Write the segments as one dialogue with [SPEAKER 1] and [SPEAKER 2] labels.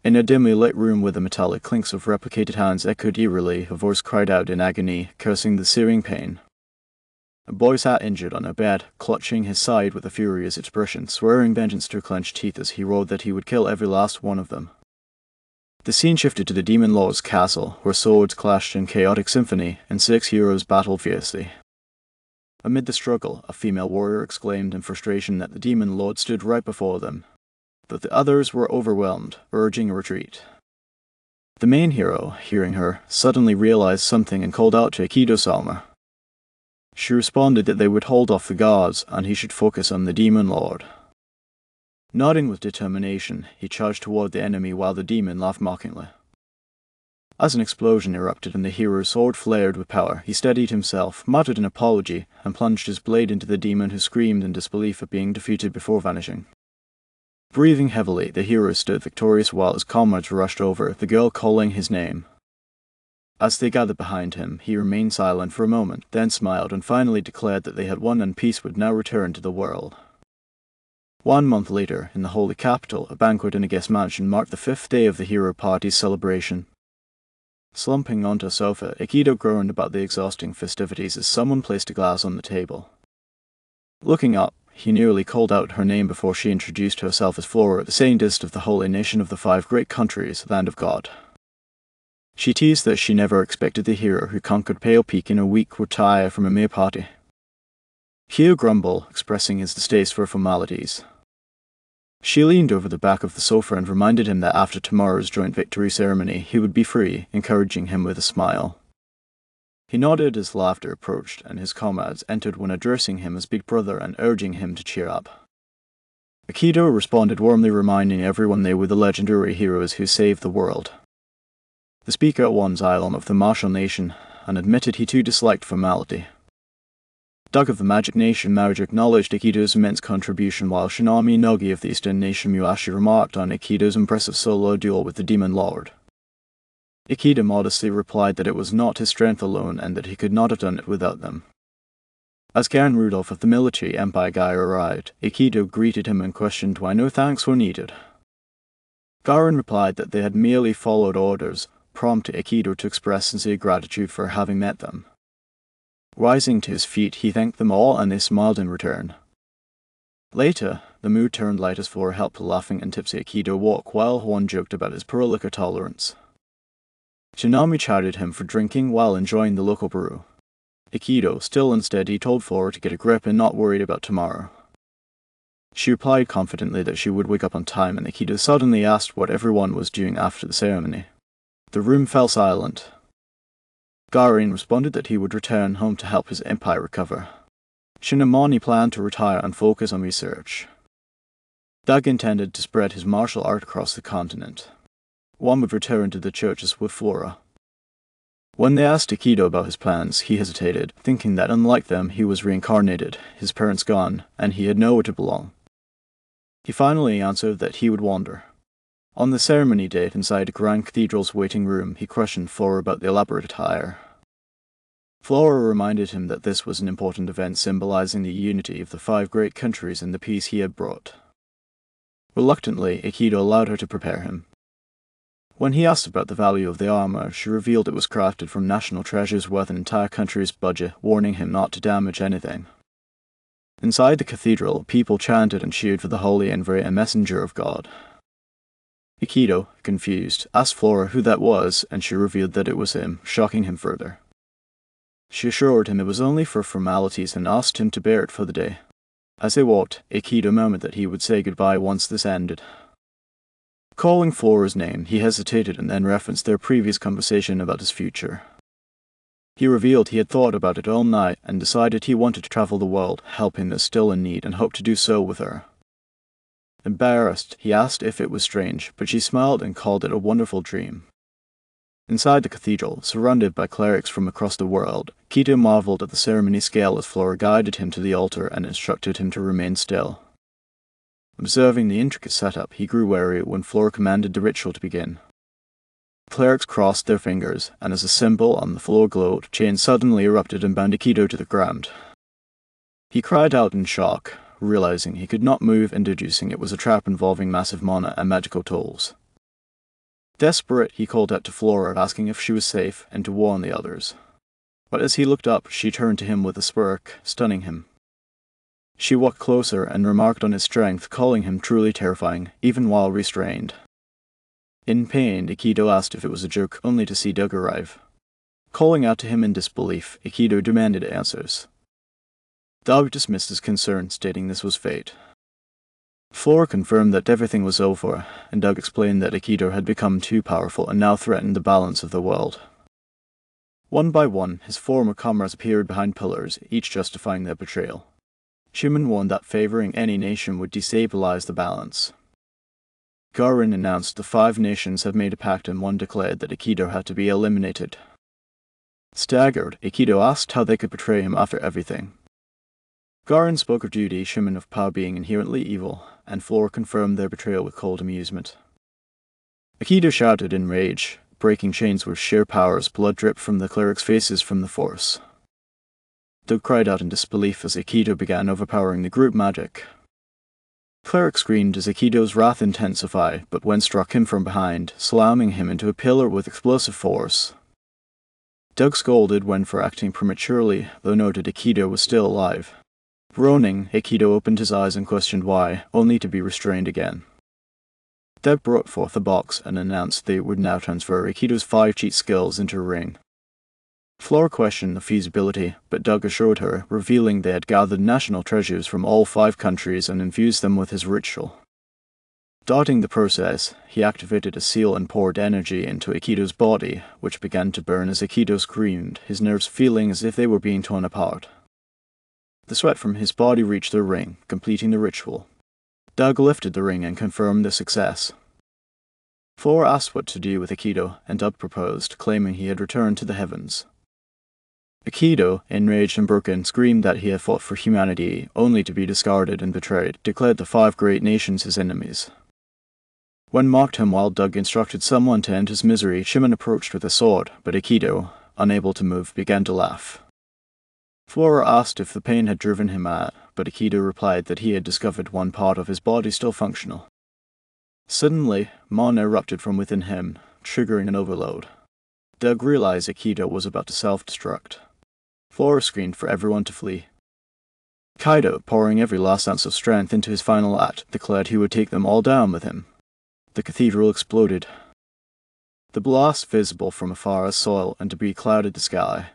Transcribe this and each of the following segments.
[SPEAKER 1] In a dimly lit room where the metallic clinks of replicated hands echoed eerily, a voice cried out in agony, cursing the searing pain. A boy sat injured on a bed, clutching his side with a furious expression, swearing vengeance through clenched teeth as he roared that he would kill every last one of them. The scene shifted to the Demon Lord's castle, where swords clashed in chaotic symphony, and 6 heroes battled fiercely. Amid the struggle, a female warrior exclaimed in frustration that the Demon Lord stood right before them, but the others were overwhelmed, urging a retreat. The main hero, hearing her, suddenly realized something and called out to Akito-sama. She responded that they would hold off the gods, and he should focus on the Demon Lord. Nodding with determination, he charged toward the enemy while the demon laughed mockingly. As an explosion erupted and the hero's sword flared with power, he steadied himself, muttered an apology, and plunged his blade into the demon, who screamed in disbelief at being defeated before vanishing. Breathing heavily, the hero stood victorious while his comrades rushed over, the girl calling his name. As they gathered behind him, he remained silent for a moment, then smiled and finally declared that they had won and peace would now return to the world. 1 month later, in the holy capital, a banquet in a guest mansion marked the 5th day of the hero party's celebration. Slumping onto a sofa, Akito groaned about the exhausting festivities as someone placed a glass on the table. Looking up, he nearly called out her name before she introduced herself as Flora, the scientist of the holy nation of the 5 great countries, land of God. She teased that she never expected the hero who conquered Pale Peak in a week would tire from a mere party. Hugh grumbled, expressing his distaste for formalities. She leaned over the back of the sofa and reminded him that after tomorrow's joint victory ceremony, he would be free, encouraging him with a smile. He nodded as laughter approached, and his comrades entered when addressing him as Big Brother and urging him to cheer up. Akito responded warmly, reminding everyone they were the legendary heroes who saved the world. The speaker at one xylem of the martial nation, and admitted he too disliked formality. Doug of the Magic Nation marriage acknowledged Akito's immense contribution, while Shinami Nogi of the Eastern Nation Muashi remarked on Akito's impressive solo duel with the Demon Lord. Akito modestly replied that it was not his strength alone and that he could not have done it without them. As Garen Rudolph of the Military Empire Guy arrived, Akito greeted him and questioned why no thanks were needed. Garen replied that they had merely followed orders, prompting Akito to express sincere gratitude for having met them. Rising to his feet, he thanked them all and they smiled in return. Later, the mood turned light as Flora helped the laughing and tipsy Akito walk while Juan joked about his poor liquor tolerance. Shinami chided him for drinking while enjoying the local brew. Akito, still unsteady, told Flora to get a grip and not worried about tomorrow. She replied confidently that she would wake up on time, and Akito suddenly asked what everyone was doing after the ceremony. The room fell silent. Garen responded that he would return home to help his empire recover. Shinamani planned to retire and focus on research. Doug intended to spread his martial art across the continent. One would return to the churches with Flora. When they asked Akito about his plans, he hesitated, thinking that unlike them, he was reincarnated, his parents gone, and he had nowhere to belong. He finally answered that he would wander. On the ceremony date inside the Grand Cathedral's waiting room, he questioned Flora about the elaborate attire. Flora reminded him that this was an important event symbolizing the unity of the 5 great countries and the peace he had brought. Reluctantly, Akito allowed her to prepare him. When he asked about the value of the armor, she revealed it was crafted from national treasures worth an entire country's budget, warning him not to damage anything. Inside the cathedral, people chanted and cheered for the holy envoy and messenger of God. Akito, confused, asked Flora who that was, and she revealed that it was him, shocking him further. She assured him it was only for formalities and asked him to bear it for the day. As they walked, Akito murmured that he would say goodbye once this ended. Calling Flora's name, he hesitated and then referenced their previous conversation about his future. He revealed he had thought about it all night and decided he wanted to travel the world, helping those still in need, and hoped to do so with her. Embarrassed, he asked if it was strange, but she smiled and called it a wonderful dream. Inside the cathedral, surrounded by clerics from across the world, Akito marveled at the ceremony scale as Flora guided him to the altar and instructed him to remain still. Observing the intricate setup, he grew wary when Flora commanded the ritual to begin. The clerics crossed their fingers, and as a symbol on the floor glowed, chains suddenly erupted and bound Akito to the ground. He cried out in shock, realizing he could not move and deducing it was a trap involving massive mana and magical tools. Desperate, he called out to Flora, asking if she was safe and to warn the others. But as he looked up, she turned to him with a smirk, stunning him. She walked closer and remarked on his strength, calling him truly terrifying, even while restrained. In pain, Akito asked if it was a joke, only to see Doug arrive. Calling out to him in disbelief, Akito demanded answers. Doug dismissed his concern, stating this was fate. Flora confirmed that everything was over, and Doug explained that Akito had become too powerful and now threatened the balance of the world. One by one, his former comrades appeared behind pillars, each justifying their betrayal. Schumann warned that favoring any nation would destabilize the balance. Garin announced the 5 nations had made a pact, and one declared that Akito had to be eliminated. Staggered, Akito asked how they could betray him after everything. Garin spoke of duty, Schumann of power being inherently evil, and Flora confirmed their betrayal with cold amusement. Akito shouted in rage, breaking chains with sheer power as blood dripped from the clerics' faces from the force. Doug cried out in disbelief as Akito began overpowering the group magic. Cleric screamed as Akito's wrath intensified, but Wen struck him from behind, slamming him into a pillar with explosive force. Doug scolded Wen for acting prematurely, though noted Akito was still alive. Groaning, Akito opened his eyes and questioned why, only to be restrained again. Doug brought forth a box and announced they would now transfer Akito's 5 cheat skills into a ring. Flora questioned the feasibility, but Doug assured her, revealing they had gathered national treasures from all 5 countries and infused them with his ritual. Starting the process, he activated a seal and poured energy into Akito's body, which began to burn as Akito screamed, his nerves feeling as if they were being torn apart. The sweat from his body reached the ring, completing the ritual. Doug lifted the ring and confirmed the success. Flora asked what to do with Akito, and Doug proposed, claiming he had returned to the heavens. Akito, enraged and broken, screamed that he had fought for humanity, only to be discarded and betrayed, declared the 5 great nations his enemies. When mocked him while Doug instructed someone to end his misery, Shimon approached with a sword, but Akito, unable to move, began to laugh. Flora asked if the pain had driven him mad, but Akito replied that he had discovered one part of his body still functional. Suddenly, mana erupted from within him, triggering an overload. Doug realized Akito was about to self-destruct. Flora screamed for everyone to flee. Kaido, pouring every last ounce of strength into his final act, declared he would take them all down with him. The cathedral exploded. The blast, visible from afar as soil and debris, clouded the sky.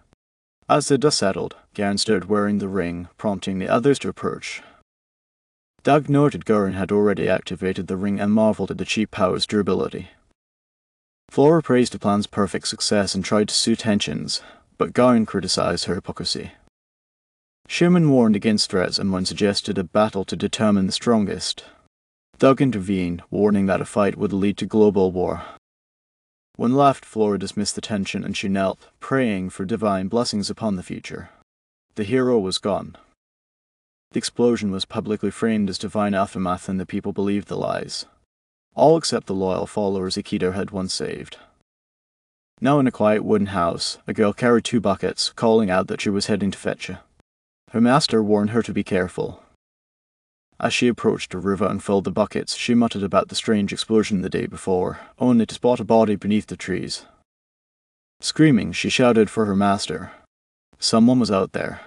[SPEAKER 1] As the dust settled, Garen stood wearing the ring, prompting the others to approach. Doug noted Garen had already activated the ring and marveled at the cheap power's durability. Flora praised the plan's perfect success and tried to soothe tensions, but Garen criticized her hypocrisy. Schumann warned against threats and one suggested a battle to determine the strongest. Doug intervened, warning that a fight would lead to global war. When left, Flora dismissed the tension and she knelt, praying for divine blessings upon the future. The hero was gone. The explosion was publicly framed as divine aftermath and the people believed the lies. All except the loyal followers Akito had once saved. Now in a quiet wooden house, a girl carried 2 buckets, calling out that she was heading to fetch her. Her master warned her to be careful. As she approached the river and filled the buckets, she muttered about the strange explosion the day before, only to spot a body beneath the trees. Screaming, she shouted for her master. Someone was out there.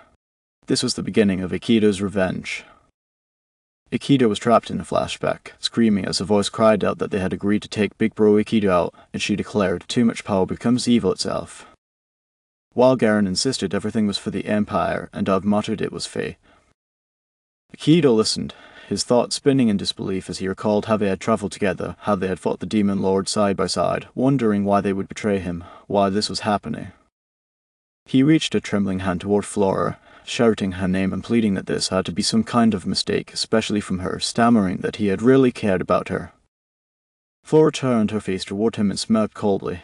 [SPEAKER 1] This was the beginning of Akito's revenge. Akito was trapped in a flashback, screaming as a voice cried out that they had agreed to take Big Bro Akito out, and she declared, too much power becomes evil itself. While Garen insisted everything was for the Empire, and Doug muttered it was fate. Akito listened, his thoughts spinning in disbelief as he recalled how they had traveled together, how they had fought the Demon Lord side by side, wondering why they would betray him, why this was happening. He reached a trembling hand toward Flora, shouting her name and pleading that this had to be some kind of mistake, especially from her, stammering that he had really cared about her. Flora turned her face toward him and smirked coldly.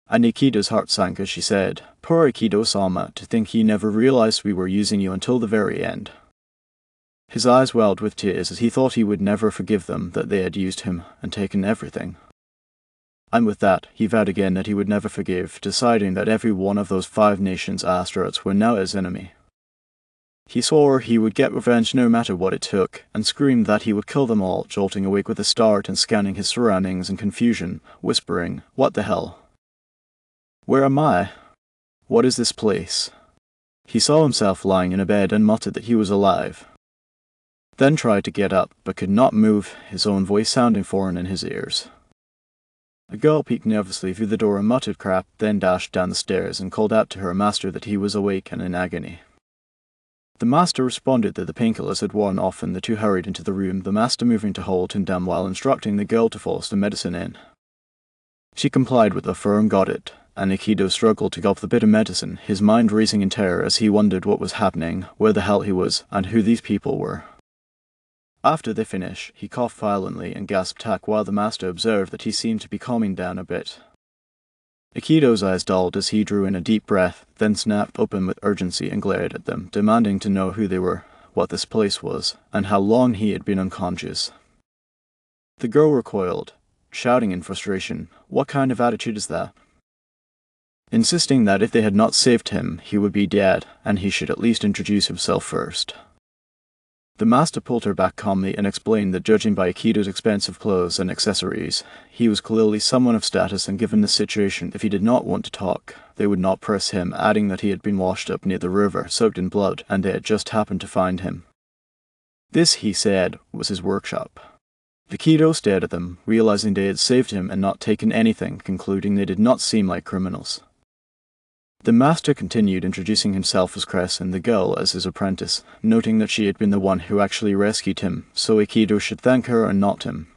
[SPEAKER 1] And Akito's heart sank as she said, "Poor Akito-sama, to think he never realized we were using you until the very end." His eyes welled with tears as he thought he would never forgive them that they had used him and taken everything. And with that, he vowed again that he would never forgive, deciding that every one of those 5 nations' asteroids were now his enemy. He swore he would get revenge no matter what it took, and screamed that he would kill them all, jolting awake with a start and scanning his surroundings in confusion, whispering, "What the hell? Where am I? What is this place?" He saw himself lying in a bed and muttered that he was alive. Then tried to get up, but could not move, his own voice sounding foreign in his ears. A girl peeked nervously through the door and muttered crap, then dashed down the stairs and called out to her master that he was awake and in agony. The master responded that the painkillers had worn off and the two hurried into the room, the master moving to hold him down while instructing the girl to force the medicine in. She complied with a firm "got it," and Akito struggled to gulp the bit of medicine, his mind racing in terror as he wondered what was happening, where the hell he was, and who these people were. After they finished, he coughed violently and gasped tack while the master observed that he seemed to be calming down a bit. Akito's eyes dulled as he drew in a deep breath, then snapped open with urgency and glared at them, demanding to know who they were, what this place was, and how long he had been unconscious. The girl recoiled, shouting in frustration, "What kind of attitude is that?" Insisting that if they had not saved him, he would be dead, and he should at least introduce himself first. The master pulled her back calmly and explained that judging by Akito's expensive clothes and accessories, he was clearly someone of status, and given the situation, if he did not want to talk, they would not press him, adding that he had been washed up near the river, soaked in blood, and they had just happened to find him. This, he said, was his workshop. Akito stared at them, realizing they had saved him and not taken anything, concluding they did not seem like criminals. The master continued introducing himself as Cress and the girl as his apprentice, noting that she had been the one who actually rescued him, so Akito should thank her and not him.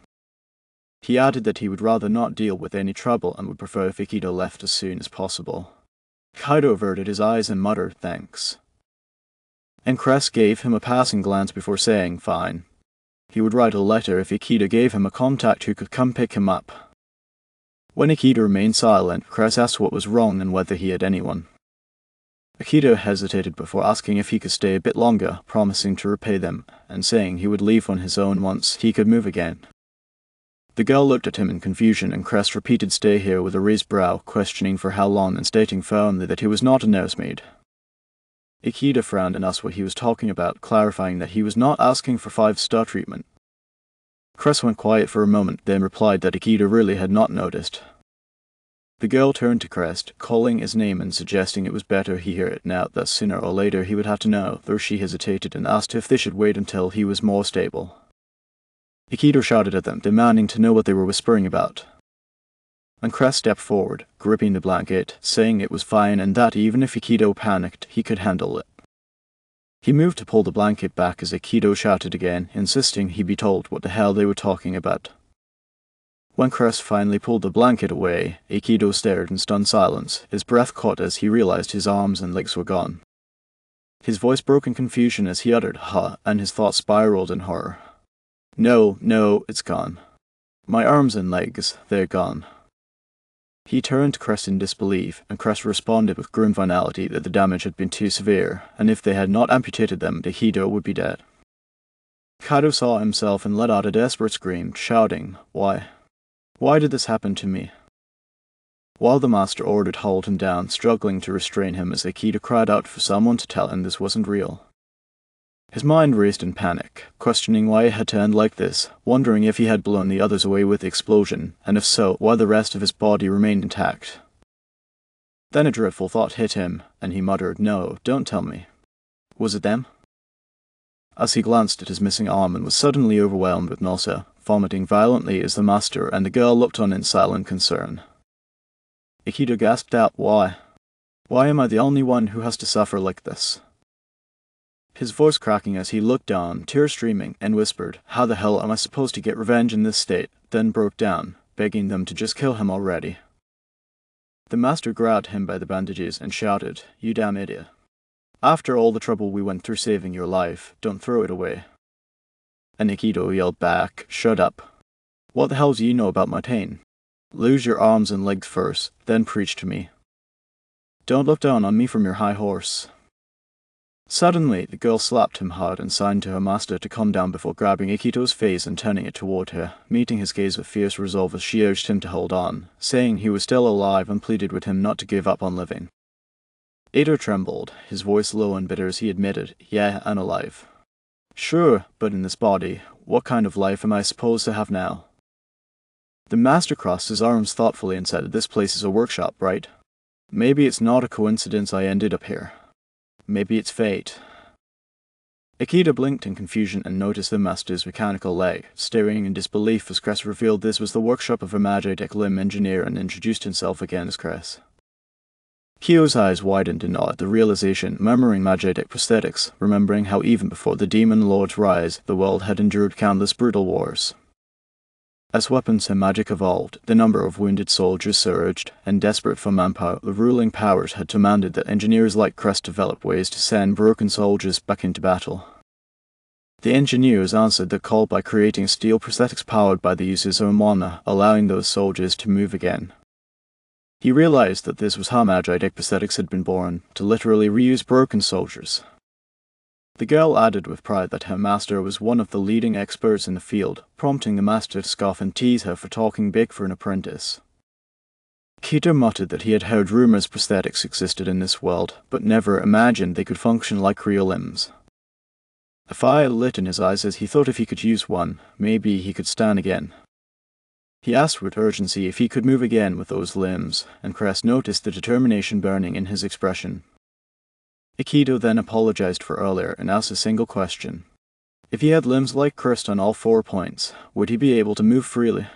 [SPEAKER 1] He added that he would rather not deal with any trouble and would prefer if Akito left as soon as possible. Kaido averted his eyes and muttered thanks. And Cress gave him a passing glance before saying, fine. He would write a letter if Akito gave him a contact who could come pick him up. When Akito remained silent, Cress asked what was wrong and whether he had anyone. Akito hesitated before asking if he could stay a bit longer, promising to repay them, and saying he would leave on his own once he could move again. The girl looked at him in confusion, and Cress repeated stay here with a raised brow, questioning for how long and stating firmly that he was not a nursemaid. Akito frowned and asked what he was talking about, clarifying that he was not asking for 5-star treatment. Cress went quiet for a moment, then replied that Akito really had not noticed. The girl turned to Cress, calling his name and suggesting it was better he hear it now, that sooner or later he would have to know, though she hesitated and asked if they should wait until he was more stable. Akito shouted at them, demanding to know what they were whispering about. And Cress stepped forward, gripping the blanket, saying it was fine and that even if Akito panicked, he could handle it. He moved to pull the blanket back as Akito shouted again, insisting he be told what the hell they were talking about. When Cress finally pulled the blanket away, Akito stared in stunned silence, his breath caught as he realized his arms and legs were gone. His voice broke in confusion as he uttered, "Ha," and his thoughts spiraled in horror. No, it's gone. My arms and legs, they're gone." He turned to Cress in disbelief, and Cress responded with grim finality that the damage had been too severe, and if they had not amputated them, Akito would be dead. Kaido saw himself and let out a desperate scream, shouting, "Why? Why did this happen to me?" While the master ordered hold him down, struggling to restrain him as Akito cried out for someone to tell him this wasn't real. His mind raced in panic, questioning why it had turned like this, wondering if he had blown the others away with the explosion, and if so, why the rest of his body remained intact. Then a dreadful thought hit him, and he muttered, "No, don't tell me. Was it them?" As he glanced at his missing arm and was suddenly overwhelmed with nausea, vomiting violently as the master and the girl looked on in silent concern. Akito gasped out, "Why? Why am I the only one who has to suffer like this?" His voice cracking as he looked down, tears streaming, and whispered, "How the hell am I supposed to get revenge in this state?" then broke down, begging them to just kill him already. The master grabbed him by the bandages and shouted, "You damn idiot. After all the trouble we went through saving your life, don't throw it away." And Akito yelled back, "Shut up. What the hell do you know about my pain? Lose your arms and legs first, then preach to me. Don't look down on me from your high horse." Suddenly, the girl slapped him hard and signed to her master to calm down before grabbing Akito's face and turning it toward her, meeting his gaze with fierce resolve as she urged him to hold on, saying he was still alive and pleaded with him not to give up on living. Ado trembled, his voice low and bitter as he admitted, "Yeah, and alive." "Sure, but in this body, what kind of life am I supposed to have now?" The master crossed his arms thoughtfully and said, "This place is a workshop, right? Maybe it's not a coincidence I ended up here. Maybe it's fate." Akito blinked in confusion and noticed the master's mechanical leg, staring in disbelief as Cress revealed this was the workshop of a Magitech limb engineer and introduced himself again as Cress. Kyo's eyes widened in awe at the realization, murmuring Magitech prosthetics, remembering how even before the Demon Lord's rise, the world had endured countless brutal wars. As weapons and magic evolved, the number of wounded soldiers surged, and desperate for manpower, the ruling powers had demanded that engineers like Crest develop ways to send broken soldiers back into battle. The engineers answered the call by creating steel prosthetics powered by the user's own mana, allowing those soldiers to move again. He realized that this was how Magitech prosthetics had been born, to literally reuse broken soldiers. The girl added with pride that her master was one of the leading experts in the field, prompting the master to scoff and tease her for talking big for an apprentice. Akito muttered that he had heard rumors prosthetics existed in this world, but never imagined they could function like real limbs. A fire lit in his eyes as he thought if he could use one, maybe he could stand again. He asked with urgency if he could move again with those limbs, and Crest noticed the determination burning in his expression. Akito then apologized for earlier and asked a single question. If he had limbs like Crest on all 4 points, would he be able to move freely?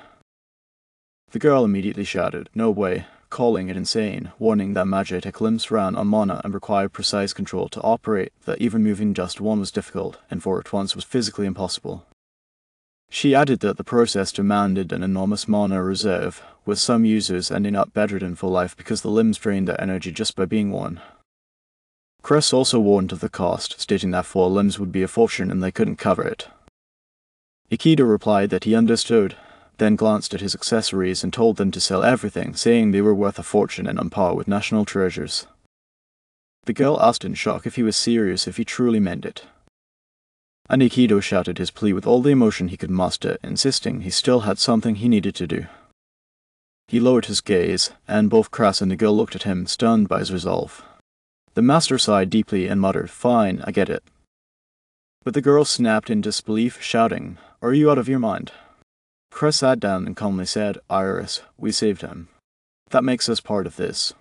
[SPEAKER 1] The girl immediately shouted, "No way," calling it insane, warning that Magitech limbs ran on mana and required precise control to operate, that even moving just one was difficult, and for it once was physically impossible. She added that the process demanded an enormous mana reserve, with some users ending up bedridden for life because the limbs drained their energy just by being worn. Cress also warned of the cost, stating that 4 limbs would be a fortune and they couldn't cover it. Akito replied that he understood, then glanced at his accessories and told them to sell everything, saying they were worth a fortune and on par with national treasures. The girl asked in shock if he was serious, if he truly meant it. And Akito shouted his plea with all the emotion he could muster, insisting he still had something he needed to do. He lowered his gaze, and both Cress and the girl looked at him, stunned by his resolve. The master sighed deeply and muttered, "Fine, I get it." But the girl snapped in disbelief, shouting, "Are you out of your mind?" Cress sat down and calmly said, "Iris, we saved him. That makes us part of this."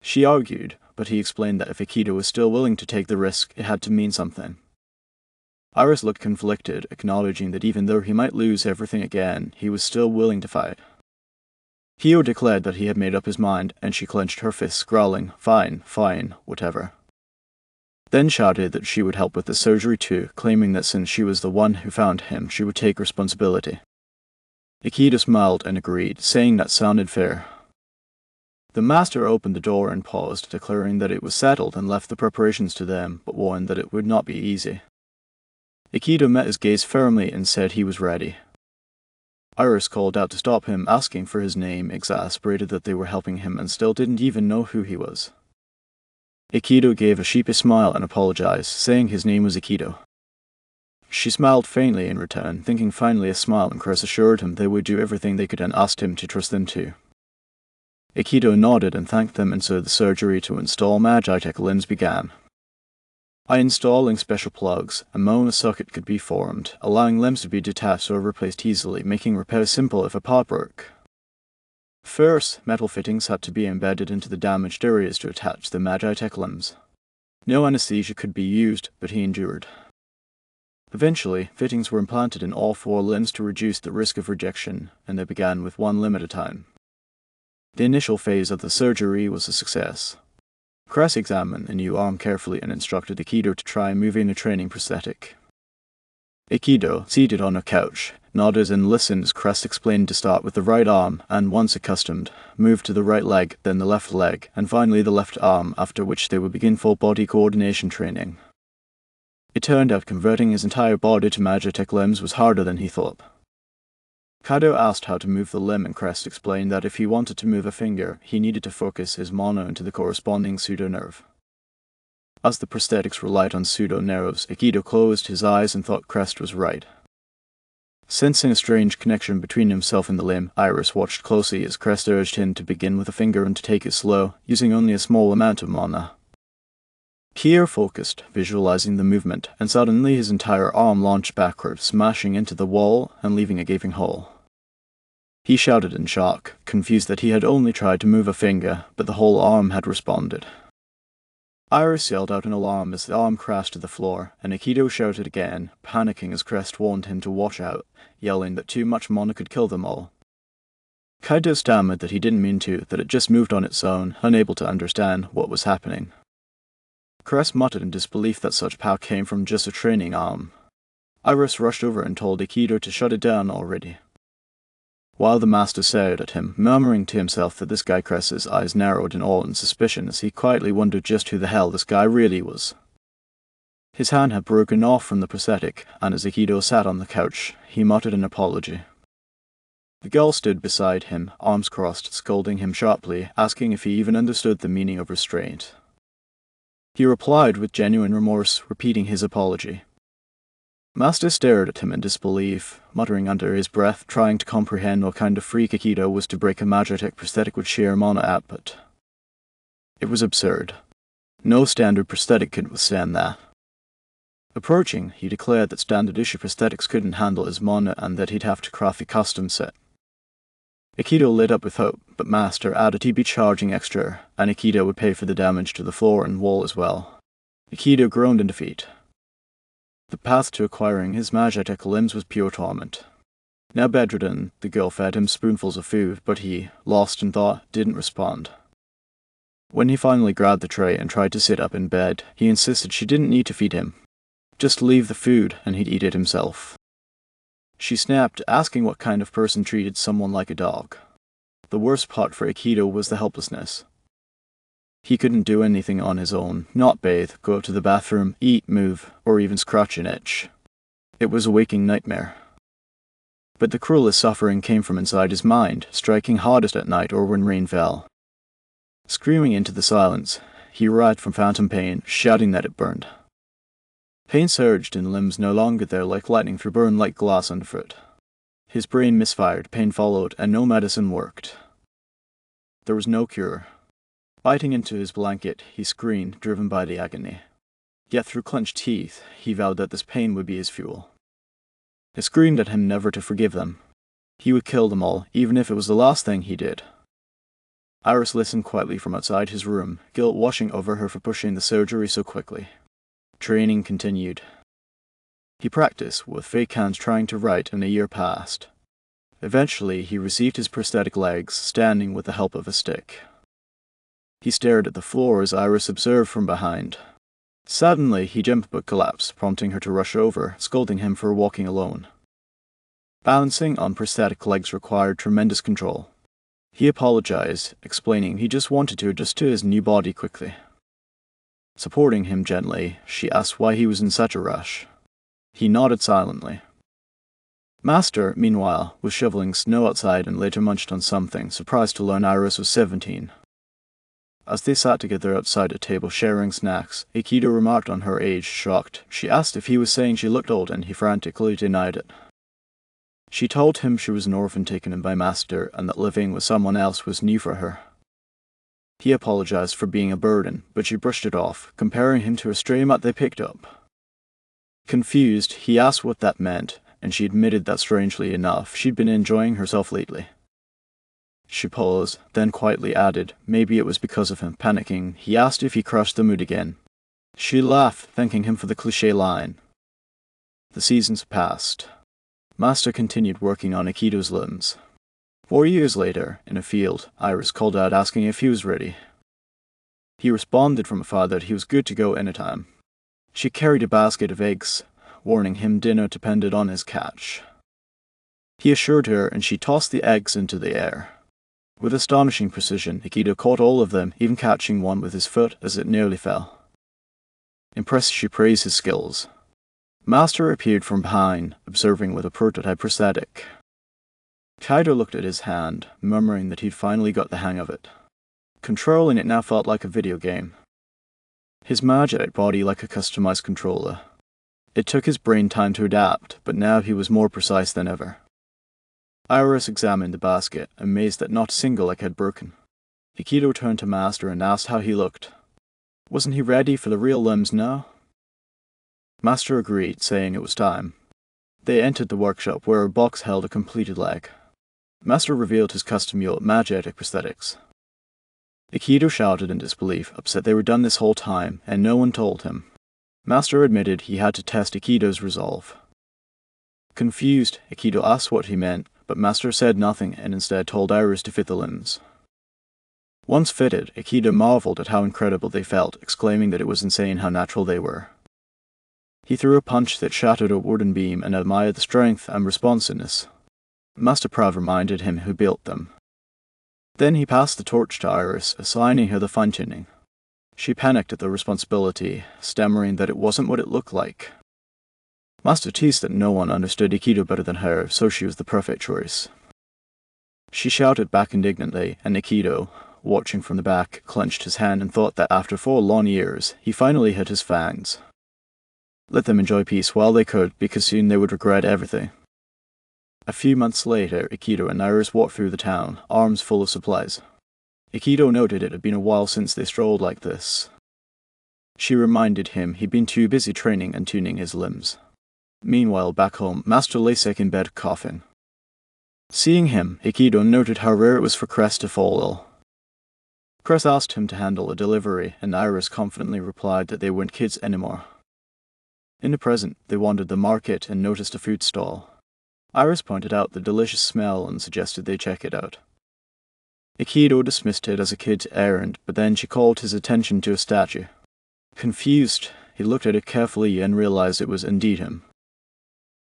[SPEAKER 1] She argued, but he explained that if Akito was still willing to take the risk, it had to mean something. Iris looked conflicted, acknowledging that even though he might lose everything again, he was still willing to fight. Kyo declared that he had made up his mind, and she clenched her fists, growling, "Fine, fine, whatever." Then shouted that she would help with the surgery too, claiming that since she was the one who found him, she would take responsibility. Akito smiled and agreed, saying that sounded fair. The master opened the door and paused, declaring that it was settled and left the preparations to them, but warned that it would not be easy. Akito met his gaze firmly and said he was ready. Iris called out to stop him, asking for his name, exasperated that they were helping him and still didn't even know who he was. Akito gave a sheepish smile and apologized, saying his name was Akito. She smiled faintly in return, thinking finally a smile, and Cress assured him they would do everything they could and asked him to trust them too. Akito nodded and thanked them, and so the surgery to install Magitech limbs began. By installing special plugs, a monosocket could be formed, allowing limbs to be detached or replaced easily, making repairs simple if a part broke. First, metal fittings had to be embedded into the damaged areas to attach the Magitech limbs. No anesthesia could be used, but he endured. Eventually, fittings were implanted in all 4 limbs to reduce the risk of rejection, and they began with 1 limb at a time. The initial phase of the surgery was a success. Cress examined the new arm carefully and instructed Akito to try moving a training prosthetic. Akito, seated on a couch, nodded and listened as Cress explained to start with the right arm and, once accustomed, move to the right leg, then the left leg, and finally the left arm, after which they would begin full body coordination training. It turned out converting his entire body to Magitech limbs was harder than he thought. Kado asked how to move the limb, and Crest explained that if he wanted to move a finger, he needed to focus his mana into the corresponding pseudo-nerve. As the prosthetics relied on pseudo-nerves, Akito closed his eyes and thought Crest was right. Sensing a strange connection between himself and the limb, Iris watched closely as Crest urged him to begin with a finger and to take it slow, using only a small amount of mana. Kier focused, visualizing the movement, and suddenly his entire arm launched backwards, smashing into the wall and leaving a gaping hole. He shouted in shock, confused that he had only tried to move a finger, but the whole arm had responded. Iris yelled out in alarm as the arm crashed to the floor, and Akito shouted again, panicking as Crest warned him to watch out, yelling that too much mana could kill them all. Kaido stammered that he didn't mean to, that it just moved on its own, unable to understand what was happening. Crest muttered in disbelief that such power came from just a training arm. Iris rushed over and told Akito to shut it down already. While the master stared at him, murmuring to himself that this guy, Crest's eyes narrowed in awe and suspicion as he quietly wondered just who the hell this guy really was. His hand had broken off from the prosthetic, and as Akito sat on the couch, he muttered an apology. The girl stood beside him, arms crossed, scolding him sharply, asking if he even understood the meaning of restraint. He replied with genuine remorse, repeating his apology. Master stared at him in disbelief, muttering under his breath, trying to comprehend what kind of freak Akito was to break a Magitech prosthetic with sheer mana output. It was absurd. No standard prosthetic could withstand that. Approaching, he declared that standard issue prosthetics couldn't handle his mana and that he'd have to craft a custom set. Akito lit up with hope, but Master added he'd be charging extra, and Akito would pay for the damage to the floor and wall as well. Akito groaned in defeat. The path to acquiring his Magitech limbs was pure torment. Now bedridden, the girl fed him spoonfuls of food, but he, lost in thought, didn't respond. When he finally grabbed the tray and tried to sit up in bed, he insisted she didn't need to feed him. Just leave the food and he'd eat it himself. She snapped, asking what kind of person treated someone like a dog. The worst part for Akito was the helplessness. He couldn't do anything on his own, not bathe, go up to the bathroom, eat, move, or even scratch an itch. It was a waking nightmare. But the cruelest suffering came from inside his mind, striking hardest at night or when rain fell. Screaming into the silence, he writhed from phantom pain, shouting that it burned. Pain surged in limbs no longer there like lightning through burned like glass underfoot. His brain misfired, pain followed, and no medicine worked. There was no cure. Biting into his blanket, he screamed, driven by the agony. Yet through clenched teeth, he vowed that this pain would be his fuel. They screamed at him never to forgive them. He would kill them all, even if it was the last thing he did. Iris listened quietly from outside his room, guilt washing over her for pushing the surgery so quickly. Training continued. He practiced, with fake hands trying to write, and a year passed. Eventually, he received his prosthetic legs, standing with the help of a stick. He stared at the floor as Iris observed from behind. Suddenly, he jumped but collapsed, prompting her to rush over, scolding him for walking alone. Balancing on prosthetic legs required tremendous control. He apologized, explaining he just wanted to adjust to his new body quickly. Supporting him gently, she asked why he was in such a rush. He nodded silently. Master, meanwhile, was shoveling snow outside and later munched on something, surprised to learn Iris was 17. As they sat together outside a table sharing snacks, Akito remarked on her age, shocked. She asked if he was saying she looked old, and he frantically denied it. She told him she was an orphan taken in by Master, and that living with someone else was new for her. He apologized for being a burden, but she brushed it off, comparing him to a stray mutt they picked up. Confused, he asked what that meant, and she admitted that strangely enough, she'd been enjoying herself lately. She paused, then quietly added, maybe it was because of him. Panicking, he asked if he crushed the mood again. She laughed, thanking him for the cliché line. The seasons passed. Master continued working on Akito's limbs. 4 years later, in a field, Iris called out asking if he was ready. He responded from afar that he was good to go anytime. She carried a basket of eggs, warning him dinner depended on his catch. He assured her, and she tossed the eggs into the air. With astonishing precision, Akito caught all of them, even catching one with his foot as it nearly fell. Impressed, she praised his skills. Master appeared from behind, observing with a prototype prosthetic. Kaido looked at his hand, murmuring that he'd finally got the hang of it. Controlling it now felt like a video game. His Magitech body like a customized controller. It took his brain time to adapt, but now he was more precise than ever. Iris examined the basket, amazed that not a single leg had broken. Akito turned to Master and asked how he looked. Wasn't he ready for the real limbs now? Master agreed, saying it was time. They entered the workshop where a box held a completed leg. Master revealed his custom unit Magitech prosthetics. Akito shouted in disbelief, upset they were done this whole time, and no one told him. Master admitted he had to test Akito's resolve. Confused, Akito asked what he meant, but Master said nothing and instead told Iris to fit the limbs. Once fitted, Akito marveled at how incredible they felt, exclaiming that it was insane how natural they were. He threw a punch that shattered a wooden beam and admired the strength and responsiveness. Master Prav reminded him who built them. Then he passed the torch to Iris, assigning her the fine-tuning. She panicked at the responsibility, stammering that it wasn't what it looked like. Master teased that no one understood Akito better than her, so she was the perfect choice. She shouted back indignantly, and Akito, watching from the back, clenched his hand and thought that after 4 long years, he finally hit his fangs. Let them enjoy peace while they could, because soon they would regret everything. A few months later, Akito and Iris walked through the town, arms full of supplies. Akito noted it had been a while since they strolled like this. She reminded him he'd been too busy training and tuning his limbs. Meanwhile, back home, Master lay sick in bed coughing. Seeing him, Akito noted how rare it was for Cress to fall ill. Cress asked him to handle a delivery, and Iris confidently replied that they weren't kids anymore. In the present, they wandered the market and noticed a food stall. Iris pointed out the delicious smell and suggested they check it out. Akito dismissed it as a kid's errand, but then she called his attention to a statue. Confused, he looked at it carefully and realized it was indeed him.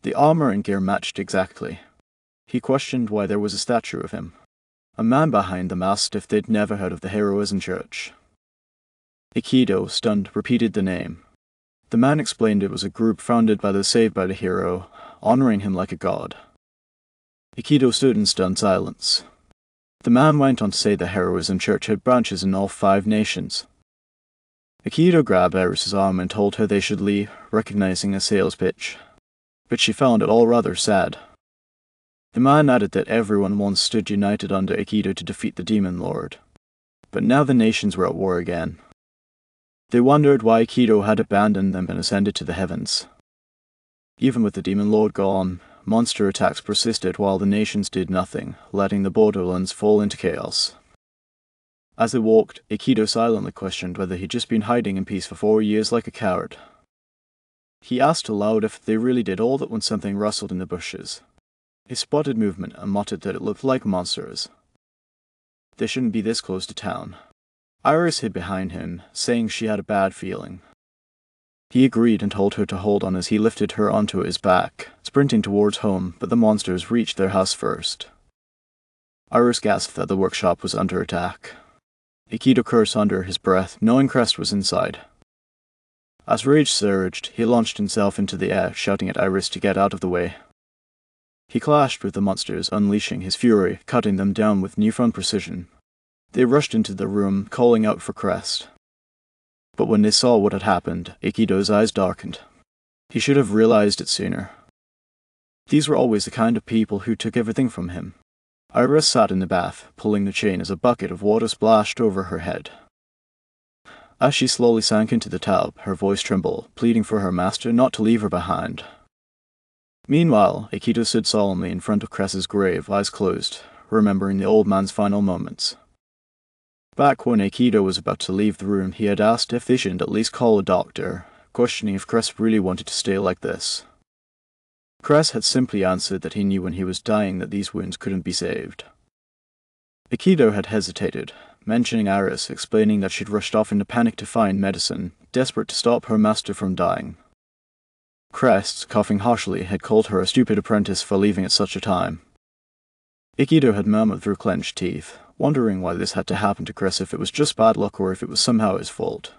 [SPEAKER 1] The armor and gear matched exactly. He questioned why there was a statue of him. A man behind them asked if they'd never heard of the heroism church. Akito, stunned, repeated the name. The man explained it was a group founded by the Saved by the Hero, honoring him like a god. Akito stood in stunned silence. The man went on to say the heroism church had branches in all 5 nations. Akito grabbed Iris's arm and told her they should leave, recognizing a sales pitch. But she found it all rather sad. The man added that everyone once stood united under Akito to defeat the Demon Lord. But now the nations were at war again. They wondered why Akito had abandoned them and ascended to the heavens. Even with the Demon Lord gone, monster attacks persisted while the nations did nothing, letting the borderlands fall into chaos. As they walked, Akito silently questioned whether he'd just been hiding in peace for 4 years like a coward. He asked aloud if they really did all that when something rustled in the bushes. He spotted movement and muttered that it looked like monsters. They shouldn't be this close to town. Iris hid behind him, saying she had a bad feeling. He agreed and told her to hold on as he lifted her onto his back, sprinting towards home, but the monsters reached their house first. Iris gasped that the workshop was under attack. Akito cursed under his breath, knowing Crest was inside. As rage surged, he launched himself into the air, shouting at Iris to get out of the way. He clashed with the monsters, unleashing his fury, cutting them down with newfound precision. They rushed into the room, calling out for Crest. But when they saw what had happened, Akito's eyes darkened. He should have realized it sooner. These were always the kind of people who took everything from him. Iris sat in the bath, pulling the chain as a bucket of water splashed over her head. As she slowly sank into the tub, her voice trembled, pleading for her master not to leave her behind. Meanwhile, Akito stood solemnly in front of Cress's grave, eyes closed, remembering the old man's final moments. Back when Akito was about to leave the room, he had asked if they shouldn't at least call a doctor, questioning if Cress really wanted to stay like this. Cress had simply answered that he knew when he was dying that these wounds couldn't be saved. Akito had hesitated, mentioning Iris, explaining that she'd rushed off in a panic to find medicine, desperate to stop her master from dying. Crest, coughing harshly, had called her a stupid apprentice for leaving at such a time. Akito had murmured through clenched teeth, wondering why this had to happen to Cress, if it was just bad luck or if it was somehow his fault.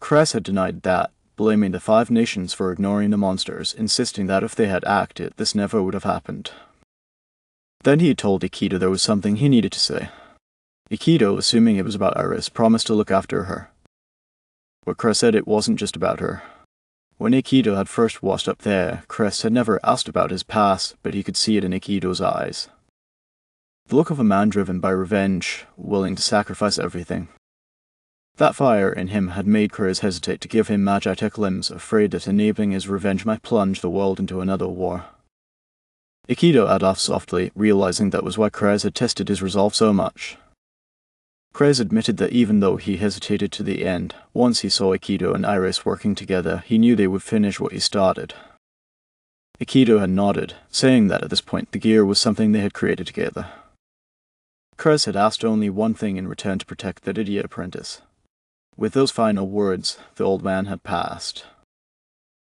[SPEAKER 1] Cress had denied that, blaming the 5 nations for ignoring the monsters, insisting that if they had acted, this never would have happened. Then he had told Akito there was something he needed to say. Akito, assuming it was about Iris, promised to look after her. But Cress said it wasn't just about her. When Akito had first washed up there, Chris had never asked about his past, but he could see it in Akito's eyes. The look of a man driven by revenge, willing to sacrifice everything. That fire in him had made Chris hesitate to give him Magitech limbs, afraid that enabling his revenge might plunge the world into another war. Akito had laughed softly, realizing that was why Chris had tested his resolve so much. Chris admitted that even though he hesitated to the end, once he saw Akito and Iris working together, he knew they would finish what he started. Akito had nodded, saying that at this point the gear was something they had created together. Chris had asked only one thing in return to protect that idiot apprentice. With those final words, the old man had passed.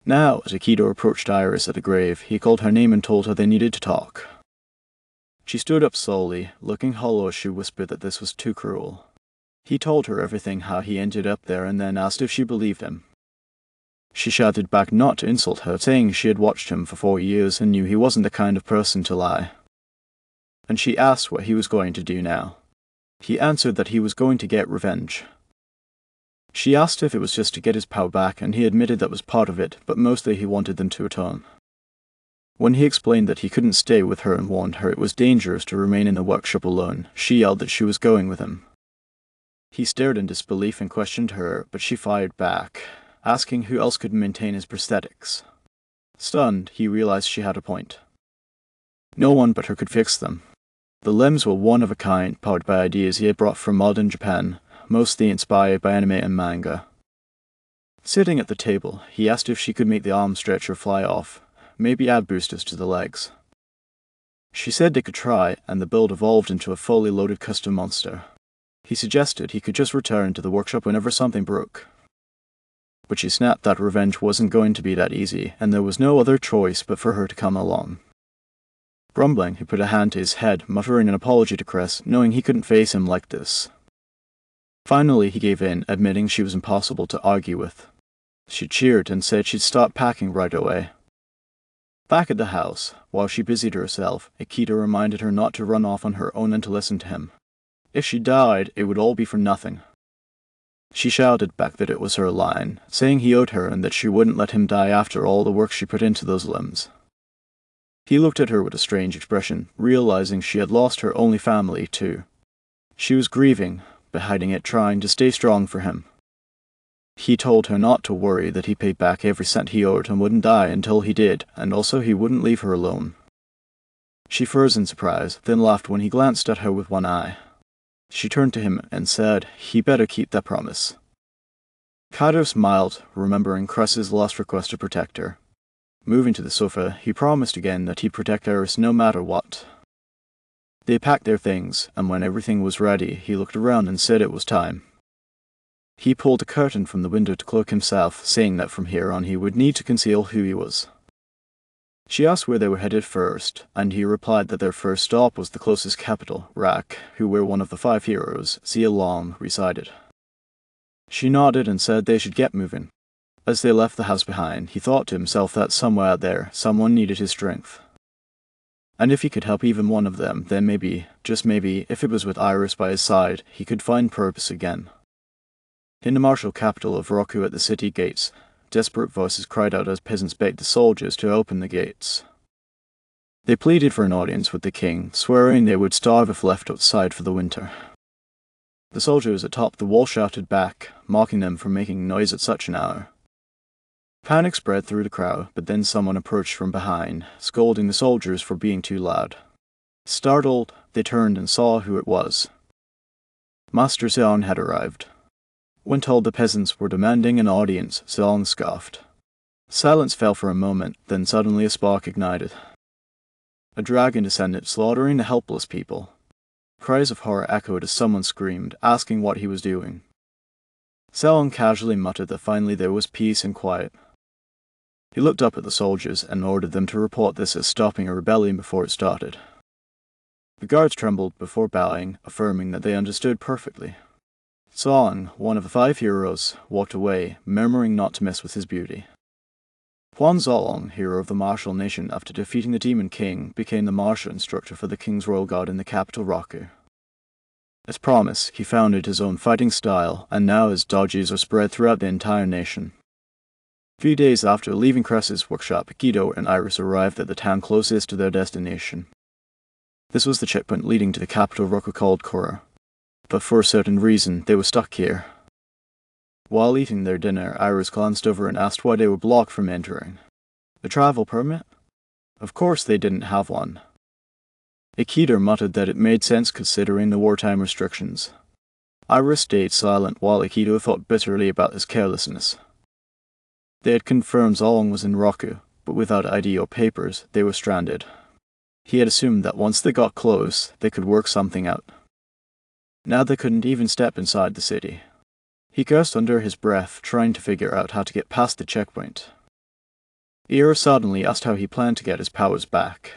[SPEAKER 1] Now, as Akito approached Iris at the grave, he called her name and told her they needed to talk. She stood up slowly, looking hollow as she whispered that this was too cruel. He told her everything, how he ended up there, and then asked if she believed him. She shouted back not to insult her, saying she had watched him for 4 years and knew he wasn't the kind of person to lie. And she asked what he was going to do now. He answered that he was going to get revenge. She asked if it was just to get his power back, and he admitted that was part of it, but mostly he wanted them to atone. When he explained that he couldn't stay with her and warned her it was dangerous to remain in the workshop alone, she yelled that she was going with him. He stared in disbelief and questioned her, but she fired back, asking who else could maintain his prosthetics. Stunned, he realized she had a point. No one but her could fix them. The limbs were one of a kind, powered by ideas he had brought from modern Japan, mostly inspired by anime and manga. Sitting at the table, he asked if she could make the arm stretcher fly off, maybe add boosters to the legs. She said they could try, and the build evolved into a fully loaded custom monster. He suggested he could just return to the workshop whenever something broke. But she snapped that revenge wasn't going to be that easy, and there was no other choice but for her to come along. Grumbling, he put a hand to his head, muttering an apology to Chris, knowing he couldn't face him like this. Finally, he gave in, admitting she was impossible to argue with. She cheered and said she'd start packing right away. Back at the house, while she busied herself, Akito reminded her not to run off on her own and to listen to him. If she died, it would all be for nothing. She shouted back that it was her line, saying he owed her and that she wouldn't let him die after all the work she put into those limbs. He looked at her with a strange expression, realizing she had lost her only family, too. She was grieving, but hiding it, trying to stay strong for him. He told her not to worry, that he paid back every cent he owed and wouldn't die until he did, and also he wouldn't leave her alone. She froze in surprise, then laughed when he glanced at her with one eye. She turned to him and said he better keep that promise. Kato smiled, remembering Cress's last request to protect her. Moving to the sofa, he promised again that he'd protect Iris no matter what. They packed their things, and when everything was ready, he looked around and said it was time. He pulled a curtain from the window to cloak himself, saying that from here on he would need to conceal who he was. She asked where they were headed first, and he replied that their first stop was the closest capital, Rak, where one of the 5 heroes, Zia Long, resided. She nodded and said they should get moving. As they left the house behind, he thought to himself that somewhere out there, someone needed his strength. And if he could help even one of them, then maybe, just maybe, if it was with Iris by his side, he could find purpose again. In the martial capital of Roku at the city gates, desperate voices cried out as peasants begged the soldiers to open the gates. They pleaded for an audience with the king, swearing they would starve if left outside for the winter. The soldiers atop the wall shouted back, mocking them for making noise at such an hour. Panic spread through the crowd, but then someone approached from behind, scolding the soldiers for being too loud. Startled, they turned and saw who it was. Master Xiong had arrived. When told the peasants were demanding an audience, Xiong scoffed. Silence fell for a moment, then suddenly a spark ignited. A dragon descended, slaughtering the helpless people. Cries of horror echoed as someone screamed, asking what he was doing. Xiong casually muttered that finally there was peace and quiet. He looked up at the soldiers and ordered them to report this as stopping a rebellion before it started. The guards trembled before bowing, affirming that they understood perfectly. Xiong, one of the 5 heroes, walked away, murmuring not to mess with his beauty. Huan Zolong, hero of the martial nation after defeating the Demon King, became the martial instructor for the King's Royal Guard in the capital Raku. As promised, he founded his own fighting style, and now his dojis are spread throughout the entire nation. 3 days after leaving Cress's workshop, Akito and Iris arrived at the town closest to their destination. This was the checkpoint leading to the capital Roku called Kora, but for a certain reason, they were stuck here. While eating their dinner, Iris glanced over and asked why they were blocked from entering. A travel permit? Of course they didn't have one. Akito muttered that it made sense considering the wartime restrictions. Iris stayed silent while Akito thought bitterly about his carelessness. They had confirmed Zolong was in Roku, but without ID or papers, they were stranded. He had assumed that once they got close, they could work something out. Now they couldn't even step inside the city. He cursed under his breath, trying to figure out how to get past the checkpoint. Ira suddenly asked how he planned to get his powers back.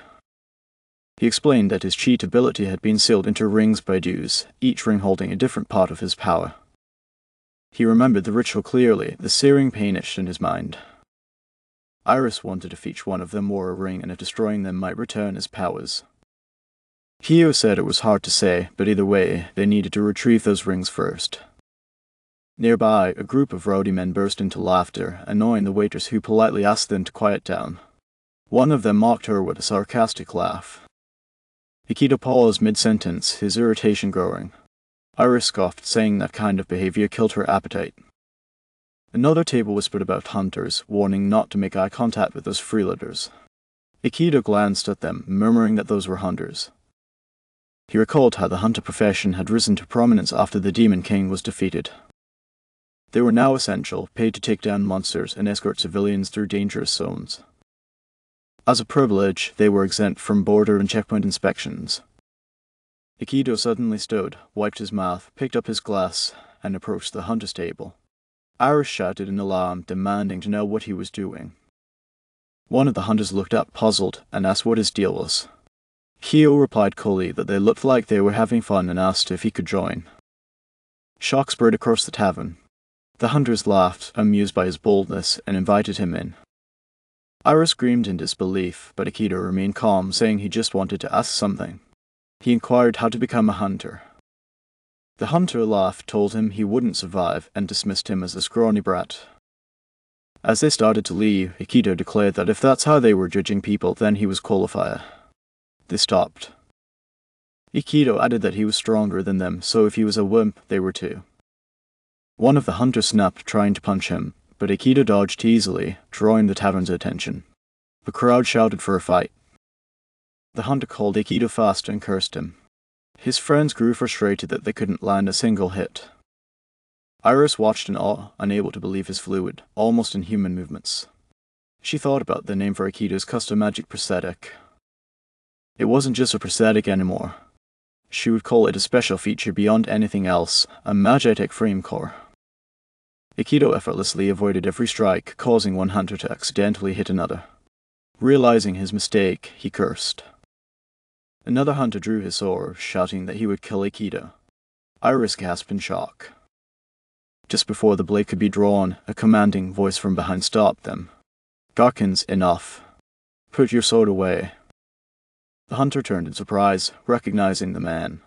[SPEAKER 1] He explained that his cheat ability had been sealed into rings by dues, each ring holding a different part of his power. He remembered the ritual clearly, the searing pain etched in his mind. Iris wondered if each one of them wore a ring and if destroying them might return his powers. Hio said it was hard to say, but either way, they needed to retrieve those rings first. Nearby, a group of rowdy men burst into laughter, annoying the waitress who politely asked them to quiet down. One of them mocked her with a sarcastic laugh. Akito paused mid-sentence, his irritation growing. Iris scoffed, saying that kind of behavior killed her appetite. Another table whispered about hunters, warning not to make eye contact with those freeloaders. Akito glanced at them, murmuring that those were hunters. He recalled how the hunter profession had risen to prominence after the Demon King was defeated. They were now essential, paid to take down monsters and escort civilians through dangerous zones. As a privilege, they were exempt from border and checkpoint inspections. Akito suddenly stood, wiped his mouth, picked up his glass, and approached the hunter's table. Iris shouted in alarm, demanding to know what he was doing. One of the hunters looked up, puzzled, and asked what his deal was. Hio replied coolly that they looked like they were having fun and asked if he could join. Shock spread across the tavern. The hunters laughed, amused by his boldness, and invited him in. Iris screamed in disbelief, but Akito remained calm, saying he just wanted to ask something. He inquired how to become a hunter. The hunter laughed, told him he wouldn't survive, and dismissed him as a scrawny brat. As they started to leave, Akito declared that if that's how they were judging people, then he was qualifier. They stopped. Akito added that he was stronger than them, so if he was a wimp, they were too. One of the hunters snapped, trying to punch him, but Akito dodged easily, drawing the tavern's attention. The crowd shouted for a fight. The hunter called Akito fast and cursed him. His friends grew frustrated that they couldn't land a single hit. Iris watched in awe, unable to believe his fluid, almost inhuman movements. She thought about the name for Akito's custom magic prosthetic. It wasn't just a prosthetic anymore. She would call it a special feature beyond anything else, a Magitech frame core. Akito effortlessly avoided every strike, causing one hunter to accidentally hit another. Realizing his mistake, he cursed. Another hunter drew his sword, shouting that he would kill Akito. Iris gasped in shock. Just before the blade could be drawn, a commanding voice from behind stopped them. "Garkins, enough. Put your sword away." The hunter turned in surprise, recognizing the man.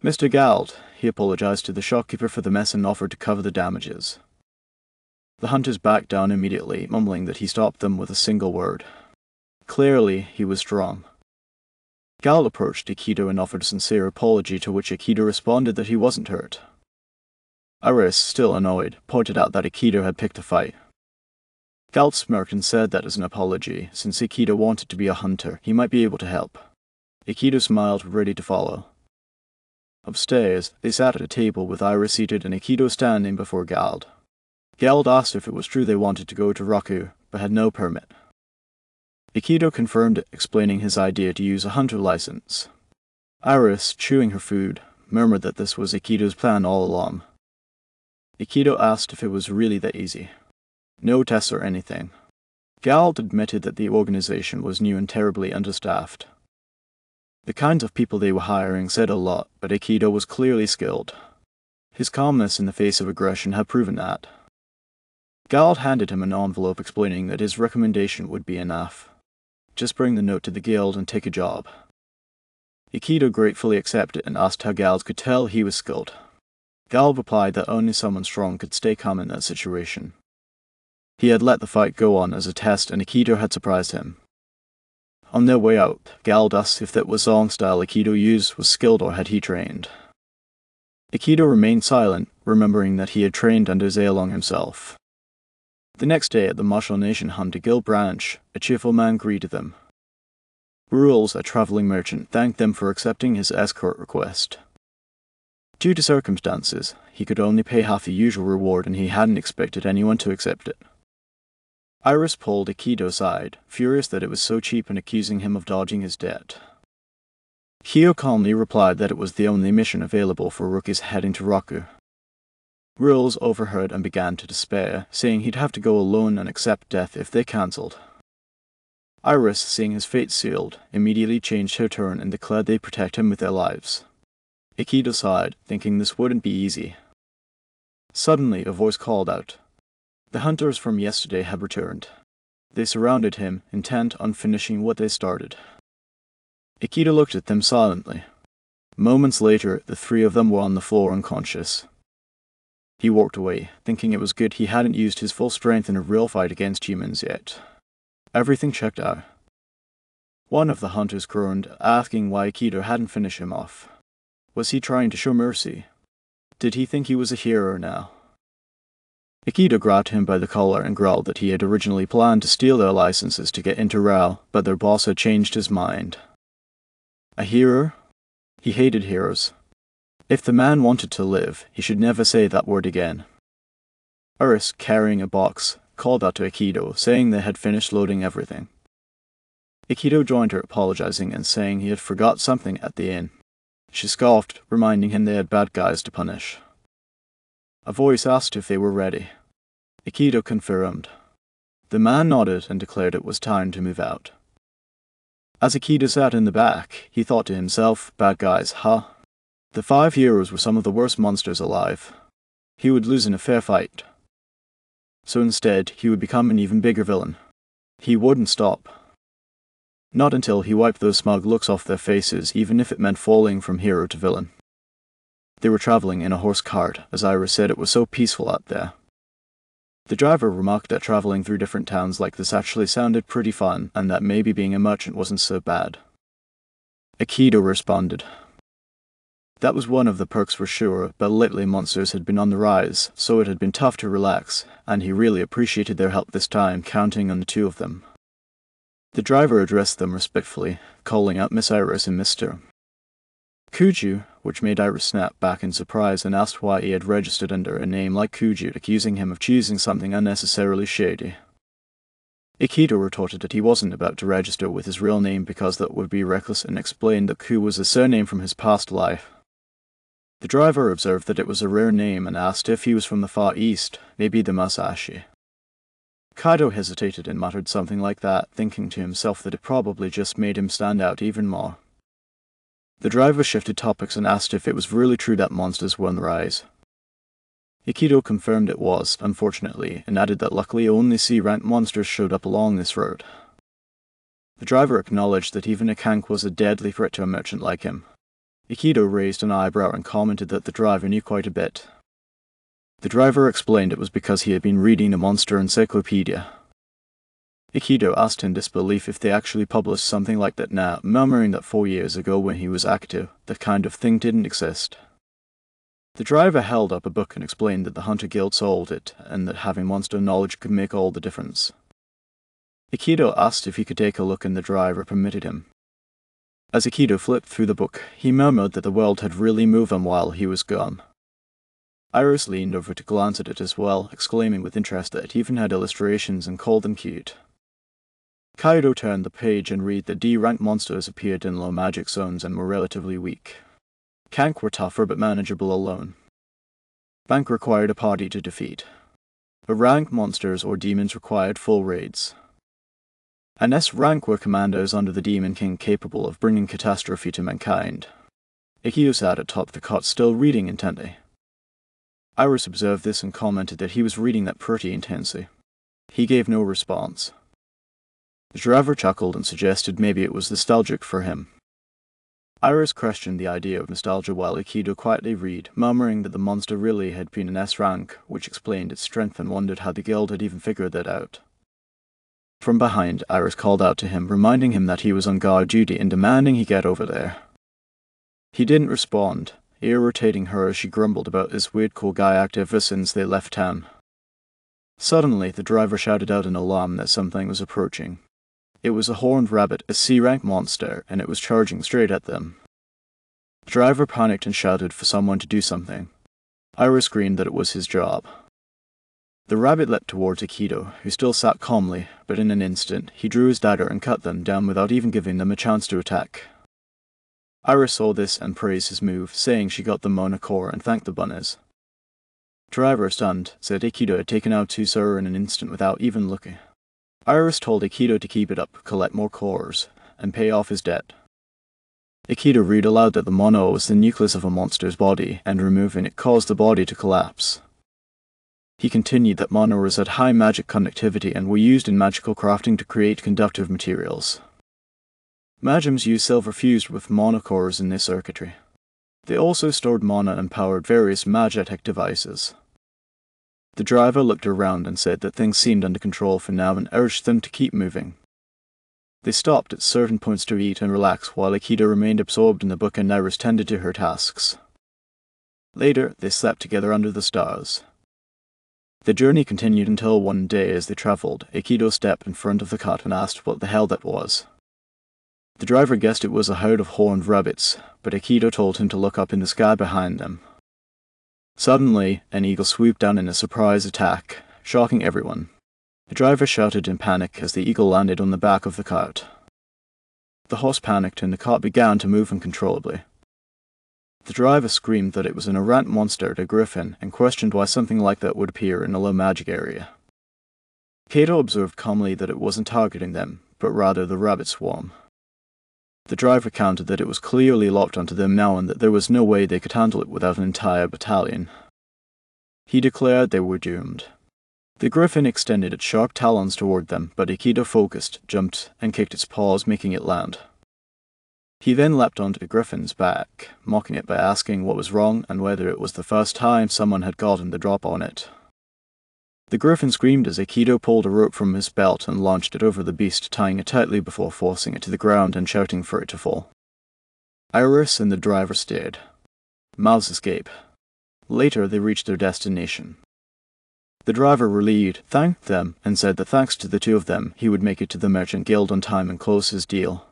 [SPEAKER 1] "Mr. Gald," he apologized to the shopkeeper for the mess and offered to cover the damages. The hunters backed down immediately, mumbling that he stopped them with a single word. Clearly, he was strong. Gald approached Akito and offered a sincere apology, to which Akito responded that he wasn't hurt. Iris, still annoyed, pointed out that Akito had picked a fight. Gald smirked and said that as an apology, since Akito wanted to be a hunter, he might be able to help. Akito smiled, ready to follow. Upstairs, they sat at a table with Iris seated and Akito standing before Gald. Gald asked if it was true they wanted to go to Raku, but had no permit. Akito confirmed it, explaining his idea to use a hunter license. Iris, chewing her food, murmured that this was Akito's plan all along. Akito asked if it was really that easy. No tests or anything. Gald admitted that the organization was new and terribly understaffed. The kinds of people they were hiring said a lot, but Akito was clearly skilled. His calmness in the face of aggression had proven that. Gald handed him an envelope explaining that his recommendation would be enough. Just bring the note to the guild and take a job. Akito gratefully accepted and asked how Gald could tell he was skilled. Gald replied that only someone strong could stay calm in that situation. He had let the fight go on as a test and Akito had surprised him. On their way out, Gal asked if that Wazong style Akito used was skilled or had he trained. Akito remained silent, remembering that he had trained under Zeolong himself. The next day at the Marshall Nation Hunter Guild branch, a cheerful man greeted them. Rules, a traveling merchant, thanked them for accepting his escort request. Due to circumstances, he could only pay half the usual reward and he hadn't expected anyone to accept it. Iris pulled Akito aside, furious that it was so cheap and accusing him of dodging his debt. Hio calmly replied that it was the only mission available for rookies heading to Raku. Rules overheard and began to despair, saying he'd have to go alone and accept death if they cancelled. Iris, seeing his fate sealed, immediately changed her tune and declared they'd protect him with their lives. Akito sighed, thinking this wouldn't be easy. Suddenly, a voice called out. The hunters from yesterday had returned. They surrounded him, intent on finishing what they started. Akito looked at them silently. Moments later, the three of them were on the floor unconscious. He walked away, thinking it was good he hadn't used his full strength in a real fight against humans yet. Everything checked out. One of the hunters groaned, asking why Akito hadn't finished him off. Was he trying to show mercy? Did he think he was a hero now? Akito grabbed him by the collar and growled that he had originally planned to steal their licenses to get into Rao, but their boss had changed his mind. A hero? He hated heroes. If the man wanted to live, he should never say that word again. Iris, carrying a box, called out to Akito, saying they had finished loading everything. Akito joined her, apologizing and saying he had forgot something at the inn. She scoffed, reminding him they had bad guys to punish. A voice asked if they were ready. Akito confirmed. The man nodded and declared it was time to move out. As Akito sat in the back, he thought to himself, bad guys, huh? The 5 heroes were some of the worst monsters alive. He would lose in a fair fight. So instead, he would become an even bigger villain. He wouldn't stop. Not until he wiped those smug looks off their faces, even if it meant falling from hero to villain. They were traveling in a horse cart, as Iris said it was so peaceful out there. The driver remarked that traveling through different towns like this actually sounded pretty fun, and that maybe being a merchant wasn't so bad. Akito responded. That was one of the perks for sure, but lately monsters had been on the rise, so it had been tough to relax, and he really appreciated their help this time, counting on the 2 of them. The driver addressed them respectfully, calling out Miss Iris and Mr. Kuju, which made Iris snap back in surprise and asked why he had registered under a name like Kuju, accusing him of choosing something unnecessarily shady. Akito retorted that he wasn't about to register with his real name because that would be reckless and explained that Ku was a surname from his past life. The driver observed that it was a rare name and asked if he was from the Far East, maybe the Masashi. Kaido hesitated and muttered something like that, thinking to himself that it probably just made him stand out even more. The driver shifted topics and asked if it was really true that monsters were on the rise. Akito confirmed it was, unfortunately, and added that luckily only C-rank monsters showed up along this road. The driver acknowledged that even a Kank was a deadly threat to a merchant like him. Akito raised an eyebrow and commented that the driver knew quite a bit. The driver explained it was because he had been reading a monster encyclopedia. Akito asked in disbelief if they actually published something like that now, murmuring that 4 years ago when he was Akito, that kind of thing didn't exist. The driver held up a book and explained that the Hunter Guild sold it, and that having monster knowledge could make all the difference. Akito asked if he could take a look and the driver permitted him. As Akito flipped through the book, he murmured that the world had really moved on while he was gone. Iris leaned over to glance at it as well, exclaiming with interest that it even had illustrations and called them cute. Kaido turned the page and read that D-rank monsters appeared in low magic zones and were relatively weak. Kank were tougher but manageable alone. Bank required a party to defeat. But rank monsters or demons required full raids. And S-rank were commanders under the Demon King capable of bringing catastrophe to mankind. Akio sat atop the cot still reading intently. Iris observed this and commented that he was reading that pretty intensely. He gave no response. The driver chuckled and suggested maybe it was nostalgic for him. Iris questioned the idea of nostalgia while Akito quietly read, murmuring that the monster really had been an S rank, which explained its strength, and wondered how the guild had even figured that out. From behind, Iris called out to him, reminding him that he was on guard duty and demanding he get over there. He didn't respond, irritating her as she grumbled about this weird cool guy act ever since they left town. Suddenly, the driver shouted out in alarm that something was approaching. It was a horned rabbit, a C-rank monster, and it was charging straight at them. The driver panicked and shouted for someone to do something. Iris screamed that it was his job. The rabbit leapt towards Akito, who still sat calmly, but in an instant, he drew his dagger and cut them down without even giving them a chance to attack. Iris saw this and praised his move, saying she got them on a core and thanked the bunnies. Driver, stunned, said Akito had taken out two sir in an instant without even looking. Iris told Akito to keep it up, collect more cores, and pay off his debt. Akito read aloud that the mono was the nucleus of a monster's body, and removing it caused the body to collapse. He continued that monomers had high magic conductivity and were used in magical crafting to create conductive materials. Magims used silver fused with monocores in this circuitry. They also stored mana and powered various Magitech devices. The driver looked around and said that things seemed under control for now and urged them to keep moving. They stopped at certain points to eat and relax while Akito remained absorbed in the book and Iris tended to her tasks. Later, they slept together under the stars. The journey continued until one day as they travelled, Akito stepped in front of the cot and asked what the hell that was. The driver guessed it was a herd of horned rabbits, but Akito told him to look up in the sky behind them. Suddenly, an eagle swooped down in a surprise attack, shocking everyone. The driver shouted in panic as the eagle landed on the back of the cart. The horse panicked and the cart began to move uncontrollably. The driver screamed that it was an errant monster, a griffin, and questioned why something like that would appear in a low magic area. Kato observed calmly that it wasn't targeting them, but rather the rabbit swarm. The driver countered that it was clearly locked onto them now and that there was no way they could handle it without an entire battalion. He declared they were doomed. The griffin extended its sharp talons toward them, but Akito focused, jumped, and kicked its paws, making it land. He then leapt onto the griffin's back, mocking it by asking what was wrong and whether it was the first time someone had gotten the drop on it. The griffin screamed as Akito pulled a rope from his belt and launched it over the beast, tying it tightly before forcing it to the ground and shouting for it to fall. Iris and the driver stared. Mouths agape. Later, they reached their destination. The driver, relieved, thanked them and said that thanks to the two of them, he would make it to the Merchant Guild on time and close his deal.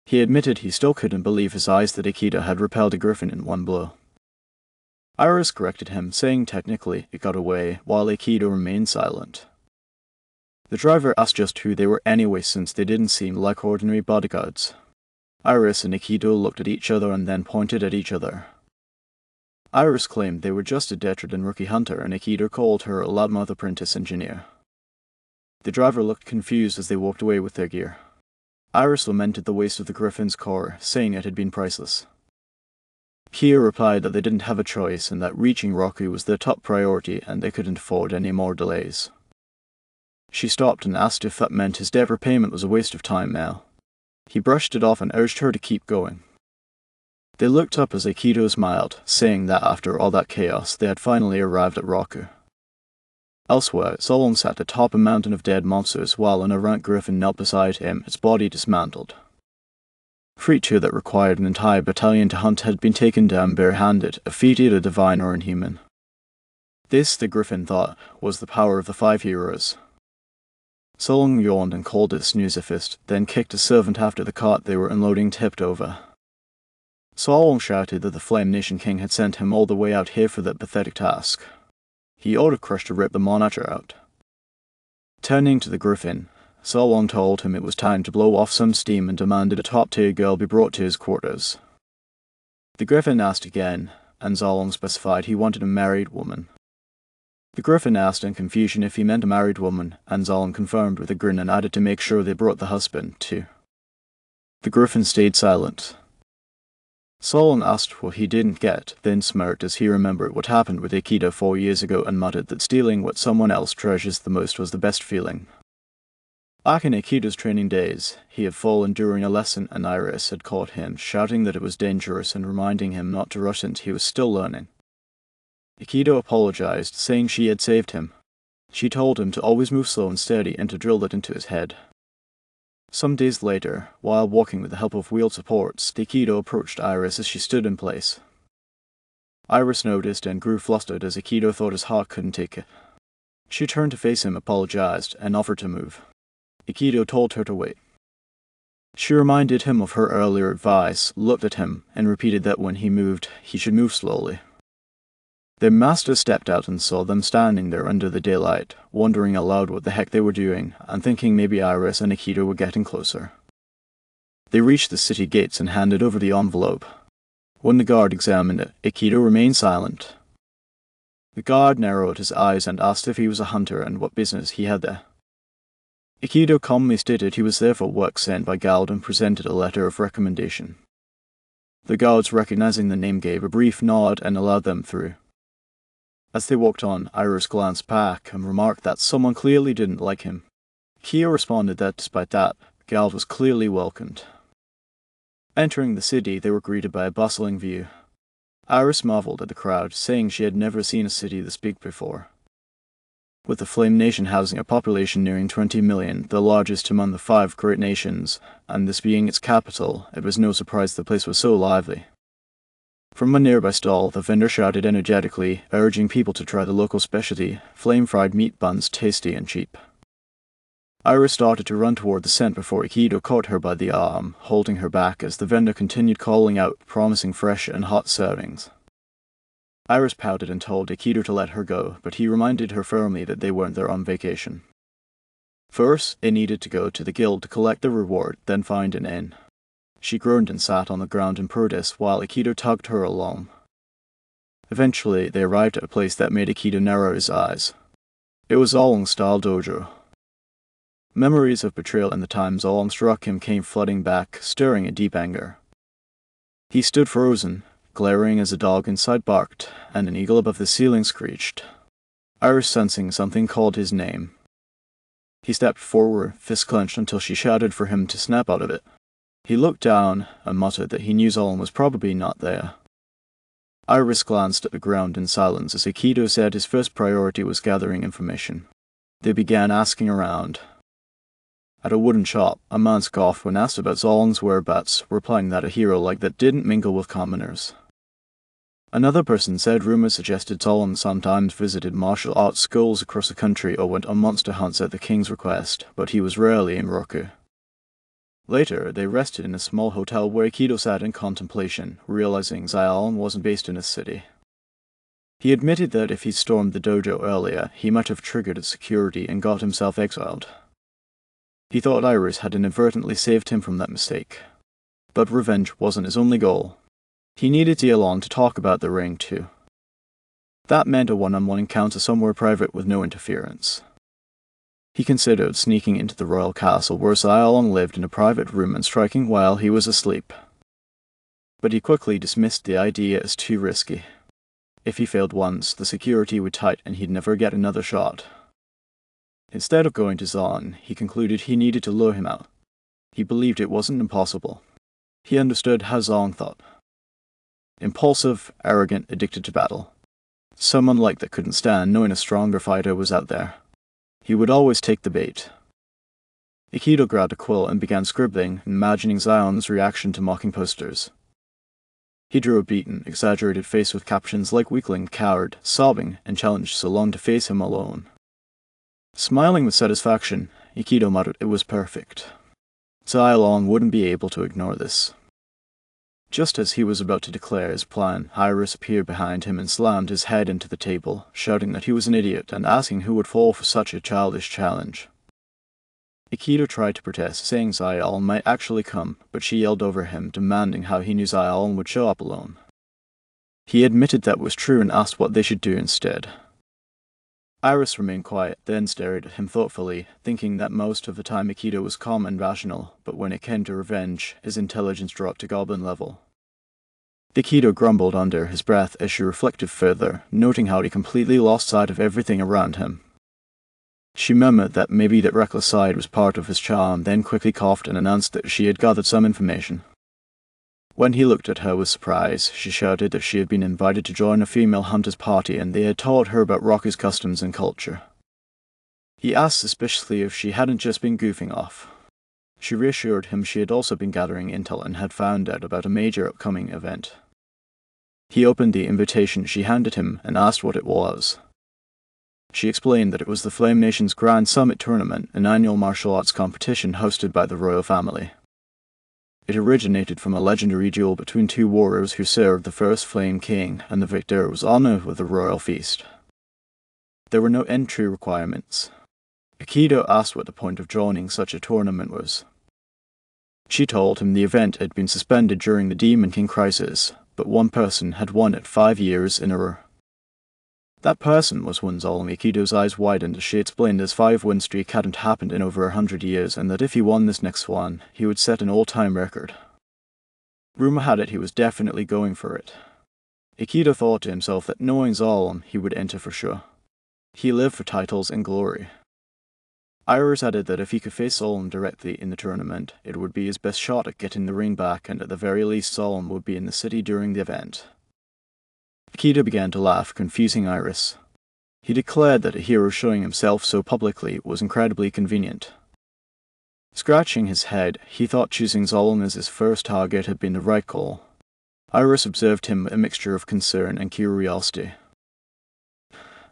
[SPEAKER 1] He admitted he still couldn't believe his eyes that Akito had repelled a griffin in one blow. Iris corrected him, saying technically it got away, while Akito remained silent. The driver asked just who they were anyway since they didn't seem like ordinary bodyguards. Iris and Akito looked at each other and then pointed at each other. Iris claimed they were just a dead-ridden rookie hunter and Akito called her a loudmouth apprentice engineer. The driver looked confused as they walked away with their gear. Iris lamented the waste of the griffin's core, saying it had been priceless. Kia replied that they didn't have a choice and that reaching Roku was their top priority and they couldn't afford any more delays. She stopped and asked if that meant his debt repayment was a waste of time now. He brushed it off and urged her to keep going. They looked up as Akito smiled, saying that after all that chaos, they had finally arrived at Roku. Elsewhere, Solon sat atop a mountain of dead monsters while an errant griffin knelt beside him, its body dismantled. A creature that required an entire battalion to hunt had been taken down bare-handed, a feat either divine or inhuman. This, the griffin thought, was the power of the 5 heroes. Solon yawned and called it Snoozefist, then kicked a servant after the cart they were unloading tipped over. Solon shouted that the Flame Nation King had sent him all the way out here for that pathetic task. He ordered Crush to rip the monitor out. Turning to the griffin, Solon told him it was time to blow off some steam and demanded a top-tier girl be brought to his quarters. The griffin asked again, and Solon specified he wanted a married woman. The griffin asked in confusion if he meant a married woman, and Solon confirmed with a grin and added to make sure they brought the husband, too. The griffin stayed silent. Solon asked what he didn't get, then smirked as he remembered what happened with Akito 4 years ago and muttered that stealing what someone else treasures the most was the best feeling. Back in Akito's training days, he had fallen during a lesson and Iris had caught him, shouting that it was dangerous and reminding him not to rush since he was still learning. Akito apologized, saying she had saved him. She told him to always move slow and steady and to drill it into his head. Some days later, while walking with the help of wheeled supports, Akito approached Iris as she stood in place. Iris noticed and grew flustered as Akito thought his heart couldn't take it. She turned to face him, apologized, and offered to move. Akito told her to wait. She reminded him of her earlier advice, looked at him, and repeated that when he moved, he should move slowly. Their master stepped out and saw them standing there under the daylight, wondering aloud what the heck they were doing, and thinking maybe Iris and Akito were getting closer. They reached the city gates and handed over the envelope. When the guard examined it, Akito remained silent. The guard narrowed his eyes and asked if he was a hunter and what business he had there. Akito calmly stated he was there for work sent by Gald and presented a letter of recommendation. The guards, recognizing the name, gave a brief nod and allowed them through. As they walked on, Iris glanced back and remarked that someone clearly didn't like him. Kyo responded that despite that, Gald was clearly welcomed. Entering the city, they were greeted by a bustling view. Iris marveled at the crowd, saying she had never seen a city this big before. With the Flame Nation housing a population nearing 20 million, the largest among the 5 great nations, and this being its capital, it was no surprise the place was so lively. From a nearby stall, the vendor shouted energetically, urging people to try the local specialty, flame-fried meat buns, tasty and cheap. Iris started to run toward the scent before Akito caught her by the arm, holding her back as the vendor continued calling out, promising fresh and hot servings. Iris pouted and told Akito to let her go, but he reminded her firmly that they weren't there on vacation. First, they needed to go to the guild to collect the reward, then find an inn. She groaned and sat on the ground in protest while Akito tugged her along. Eventually, they arrived at a place that made Akito narrow his eyes. It was Oolong-style dojo. Memories of betrayal and the times Oolong struck him came flooding back, stirring a deep anger. He stood frozen, glaring as a dog inside barked, and an eagle above the ceiling screeched. Iris, sensing something, called his name. He stepped forward, fist clenched until she shouted for him to snap out of it. He looked down and muttered that he knew Oolong was probably not there. Iris glanced at the ground in silence as Akito said his first priority was gathering information. They began asking around. At a wooden shop, a man scoffed when asked about Oolong's whereabouts, replying that a hero like that didn't mingle with commoners. Another person said rumors suggested Oolong sometimes visited martial arts schools across the country or went on monster hunts at the king's request, but he was rarely in Roku. Later, they rested in a small hotel where Akito sat in contemplation, realizing Oolong wasn't based in his city. He admitted that if he'd stormed the dojo earlier, he might have triggered its security and got himself exiled. He thought Iris had inadvertently saved him from that mistake. But revenge wasn't his only goal. He needed Oolong to talk about the ring too. That meant a one-on-one encounter somewhere private with no interference. He considered sneaking into the royal castle where Oolong lived in a private room and striking while he was asleep. But he quickly dismissed the idea as too risky. If he failed once, the security would tight and he'd never get another shot. Instead of going to Oolong, he concluded he needed to lure him out. He believed it wasn't impossible. He understood how Oolong thought. Impulsive, arrogant, addicted to battle. Someone like that couldn't stand knowing a stronger fighter was out there. He would always take the bait. Akito grabbed a quill and began scribbling, imagining Oolong's reaction to mocking posters. He drew a beaten, exaggerated face with captions like weakling, coward, sobbing, and challenged Oolong to face him alone. Smiling with satisfaction, Akito muttered it was perfect. Oolong wouldn't be able to ignore this. Just as he was about to declare his plan, Iris appeared behind him and slammed his head into the table, shouting that he was an idiot and asking who would fall for such a childish challenge. Akito tried to protest, saying Oolong might actually come, but she yelled over him, demanding how he knew Oolong would show up alone. He admitted that was true and asked what they should do instead. Iris remained quiet, then stared at him thoughtfully, thinking that most of the time Akito was calm and rational, but when it came to revenge, his intelligence dropped to goblin level. Akito grumbled under his breath as she reflected further, noting how he completely lost sight of everything around him. She murmured that maybe that reckless side was part of his charm, then quickly coughed and announced that she had gathered some information. When he looked at her with surprise, she shouted that she had been invited to join a female hunter's party and they had taught her about Rocky's customs and culture. He asked suspiciously if she hadn't just been goofing off. She reassured him she had also been gathering intel and had found out about a major upcoming event. He opened the invitation she handed him and asked what it was. She explained that it was the Flame Nation's Grand Summit Tournament, an annual martial arts competition hosted by the royal family. It originated from a legendary duel between two warriors who served the first Flame King, and the victor was honored with a royal feast. There were no entry requirements. Akito asked what the point of joining such a tournament was. She told him the event had been suspended during the Demon King crisis, but one person had won it 5 years in a row. That person was Zolom. Akito's eyes widened as she explained his 5-win streak hadn't happened in over 100 years, and that if he won this next one, he would set an all-time record. Rumor had it he was definitely going for it. Akito thought to himself that knowing Zolom, he would enter for sure. He lived for titles and glory. Iris added that if he could face Zolom directly in the tournament, it would be his best shot at getting the ring back, and at the very least Zolom would be in the city during the event. Akito began to laugh, confusing Iris. He declared that a hero showing himself so publicly was incredibly convenient. Scratching his head, he thought choosing Zolom as his first target had been the right call. Iris observed him a mixture of concern and curiosity.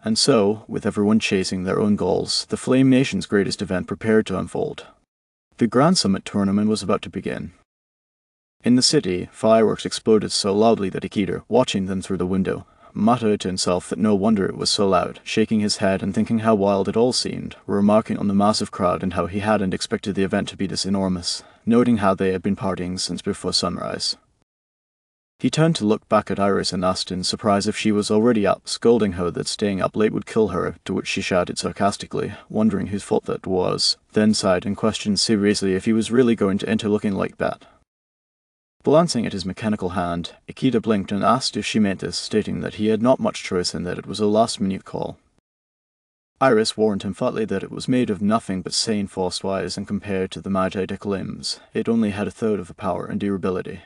[SPEAKER 1] And so, with everyone chasing their own goals, the Flame Nation's greatest event prepared to unfold. The Grand Summit tournament was about to begin. In the city, fireworks exploded so loudly that Akito, watching them through the window, muttered to himself that no wonder it was so loud, shaking his head and thinking how wild it all seemed, remarking on the massive crowd and how he hadn't expected the event to be this enormous, noting how they had been partying since before sunrise. He turned to look back at Iris and asked in surprise if she was already up, scolding her that staying up late would kill her, to which she shouted sarcastically, wondering whose fault that was, then sighed and questioned seriously if he was really going to enter looking like that. Glancing at his mechanical hand, Akito blinked and asked if she meant this, stating that he had not much choice and that it was a last-minute call. Iris warned him flatly that it was made of nothing but sane force wires, and compared to the Magitech limbs, it only had 1/3 of the power and durability.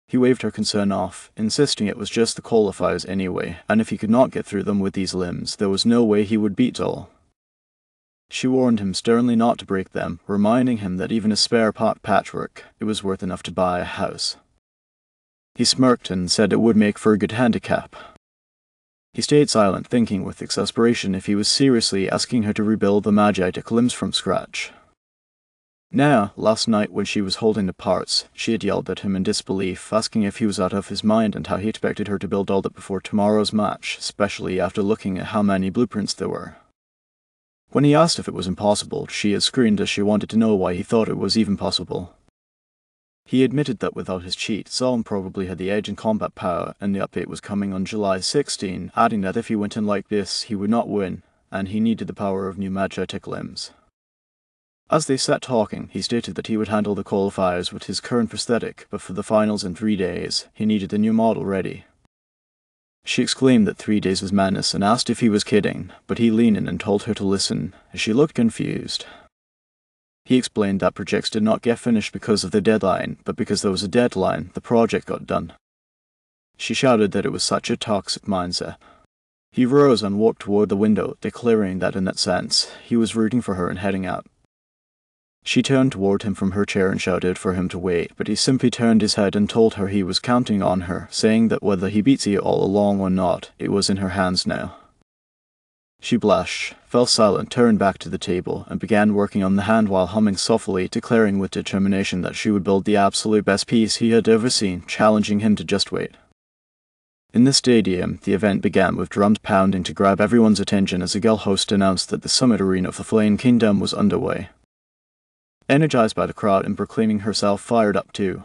[SPEAKER 1] He waved her concern off, insisting it was just the qualifiers anyway, and if he could not get through them with these limbs, there was no way he would beat Zol. She warned him sternly not to break them, reminding him that even a spare part patchwork, it was worth enough to buy a house. He smirked and said it would make for a good handicap. He stayed silent, thinking with exasperation if he was seriously asking her to rebuild the Magitech limbs from scratch. Now, last night when she was holding the parts, she had yelled at him in disbelief, asking if he was out of his mind and how he expected her to build all that before tomorrow's match, especially after looking at how many blueprints there were. When he asked if it was impossible, she had screamed as she wanted to know why he thought it was even possible. He admitted that without his cheat, Zolom probably had the edge in combat power, and the update was coming on July 16, adding that if he went in like this, he would not win, and he needed the power of new Magitech limbs. As they sat talking, he stated that he would handle the qualifiers with his current prosthetic, but for the finals in 3 days, he needed the new model ready. She exclaimed that 3 days was madness and asked if he was kidding, but he leaned in and told her to listen, as she looked confused. He explained that projects did not get finished because of the deadline, but because there was a deadline, the project got done. She shouted that it was such a toxic mindset. He rose and walked toward the window, declaring that in that sense, he was rooting for her and heading out. She turned toward him from her chair and shouted for him to wait, but he simply turned his head and told her he was counting on her, saying that whether he beats you all along or not, it was in her hands now. She blushed, fell silent, turned back to the table, and began working on the hand while humming softly, declaring with determination that she would build the absolute best piece he had ever seen, challenging him to just wait. In the stadium, the event began with drums pounding to grab everyone's attention as a girl host announced that the summit arena of the Flame Kingdom was underway. Energized by the crowd and proclaiming herself fired up too.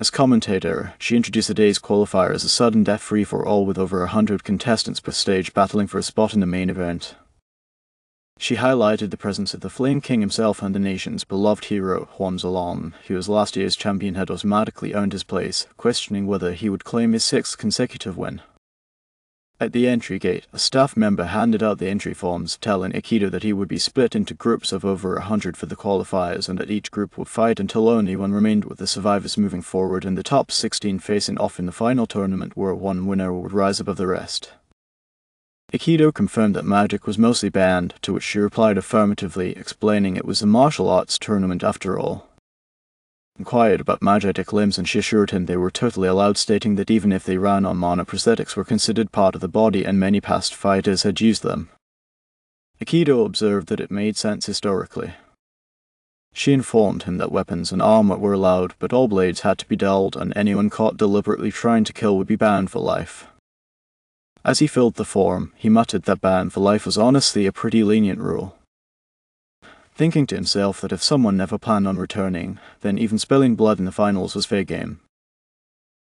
[SPEAKER 1] As commentator, she introduced the day's qualifier as a sudden death free-for-all with over 100 contestants per stage battling for a spot in the main event. She highlighted the presence of the Flame King himself and the nation's beloved hero, Zolom, who as last year's champion had automatically earned his place, questioning whether he would claim his 6th consecutive win. At the entry gate, a staff member handed out the entry forms, telling Akito that he would be split into groups of over 100 for the qualifiers and that each group would fight until only one remained, with the survivors moving forward and the top 16 facing off in the final tournament where one winner would rise above the rest. Akito confirmed that magic was mostly banned, to which she replied affirmatively, explaining it was a martial arts tournament after all. Inquired about Magitech limbs, and she assured him they were totally allowed, stating that even if they ran on mana, prosthetics were considered part of the body and many past fighters had used them. Akito observed that it made sense historically. She informed him that weapons and armor were allowed, but all blades had to be dulled, and anyone caught deliberately trying to kill would be banned for life. As he filled the form, he muttered that ban for life was honestly a pretty lenient rule. Thinking to himself that if someone never planned on returning, then even spilling blood in the finals was fair game.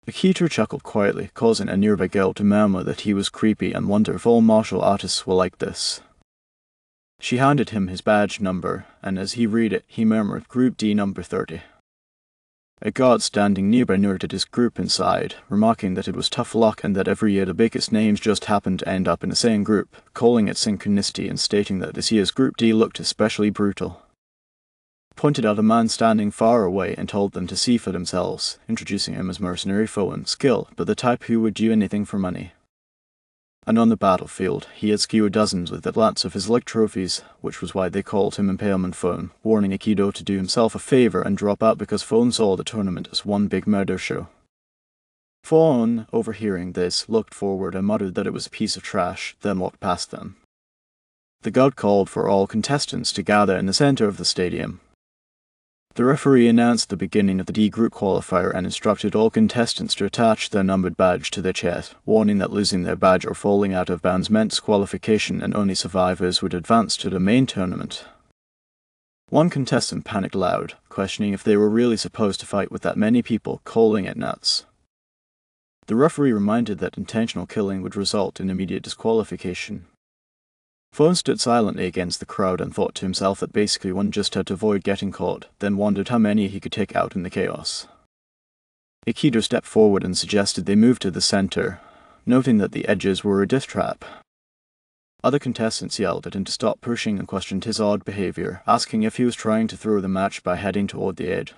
[SPEAKER 1] Akito chuckled quietly, causing a nearby girl to murmur that he was creepy and wonder if all martial artists were like this. She handed him his badge number, and as he read it, he murmured Group D number 30. A guard standing nearby noted his group inside, remarking that it was tough luck and that every year the biggest names just happened to end up in the same group, calling it synchronicity and stating that this year's Group D looked especially brutal. Pointed out a man standing far away and told them to see for themselves, introducing him as mercenary foe and skill, but the type who would do anything for money. And on the battlefield, he had skewered dozens with the lots of his like trophies, which was why they called him Impalement Phone, warning Akito to do himself a favor and drop out because Phone saw the tournament as one big murder show. Phone, overhearing this, looked forward and muttered that it was a piece of trash, then walked past them. The guard called for all contestants to gather in the center of the stadium. The referee announced the beginning of the D group qualifier and instructed all contestants to attach their numbered badge to their chest, warning that losing their badge or falling out of bounds meant disqualification and only survivors would advance to the main tournament. One contestant panicked loud, questioning if they were really supposed to fight with that many people, calling it nuts. The referee reminded that intentional killing would result in immediate disqualification. Phone stood silently against the crowd and thought to himself that basically one just had to avoid getting caught, then wondered how many he could take out in the chaos. Akito stepped forward and suggested they move to the center, noting that the edges were a death trap. Other contestants yelled at him to stop pushing and questioned his odd behavior, asking if he was trying to throw the match by heading toward the edge.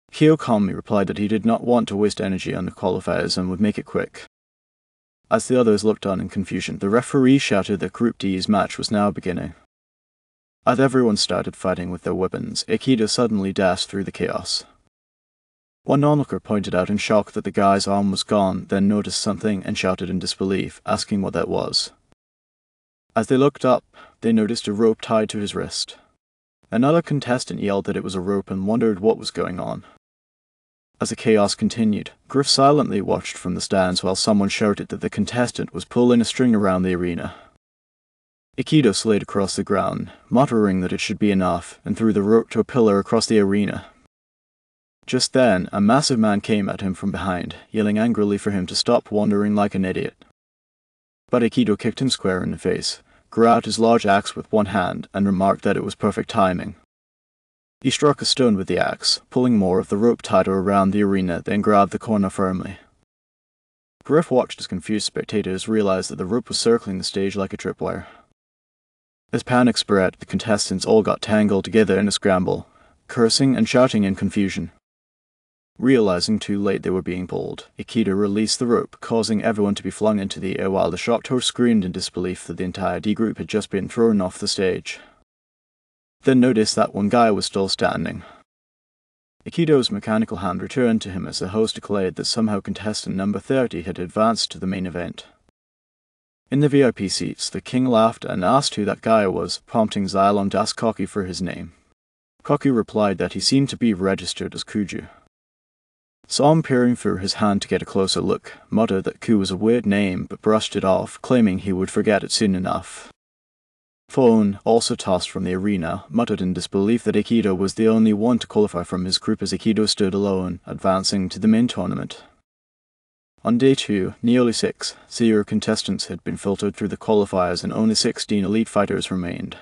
[SPEAKER 1] Kyo calmly replied that he did not want to waste energy on the qualifiers and would make it quick. As the others looked on in confusion, the referee shouted that Group D's match was now beginning. As everyone started fighting with their weapons, Akito suddenly dashed through the chaos. One onlooker pointed out in shock that the guy's arm was gone, then noticed something and shouted in disbelief, asking what that was. As they looked up, they noticed a rope tied to his wrist. Another contestant yelled that it was a rope and wondered what was going on. As the chaos continued, Griff silently watched from the stands while someone shouted that the contestant was pulling a string around the arena. Akito slid across the ground, muttering that it should be enough, and threw the rope to a pillar across the arena. Just then, a massive man came at him from behind, yelling angrily for him to stop wandering like an idiot. But Akito kicked him square in the face, grabbed his large axe with one hand, and remarked that it was perfect timing. He struck a stone with the axe, pulling more of the rope tighter around the arena, then grabbed the corner firmly. Griff watched as confused spectators realized that the rope was circling the stage like a tripwire. As panic spread, the contestants all got tangled together in a scramble, cursing and shouting in confusion. Realizing too late they were being pulled, Akito released the rope, causing everyone to be flung into the air while the shocked host screamed in disbelief that the entire D group had just been thrown off the stage. Then noticed that one guy was still standing. Akito's mechanical hand returned to him as the host declared that somehow contestant number 30 had advanced to the main event. In the VIP seats, the king laughed and asked who that guy was, prompting Xylon to ask Koki for his name. Koki replied that he seemed to be registered as Kuju. Saw him peering through his hand to get a closer look, muttered that Ku was a weird name but brushed it off, claiming he would forget it soon enough. Phone, also tossed from the arena, muttered in disbelief that Akito was the only one to qualify from his group as Akito stood alone, advancing to the main tournament. On day 2, nearly 0 contestants had been filtered through the qualifiers and only 16 elite fighters remained.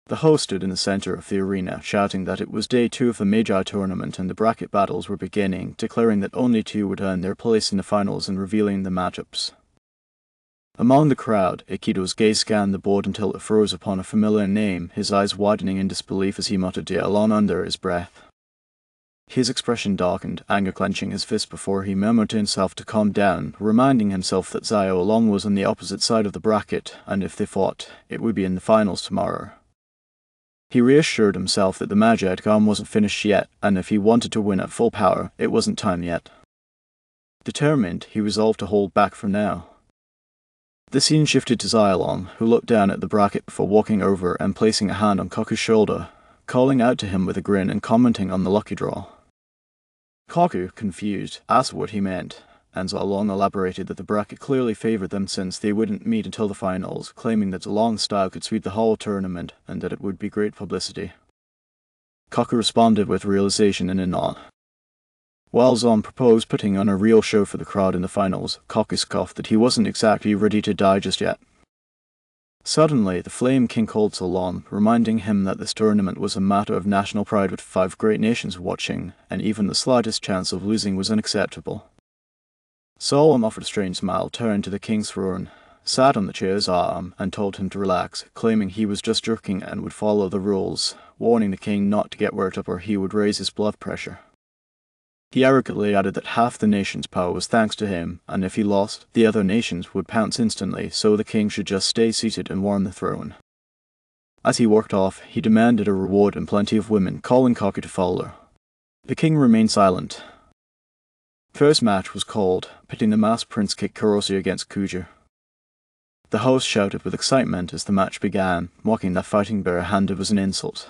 [SPEAKER 1] The host stood in the center of the arena, shouting that it was day 2 of the Magi tournament and the bracket battles were beginning, declaring that only 2 would earn their place in the finals and revealing the matchups. Among the crowd, Akito's gaze scanned the board until it froze upon a familiar name, his eyes widening in disbelief as he muttered Dialon under his breath. His expression darkened, anger clenching his fist before he murmured to himself to calm down, reminding himself that Zio Long was on the opposite side of the bracket, and if they fought, it would be in the finals tomorrow. He reassured himself that the Magitech wasn't finished yet, and if he wanted to win at full power, it wasn't time yet. Determined, he resolved to hold back for now. The scene shifted to Xialong, who looked down at the bracket before walking over and placing a hand on Kaku's shoulder, calling out to him with a grin and commenting on the lucky draw. Kaku, confused, asked what he meant, and Xialong elaborated that the bracket clearly favoured them since they wouldn't meet until the finals, claiming that Zalong's style could sweep the whole tournament and that it would be great publicity. Kaku responded with realization in a nod. While Zon proposed putting on a real show for the crowd in the finals, Kaku scoffed that he wasn't exactly ready to die just yet. Suddenly, the Flame King called Solon, reminding him that this tournament was a matter of national pride with 5 great nations watching, and even the slightest chance of losing was unacceptable. Solon offered a strange smile, turned to the king's throne, sat on the chair's arm, and told him to relax, claiming he was just joking and would follow the rules, warning the king not to get worked up or he would raise his blood pressure. He arrogantly added that half the nation's power was thanks to him, and if he lost, the other nations would pounce instantly, so the king should just stay seated and warm the throne. As he walked off, he demanded a reward and plenty of women, calling Kaku to follow. The king remained silent. First match was called, pitting the masked prince Kikurosu against Kuju. The host shouted with excitement as the match began, mocking that fighting barehanded was an insult.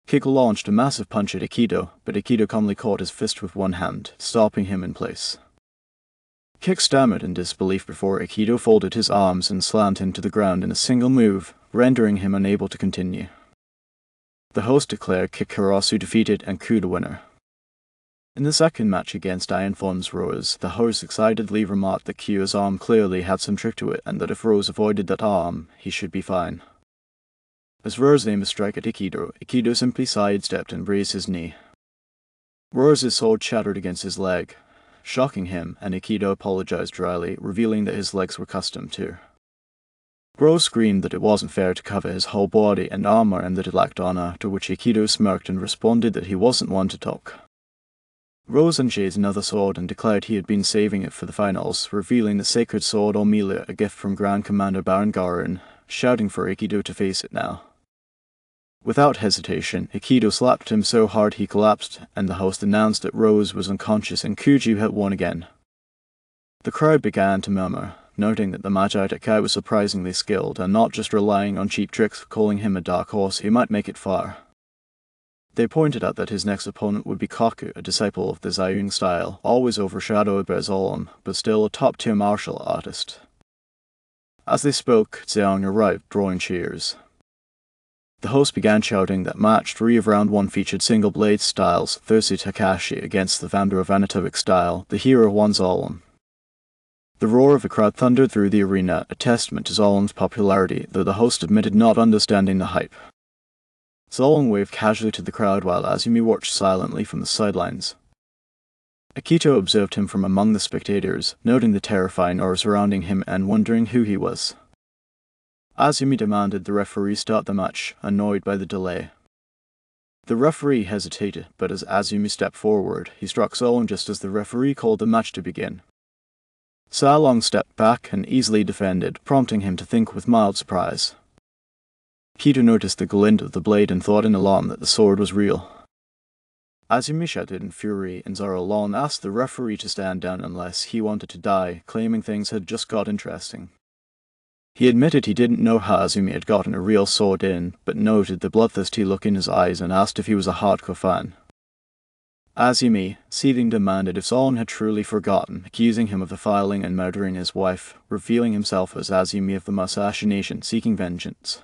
[SPEAKER 1] Kiko launched a massive punch at Akito, but Akito calmly caught his fist with one hand, stopping him in place. Kik stammered in disbelief before Akito folded his arms and slammed him to the ground in a single move, rendering him unable to continue. The host declared Kikurosu defeated and Ku the winner. In the second match against Iron Fon's Rose, the host excitedly remarked that Ku's arm clearly had some trick to it and that if Rose avoided that arm, he should be fine. As Rose aimed a strike at Akito, Akito simply sidestepped and raised his knee. Rose's sword shattered against his leg, shocking him, and Akito apologized dryly, revealing that his legs were custom too. Rose screamed that it wasn't fair to cover his whole body and armor and that it lacked honor, to which Akito smirked and responded that he wasn't one to talk. Rose unsheathed another sword and declared he had been saving it for the finals, revealing the sacred sword Ormelia, a gift from Grand Commander Baron Garin, shouting for Akito to face it now. Without hesitation, Akito slapped him so hard he collapsed, and the host announced that Rose was unconscious and Kuju had won again. The crowd began to murmur, noting that the Magitech was surprisingly skilled and not just relying on cheap tricks, calling him a dark horse who might make it far. They pointed out that his next opponent would be Kaku, a disciple of the Zayung style, always overshadowed by Zolon, but still a top-tier martial artist. As they spoke, Zhang arrived, drawing cheers. The host began shouting that match 3 of round 1 featured single blade styles, Thursday Takashi against the founder of Anatomic style, the hero One Zolon. The roar of the crowd thundered through the arena, a testament to Zolon's popularity, though the host admitted not understanding the hype. Zolon waved casually to the crowd while Azumi watched silently from the sidelines. Akito observed him from among the spectators, noting the terrifying aura surrounding him and wondering who he was. Azumi demanded the referee start the match, annoyed by the delay. The referee hesitated, but as Azumi stepped forward, he struck Zolon just as the referee called the match to begin. Xiaolong stepped back and easily defended, prompting him to think with mild surprise. Akito noticed the glint of the blade and thought in alarm that the sword was real. Azumi shouted in fury, and Xiaolong asked the referee to stand down unless he wanted to die, claiming things had just got interesting. He admitted he didn't know how Azumi had gotten a real sword in, but noted the bloodthirsty look in his eyes and asked if he was a hardcore fan. Azumi, seething, demanded if Zolon had truly forgotten, accusing him of defiling and murdering his wife, revealing himself as Azumi of the Musashi Nation seeking vengeance.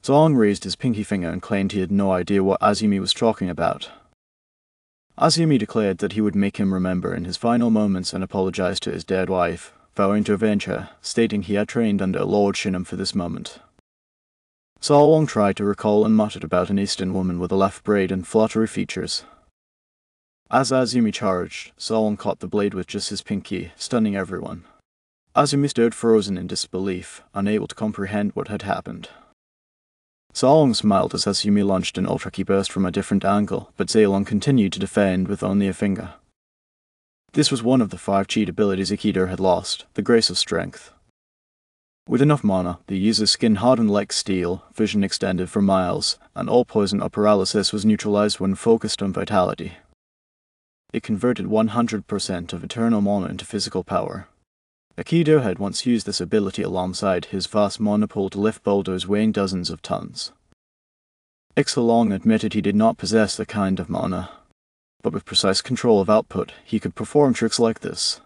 [SPEAKER 1] Zolon raised his pinky finger and claimed he had no idea what Azumi was talking about. Azumi declared that he would make him remember in his final moments and apologized to his dead wife, vowing to avenge her, stating he had trained under Lord Shinam for this moment. Zolong tried to recall and muttered about an Eastern woman with a left braid and fluttery features. As Azumi charged, Zolong caught the blade with just his pinky, stunning everyone. Azumi stood frozen in disbelief, unable to comprehend what had happened. Zaolong smiled as Azumi launched an ultra-key burst from a different angle, but Zaolong continued to defend with only a finger. This was one of the 5 cheat abilities Akito had lost, the Grace of Strength. With enough mana, the user's skin hardened like steel, vision extended for miles, and all poison or paralysis was neutralized when focused on vitality. It converted 100% of eternal mana into physical power. Akito had once used this ability alongside his vast mana pool to lift boulders weighing dozens of tons. Ixalong admitted he did not possess the kind of mana, but with precise control of output, he could perform tricks like this.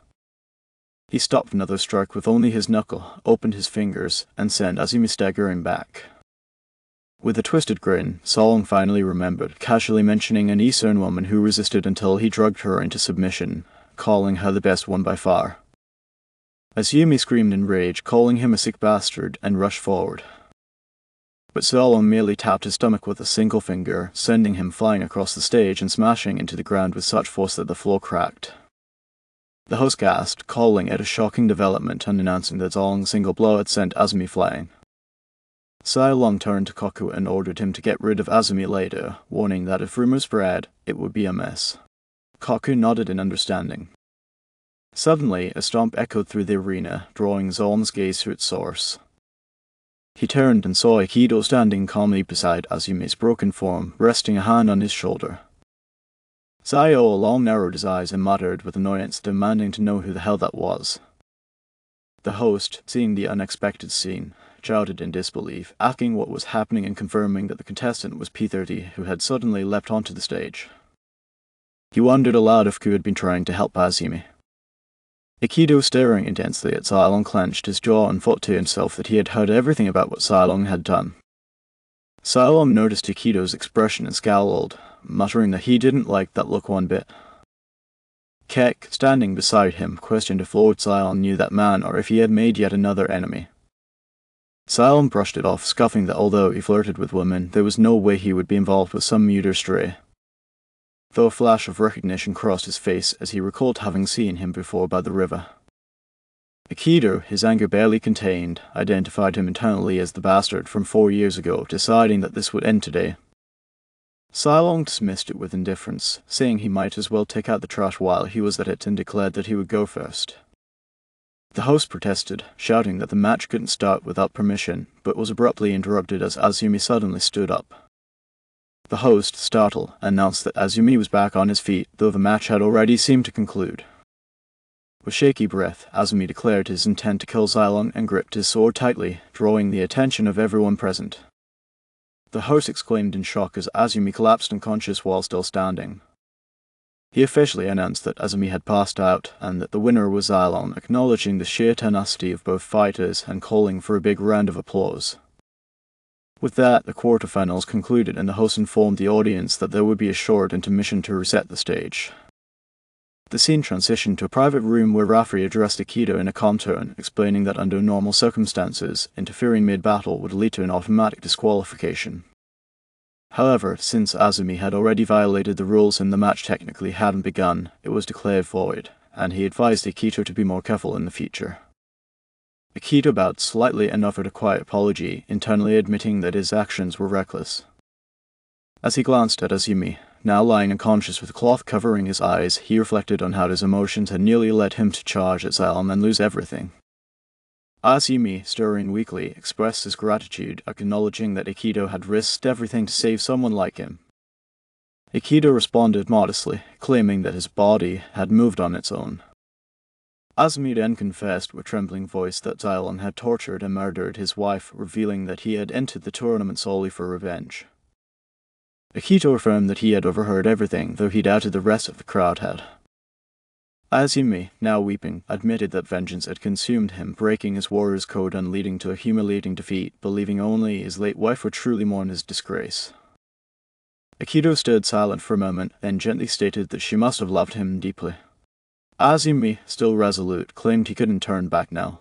[SPEAKER 1] He stopped another strike with only his knuckle, opened his fingers, and sent Azumi staggering back. With a twisted grin, Zaolong finally remembered, casually mentioning an Eastern woman who resisted until he drugged her into submission, calling her the best one by far. Azumi screamed in rage, calling him a sick bastard, and rushed forward. But Zaolong merely tapped his stomach with a single finger, sending him flying across the stage and smashing into the ground with such force that the floor cracked. The host gasped, calling it a shocking development and announcing that Zaolong's single blow had sent Azumi flying. Zaolong turned to Koku and ordered him to get rid of Azumi later, warning that if rumors spread, it would be a mess. Koku nodded in understanding. Suddenly, a stomp echoed through the arena, drawing Zaolong's gaze to its source. He turned and saw Akito standing calmly beside Azumi's broken form, resting a hand on his shoulder. Zayo long narrowed his eyes and muttered with annoyance, demanding to know who the hell that was. The host, seeing the unexpected scene, shouted in disbelief, asking what was happening and confirming that the contestant was P30, who had suddenly leapt onto the stage. He wondered aloud if Ku had been trying to help Azumi. Akito, staring intensely at Zaolong, clenched his jaw and thought to himself that he had heard everything about what Zaolong had done. Zaolong noticed Akito's expression and scowled, muttering that he didn't like that look one bit. Keck, standing beside him, questioned if Lord Zaolong knew that man or if he had made yet another enemy. Zaolong brushed it off, scoffing that although he flirted with women, there was no way he would be involved with some muter stray. Though a flash of recognition crossed his face as he recalled having seen him before by the river. Akito, his anger barely contained, identified him internally as the bastard from 4 years ago, deciding that this would end today. Zaolong dismissed it with indifference, saying he might as well take out the trash while he was at it, and declared that he would go first. The host protested, shouting that the match couldn't start without permission, but was abruptly interrupted as Azumi suddenly stood up. The host, startled, announced that Azumi was back on his feet, though the match had already seemed to conclude. With shaky breath, Azumi declared his intent to kill Zaolong and gripped his sword tightly, drawing the attention of everyone present. The host exclaimed in shock as Azumi collapsed unconscious while still standing. He officially announced that Azumi had passed out and that the winner was Zaolong, acknowledging the sheer tenacity of both fighters and calling for a big round of applause. With that, the quarterfinals concluded and the host informed the audience that there would be a short intermission to reset the stage. The scene transitioned to a private room where Rafri addressed Akito in a calm tone, explaining that under normal circumstances, interfering mid-battle would lead to an automatic disqualification. However, since Azumi had already violated the rules and the match technically hadn't begun, it was declared void, and he advised Akito to be more careful in the future. Akito bowed slightly and offered a quiet apology, internally admitting that his actions were reckless. As he glanced at Azumi, now lying unconscious with a cloth covering his eyes, he reflected on how his emotions had nearly led him to charge at Zaolong and lose everything. Azumi, stirring weakly, expressed his gratitude, acknowledging that Akito had risked everything to save someone like him. Akito responded modestly, claiming that his body had moved on its own. Azumi then confessed with trembling voice that Zaolong had tortured and murdered his wife, revealing that he had entered the tournament solely for revenge. Akito affirmed that he had overheard everything, though he doubted the rest of the crowd had. Azumi, now weeping, admitted that vengeance had consumed him, breaking his warrior's code and leading to a humiliating defeat, believing only his late wife would truly mourn his disgrace. Akito stood silent for a moment, then gently stated that she must have loved him deeply. Azumi, still resolute, claimed he couldn't turn back now.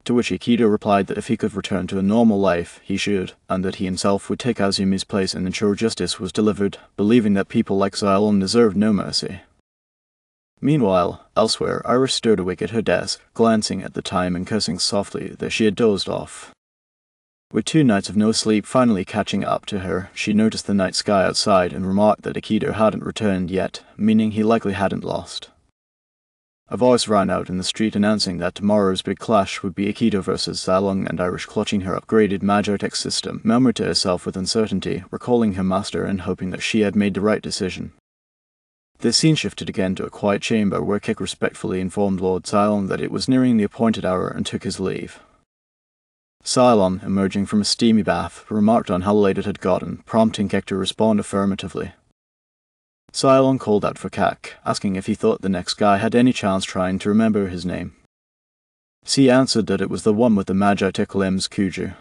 [SPEAKER 1] To which Akito replied that if he could return to a normal life, he should, and that he himself would take Azumi's place and ensure justice was delivered, believing that people like Zaolong deserved no mercy. Meanwhile, elsewhere, Iris stood awake at her desk, glancing at the time and cursing softly that she had dozed off. With 2 nights of no sleep finally catching up to her, she noticed the night sky outside and remarked that Akito hadn't returned yet, meaning he likely hadn't lost. A voice rang out in the street announcing that tomorrow's big clash would be Akito versus Zalong, and Irish, clutching her upgraded Magitech system, murmured to herself with uncertainty, recalling her master and hoping that she had made the right decision. The scene shifted again to a quiet chamber where Kik respectfully informed Lord Cylon that it was nearing the appointed hour and took his leave. Cylon, emerging from a steamy bath, remarked on how late it had gotten, prompting Kik to respond affirmatively. Cylon called out for Kak, asking if he thought the next guy had any chance trying to remember his name. C answered that it was the one with the Magitech limbs, Kuju.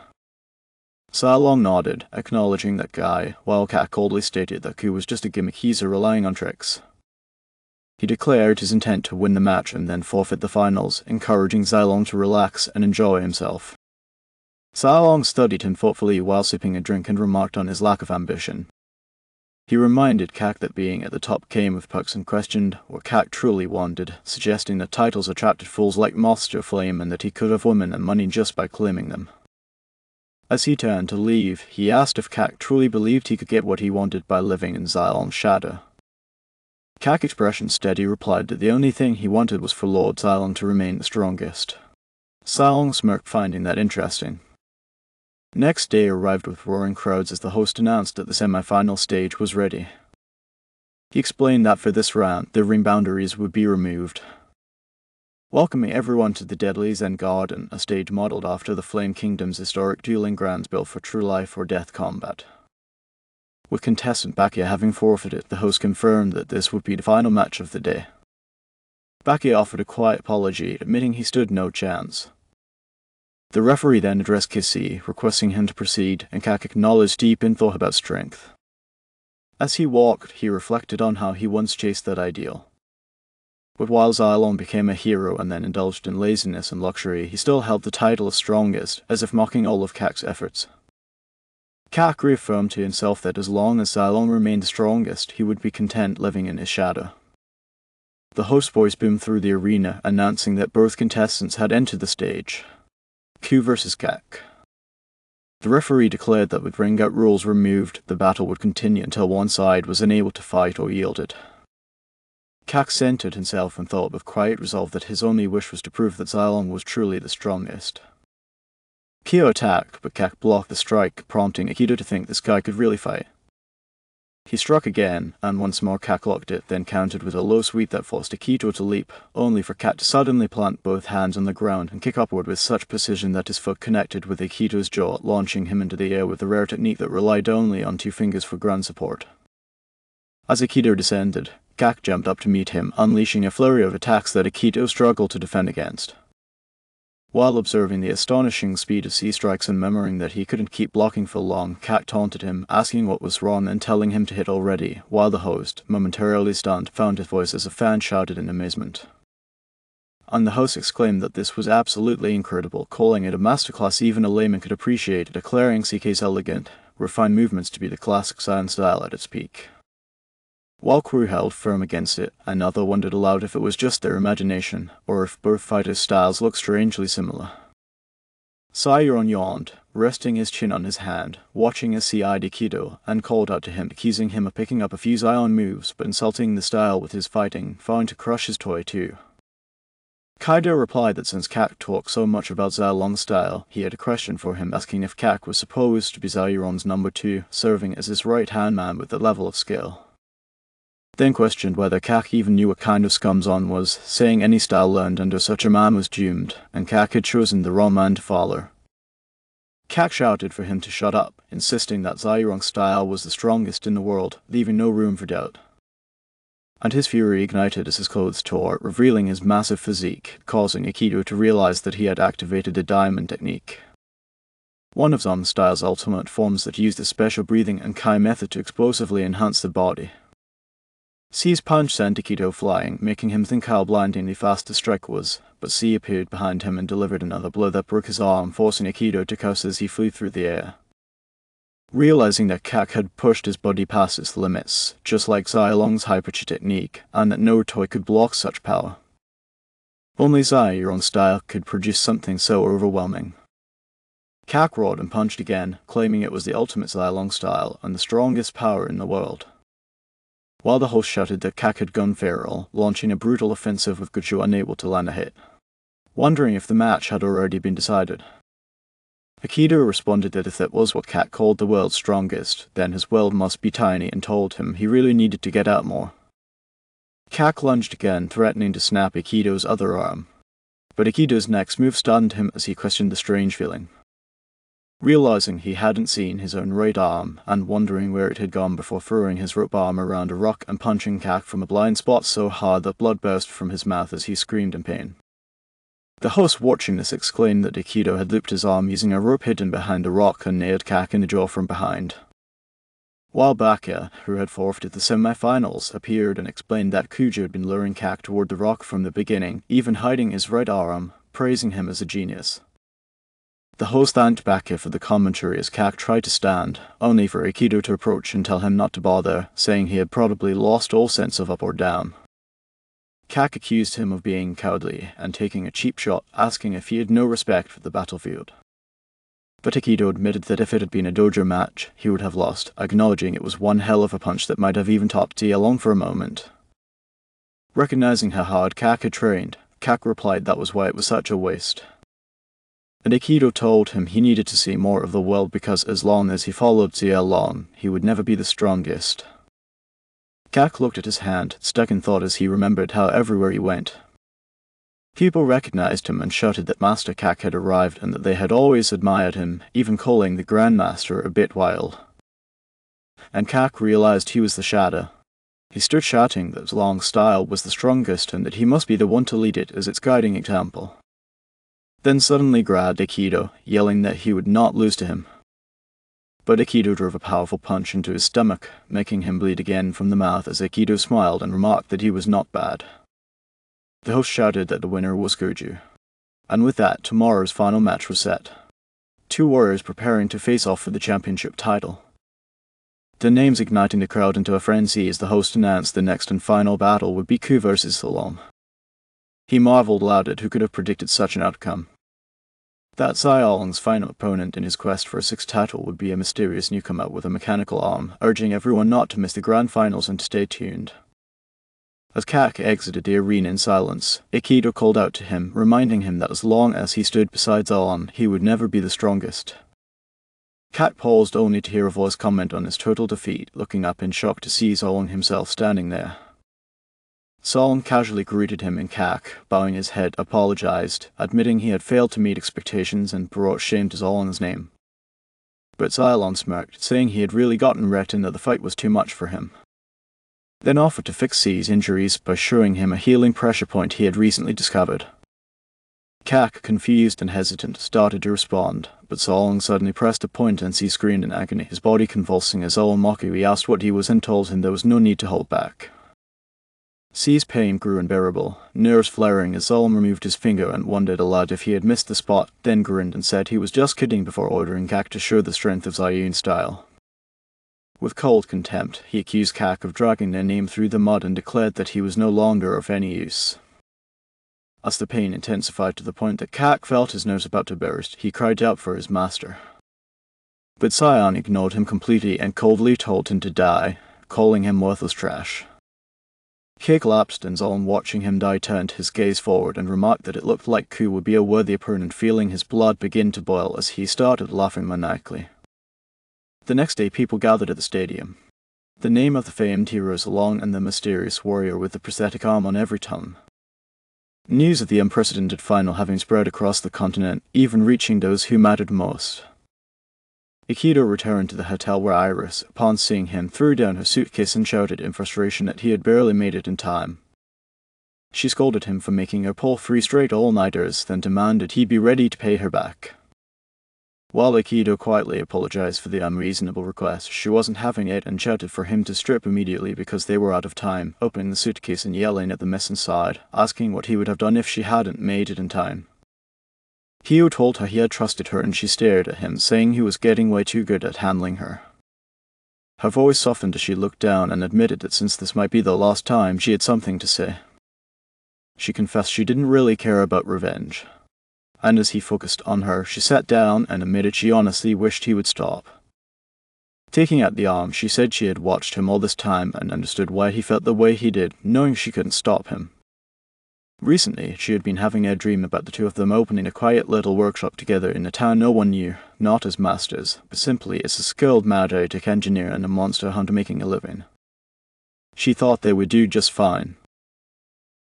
[SPEAKER 1] Cylon nodded, acknowledging that guy, while Kak coldly stated that Ku was just a gimmick geezer relying on tricks. He declared his intent to win the match and then forfeit the finals, encouraging Cylon to relax and enjoy himself. Cylon studied him thoughtfully while sipping a drink and remarked on his lack of ambition. He reminded Kak that being at the top came with perks and questioned what Kak truly wanted, suggesting that titles attracted fools like moths to a flame and that he could have women and money just by claiming them. As he turned to leave, he asked if Kak truly believed he could get what he wanted by living in Cylon's shadow. Kak, expression steady, replied that the only thing he wanted was for Lord Cylon to remain the strongest. Cylon smirked, finding that interesting. Next day arrived with roaring crowds as the host announced that the semi-final stage was ready. He explained that for this round, the ring boundaries would be removed. Welcoming everyone to the Deadly Zen Garden, a stage modelled after the Flame Kingdom's historic dueling grounds built for true life or death combat. With contestant Bakia having forfeited, the host confirmed that this would be the final match of the day. Bakia offered a quiet apology, admitting he stood no chance. The referee then addressed Kissi, requesting him to proceed, and Kak acknowledged deep in thought about strength. As he walked, he reflected on how he once chased that ideal. But while Cylon became a hero and then indulged in laziness and luxury, he still held the title of strongest, as if mocking all of Kak's efforts. Kak reaffirmed to himself that as long as Cylon remained the strongest, he would be content living in his shadow. The host voice boomed through the arena, announcing that both contestants had entered the stage. Q versus Kak. The referee declared that with ring out rules removed, the battle would continue until one side was unable to fight or yielded. Kak centered himself and thought with quiet resolve that his only wish was to prove that Cylon was truly the strongest. Kyo attacked, but Kak blocked the strike, prompting Akito to think this guy could really fight. He struck again, and once more Kak locked it, then countered with a low sweep that forced Akito to leap, only for Kak to suddenly plant both hands on the ground and kick upward with such precision that his foot connected with Akito's jaw, launching him into the air with a rare technique that relied only on 2 fingers for ground support. As Akito descended, Kak jumped up to meet him, unleashing a flurry of attacks that Akito struggled to defend against. While observing the astonishing speed of C-strikes and murmuring that he couldn't keep blocking for long, Kak taunted him, asking what was wrong and telling him to hit already, while the host, momentarily stunned, found his voice as a fan shouted in amazement. And the host exclaimed that this was absolutely incredible, calling it a masterclass even a layman could appreciate, declaring CK's elegant, refined movements to be the classic Saiyan style at its peak. While crew held firm against it, another wondered aloud if it was just their imagination, or if both fighters' styles looked strangely similar. Sairon yawned, resting his chin on his hand, watching as he eyed Akito, and called out to him, accusing him of picking up a few Zion moves, but insulting the style with his fighting, vowing to crush his toy too. Kaido replied that since Kak talked so much about Zylon's style, he had a question for him, asking if Kak was supposed to be Zyron's number 2, serving as his right-hand man with the level of skill. Then questioned whether Kak even knew what kind of scum Zon was, saying any style learned under such a man was doomed, and Kak had chosen the wrong man to follow. Kak shouted for him to shut up, insisting that Zyron's style was the strongest in the world, leaving no room for doubt. And his fury ignited as his clothes tore, revealing his massive physique, causing Akito to realize that he had activated the diamond technique. One of Zon's style's ultimate forms that used a special breathing and Kai method to explosively enhance the body. C's punch sent Akito flying, making him think how blindingly fast the strike was, but C appeared behind him and delivered another blow that broke his arm, forcing Akito to curse as he flew through the air. Realizing that Kak had pushed his body past its limits, just like Xylong's hyperchi technique, and that no toy could block such power. Only your own style, could produce something so overwhelming. Kak roared and punched again, claiming it was the ultimate Xylong style and the strongest power in the world. While the host shouted that Kak had gone feral, launching a brutal offensive with Goju unable to land a hit. Wondering if the match had already been decided. Akito responded that if that was what Kak called the world's strongest, then his world must be tiny, and told him he really needed to get out more. Kak lunged again, threatening to snap Akito's other arm. But Akito's next move stunned him as he questioned the strange feeling. Realizing he hadn't seen his own right arm, and wondering where it had gone before throwing his rope arm around a rock and punching Kak from a blind spot so hard that blood burst from his mouth as he screamed in pain. The host watching this exclaimed that Akito had looped his arm using a rope hidden behind a rock and nailed Kak in the jaw from behind. While Baka, who had forfeited the semi-finals, appeared and explained that Kujo had been luring Kak toward the rock from the beginning, even hiding his right arm, praising him as a genius. The host thanked Baka for the commentary as Kak tried to stand, only for Akito to approach and tell him not to bother, saying he had probably lost all sense of up or down. Kak accused him of being cowardly and taking a cheap shot, asking if he had no respect for the battlefield. But Akito admitted that if it had been a dojo match, he would have lost, acknowledging it was one hell of a punch that might have even topped Xylong for a moment. Recognizing how hard Kak had trained, Kak replied that was why it was such a waste. And Akito told him he needed to see more of the world because as long as he followed Xylong, he would never be the strongest. Kak looked at his hand, stuck in thought as he remembered how everywhere he went. People recognized him and shouted that Master Kak had arrived and that they had always admired him, even calling the Grandmaster a bit wild. And Kak realized he was the shadow. He stood shouting that Xylong's style was the strongest and that he must be the one to lead it as its guiding example. Then suddenly grabbed Akito, yelling that he would not lose to him. But Akito drove a powerful punch into his stomach, making him bleed again from the mouth as Akito smiled and remarked that he was not bad. The host shouted that the winner was Goju. And with that, tomorrow's final match was set. Two warriors preparing to face off for the championship title. The names igniting the crowd into a frenzy as the host announced the next and final battle would be Ku vs Xylong. He marveled aloud at who could have predicted such an outcome. That Xylong's final opponent in his quest for a sixth title would be a mysterious newcomer with a mechanical arm, urging everyone not to miss the grand finals and to stay tuned. As Kak exited the arena in silence, Akito called out to him, reminding him that as long as he stood beside Xylong, he would never be the strongest. Kak paused only to hear a voice comment on his total defeat, looking up in shock to see Xylong himself standing there. Xylong casually greeted him and Kak, bowing his head, apologized, admitting he had failed to meet expectations and brought shame to Xylong's name. But Xylong smirked, saying he had really gotten wrecked and that the fight was too much for him. Then offered to fix C's injuries by showing him a healing pressure point he had recently discovered. Kak, confused and hesitant, started to respond, but Xylong suddenly pressed a point and C screamed in agony, his body convulsing as Xylong mockingly asked what he was and told him there was no need to hold back. C's pain grew unbearable, nerves flaring as Xylong removed his finger and wondered aloud if he had missed the spot, then grinned and said he was just kidding before ordering Kak to show the strength of Xyun's style. With cold contempt, he accused Kak of dragging their name through the mud and declared that he was no longer of any use. As the pain intensified to the point that Kak felt his nose about to burst, he cried out for his master. But Sion ignored him completely and coldly told him to die, calling him worthless trash. Kak lapsed and Xylong watching him die turned his gaze forward and remarked that it looked like Ku would be a worthy opponent, feeling his blood begin to boil as he started laughing maniacally. The next day people gathered at the stadium. The name of the famed hero Xylong and the mysterious warrior with the prosthetic arm on every tongue. News of the unprecedented final having spread across the continent, even reaching those who mattered most. Akito returned to the hotel where Iris, upon seeing him, threw down her suitcase and shouted in frustration that he had barely made it in time. She scolded him for making her pull 3 straight all-nighters, then demanded he be ready to pay her back. While Akito quietly apologized for the unreasonable request, she wasn't having it and shouted for him to strip immediately because they were out of time, opening the suitcase and yelling at the mess inside, asking what he would have done if she hadn't made it in time. Hio told her he had trusted her and she stared at him, saying he was getting way too good at handling her. Her voice softened as she looked down and admitted that since this might be the last time, she had something to say. She confessed she didn't really care about revenge. And as he focused on her, she sat down and admitted she honestly wished he would stop. Taking out the arm, she said she had watched him all this time and understood why he felt the way he did, knowing she couldn't stop him. Recently, she had been having a dream about the two of them opening a quiet little workshop together in a town no one knew, not as masters, but simply as a skilled Magitech engineer and a monster hunter making a living. She thought they would do just fine.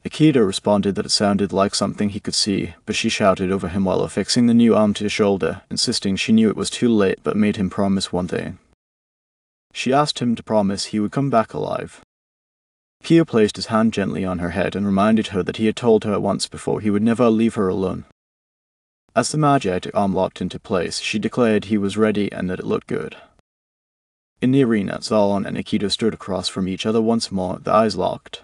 [SPEAKER 1] Akito responded that it sounded like something he could see, but she shouted over him while affixing the new arm to his shoulder, insisting she knew it was too late but made him promise one thing. She asked him to promise he would come back alive. Kyo placed his hand gently on her head and reminded her that he had told her once before he would never leave her alone. As the Magitech arm locked into place, she declared he was ready and that it looked good. In the arena, Zalon and Akito stood across from each other once more, their eyes locked.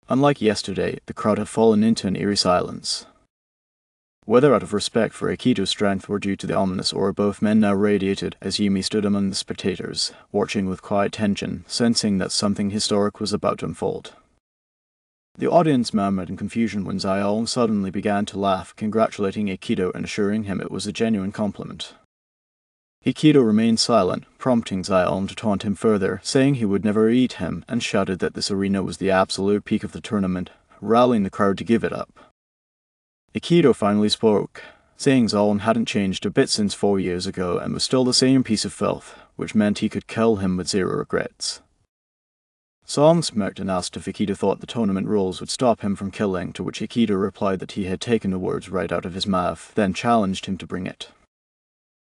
[SPEAKER 1] Unlike yesterday, the crowd had fallen into an eerie silence. Whether out of respect for Akito's strength or due to the ominous aura both men now radiated, as Yumi stood among the spectators, watching with quiet tension, sensing that something historic was about to unfold. The audience murmured in confusion when Zalon suddenly began to laugh, congratulating Akito and assuring him it was a genuine compliment. Akito remained silent, prompting Zalon to taunt him further, saying he would never eat him, and shouted that this arena was the absolute peak of the tournament, rallying the crowd to give it up. Akito finally spoke, saying Zalon hadn't changed a bit since 4 years ago and was still the same piece of filth, which meant he could kill him with zero regrets. Zalon smirked and asked if Akito thought the tournament rules would stop him from killing, to which Akito replied that he had taken the words right out of his mouth, then challenged him to bring it.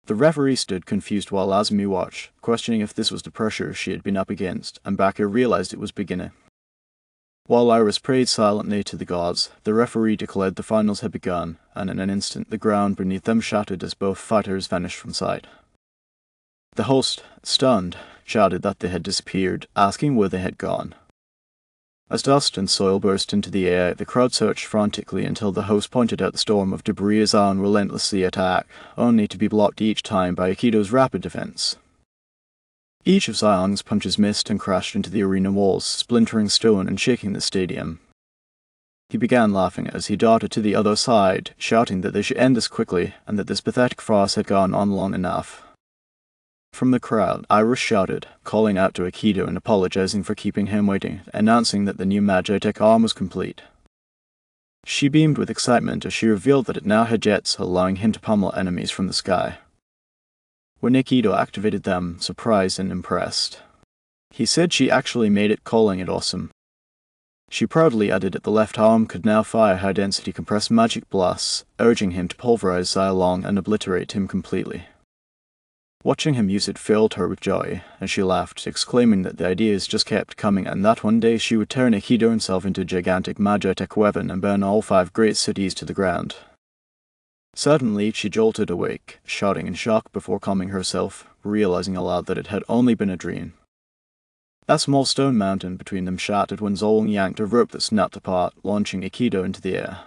[SPEAKER 1] The referee stood confused while Azumi watched, questioning if this was the pressure she had been up against, and Baka realized it was beginning. While Iris prayed silently to the gods, the referee declared the finals had begun, and in an instant the ground beneath them shattered as both fighters vanished from sight. The host, stunned, shouted that they had disappeared, asking where they had gone. As dust and soil burst into the air, the crowd searched frantically until the host pointed out the storm of debris as Zalon relentlessly attacked, only to be blocked each time by Akito's rapid defense. Each of Zalon's punches missed and crashed into the arena walls, splintering stone and shaking the stadium. He began laughing as he darted to the other side, shouting that they should end this quickly and that this pathetic farce had gone on long enough. From the crowd, Iris shouted, calling out to Akito and apologizing for keeping him waiting, announcing that the new Magitech arm was complete. She beamed with excitement as she revealed that it now had jets, allowing him to pummel enemies from the sky. When Akito activated them, surprised and impressed. He said she actually made it, calling it awesome. She proudly added that the left arm could now fire high-density compressed magic blasts, urging him to pulverize Zalon and obliterate him completely. Watching him use it filled her with joy, and she laughed, exclaiming that the ideas just kept coming and that one day she would turn Akito himself into a gigantic Magitech weapon and burn all 5 great cities to the ground. Suddenly, she jolted awake, shouting in shock before calming herself, realizing aloud that it had only been a dream. That small stone mountain between them shattered when Zalon yanked a rope that snapped apart, launching Akito into the air.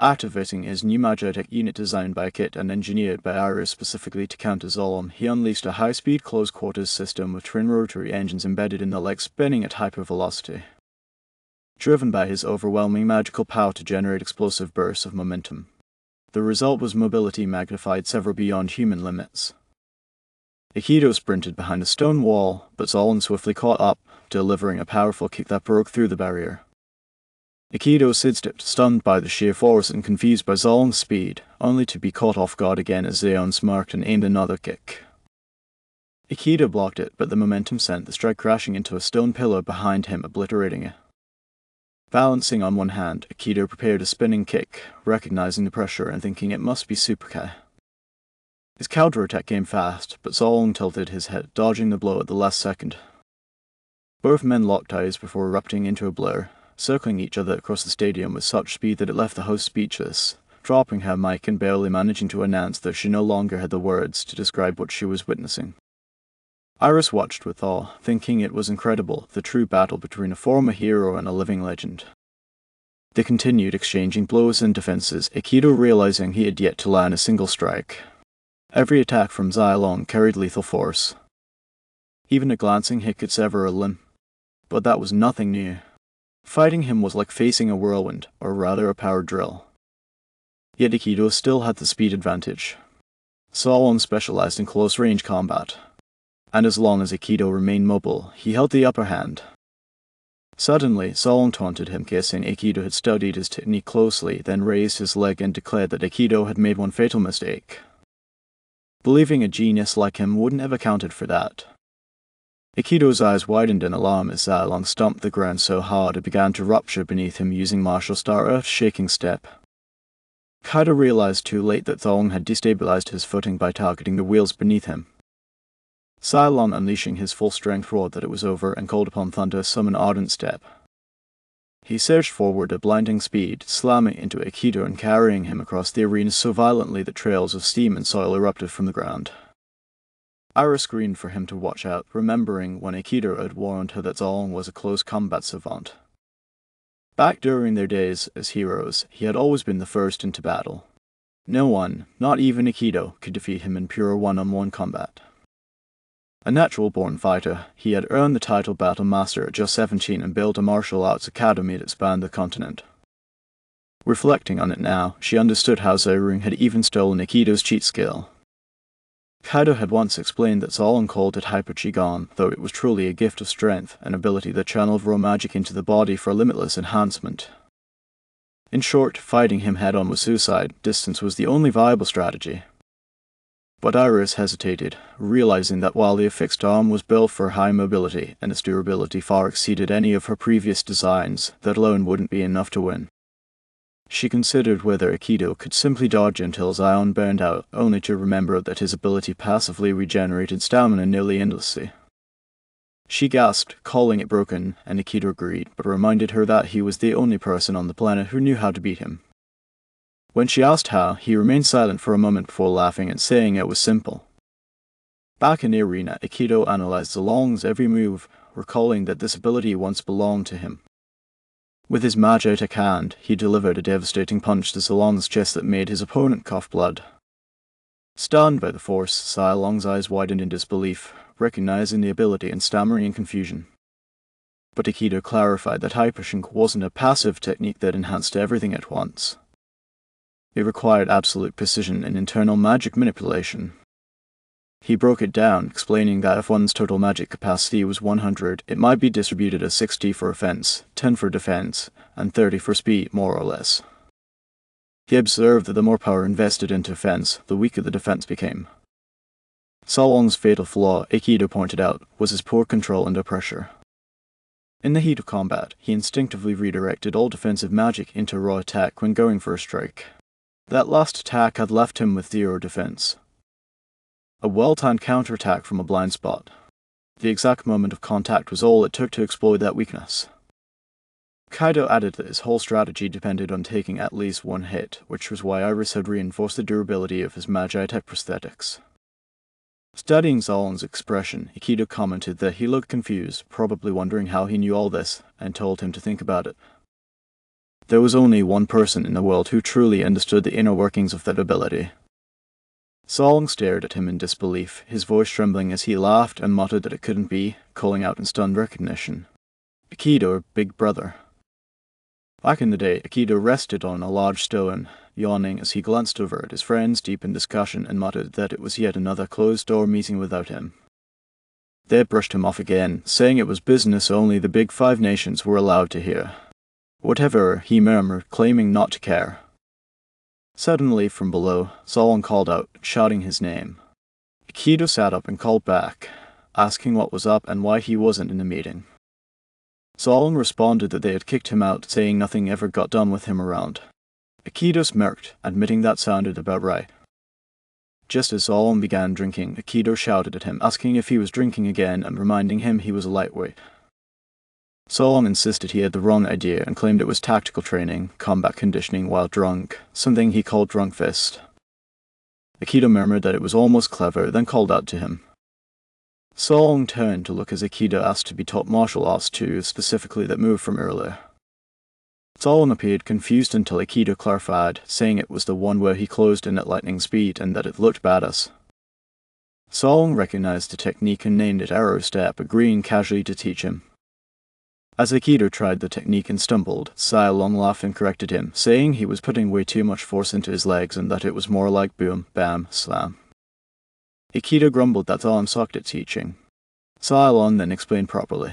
[SPEAKER 1] Activating his new Magitech unit designed by Kit and engineered by Iris specifically to counter Zalon, he unleashed a high-speed close-quarters system with twin rotary engines embedded in the legs spinning at hypervelocity. Driven by his overwhelming magical power to generate explosive bursts of momentum. The result was mobility magnified several beyond human limits. Akito sprinted behind a stone wall, but Zalon swiftly caught up, delivering a powerful kick that broke through the barrier. Akito sidestepped, stunned by the sheer force and confused by Zalon's speed, only to be caught off guard again as Zeon smirked and aimed another kick. Akito blocked it, but the momentum sent the strike crashing into a stone pillar behind him, obliterating it. Balancing on one hand, Akito prepared a spinning kick, recognizing the pressure and thinking it must be Superkai. His counterattack came fast, but Zalon tilted his head, dodging the blow at the last second. Both men locked eyes before erupting into a blur, circling each other across the stadium with such speed that it left the host speechless, dropping her mic and barely managing to announce that she no longer had the words to describe what she was witnessing. Iris watched with awe, thinking it was incredible, the true battle between a former hero and a living legend. They continued exchanging blows and defenses, Akito realizing he had yet to land a single strike. Every attack from Xylong carried lethal force. Even a glancing hit could sever a limb. But that was nothing new. Fighting him was like facing a whirlwind, or rather a power drill. Yet Akito still had the speed advantage. Xylong specialized in close-range combat, and as long as Akito remained mobile, he held the upper hand. Suddenly, Xylong taunted him, guessing Akito had studied his technique closely, then raised his leg and declared that Akito had made one fatal mistake. Believing a genius like him wouldn't have accounted for that. Akito's eyes widened in alarm as Xylong stomped the ground so hard it began to rupture beneath him using martial star earth-shaking step. Kaido realized too late that Xylong had destabilized his footing by targeting the wheels beneath him. Xylong, unleashing his full strength, roared that it was over and called upon Thunder to summon Ardent Step. He surged forward at blinding speed, slamming into Akito and carrying him across the arena so violently that trails of steam and soil erupted from the ground. Iris screamed for him to watch out, remembering when Akito had warned her that Xylong was a close combat savant. Back during their days as heroes, he had always been the first into battle. No one, not even Akito, could defeat him in pure one-on-one combat. A natural-born fighter, he had earned the title Battle Master at just 17 and built a martial arts academy that spanned the continent. Reflecting on it now, she understood how Zyrung had even stolen Akito's cheat skill. Kaido had once explained that Xylong called it Hyper Qigong, though it was truly a gift of strength, an ability that channeled raw magic into the body for limitless enhancement. In short, fighting him head-on was suicide. Distance was the only viable strategy. But Iris hesitated, realizing that while the affixed arm was built for high mobility and its durability far exceeded any of her previous designs, that alone wouldn't be enough to win. She considered whether Akito could simply dodge until his ion burned out, only to remember that his ability passively regenerated stamina nearly endlessly. She gasped, calling it broken, and Akito agreed, but reminded her that he was the only person on the planet who knew how to beat him. When she asked how, he remained silent for a moment before laughing and saying it was simple. Back in the arena, Akito analyzed Xylong's every move, recalling that this ability once belonged to him. With his Magitech hand, he delivered a devastating punch to Xylong's chest that made his opponent cough blood. Stunned by the force, Xylong's eyes widened in disbelief, recognizing the ability and stammering in confusion. But Akito clarified that Hypershink wasn't a passive technique that enhanced everything at once. It required absolute precision and internal magic manipulation. He broke it down, explaining that if one's total magic capacity was 100, it might be distributed as 60 for offense, 10 for defense, and 30 for speed, more or less. He observed that the more power invested into offense, the weaker the defense became. Xylong's fatal flaw, Akito pointed out, was his poor control under pressure. In the heat of combat, he instinctively redirected all defensive magic into raw attack when going for a strike. That last attack had left him with zero defense. A well-timed counterattack from a blind spot. The exact moment of contact was all it took to exploit that weakness. Kaido added that his whole strategy depended on taking at least one hit, which was why Iris had reinforced the durability of his Magitech prosthetics. Studying Xylong's expression, Akito commented that he looked confused, probably wondering how he knew all this, and told him to think about it. There was only one person in the world who truly understood the inner workings of that ability. Xylong stared at him in disbelief, his voice trembling as he laughed and muttered that it couldn't be, calling out in stunned recognition. Akito, Big Brother. Back in the day, Akito rested on a large stone, yawning as he glanced over at his friends deep in discussion and muttered that it was yet another closed-door meeting without him. They brushed him off again, saying it was business only the Big Five nations were allowed to hear. Whatever, he murmured, claiming not to care. Suddenly, from below, Xylong called out, shouting his name. Akito sat up and called back, asking what was up and why he wasn't in the meeting. Xylong responded that they had kicked him out, saying nothing ever got done with him around. Akito smirked, admitting that sounded about right. Just as Xylong began drinking, Akito shouted at him, asking if he was drinking again and reminding him he was a lightweight. Xylong insisted he had the wrong idea and claimed it was tactical training, combat conditioning while drunk, something he called drunk fist. Akito murmured that it was almost clever, then called out to him. Xylong turned to look as Akito asked to be taught martial arts too, specifically that move from earlier. Solon appeared confused until Akito clarified, saying it was the one where he closed in at lightning speed and that it looked badass. Solon recognized the technique and named it Arrow Step, agreeing casually to teach him. As Akito tried the technique and stumbled, Solon laughed and corrected him, saying he was putting way too much force into his legs and that it was more like boom, bam, slam. Akito grumbled that Solon sucked at teaching. Solon then explained properly.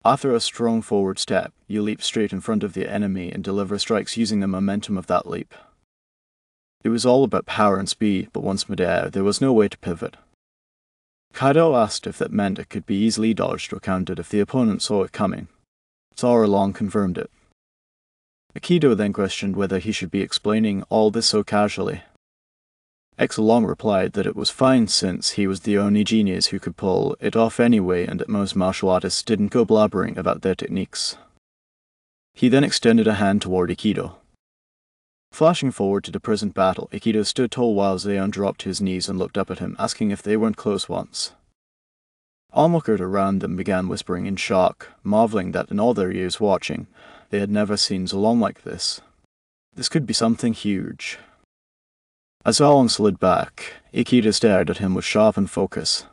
[SPEAKER 1] After a strong forward step, you leap straight in front of the enemy and deliver strikes using the momentum of that leap. It was all about power and speed, but once midair, there was no way to pivot. Kaido asked if that meant it could be easily dodged or countered if the opponent saw it coming. Solon confirmed it. Akito then questioned whether he should be explaining all this so casually. Long replied that it was fine since he was the only genius who could pull it off anyway and that most martial artists didn't go blabbering about their techniques. He then extended a hand toward Akito. Flashing forward to the present battle, Akito stood tall while Zeon dropped to his knees and looked up at him, asking if they weren't close once. Onlookers around them began whispering in shock, marveling that in all their years watching, they had never seen Solon like this. This could be something huge. As Solon slid back, Akito stared at him with sharpened focus.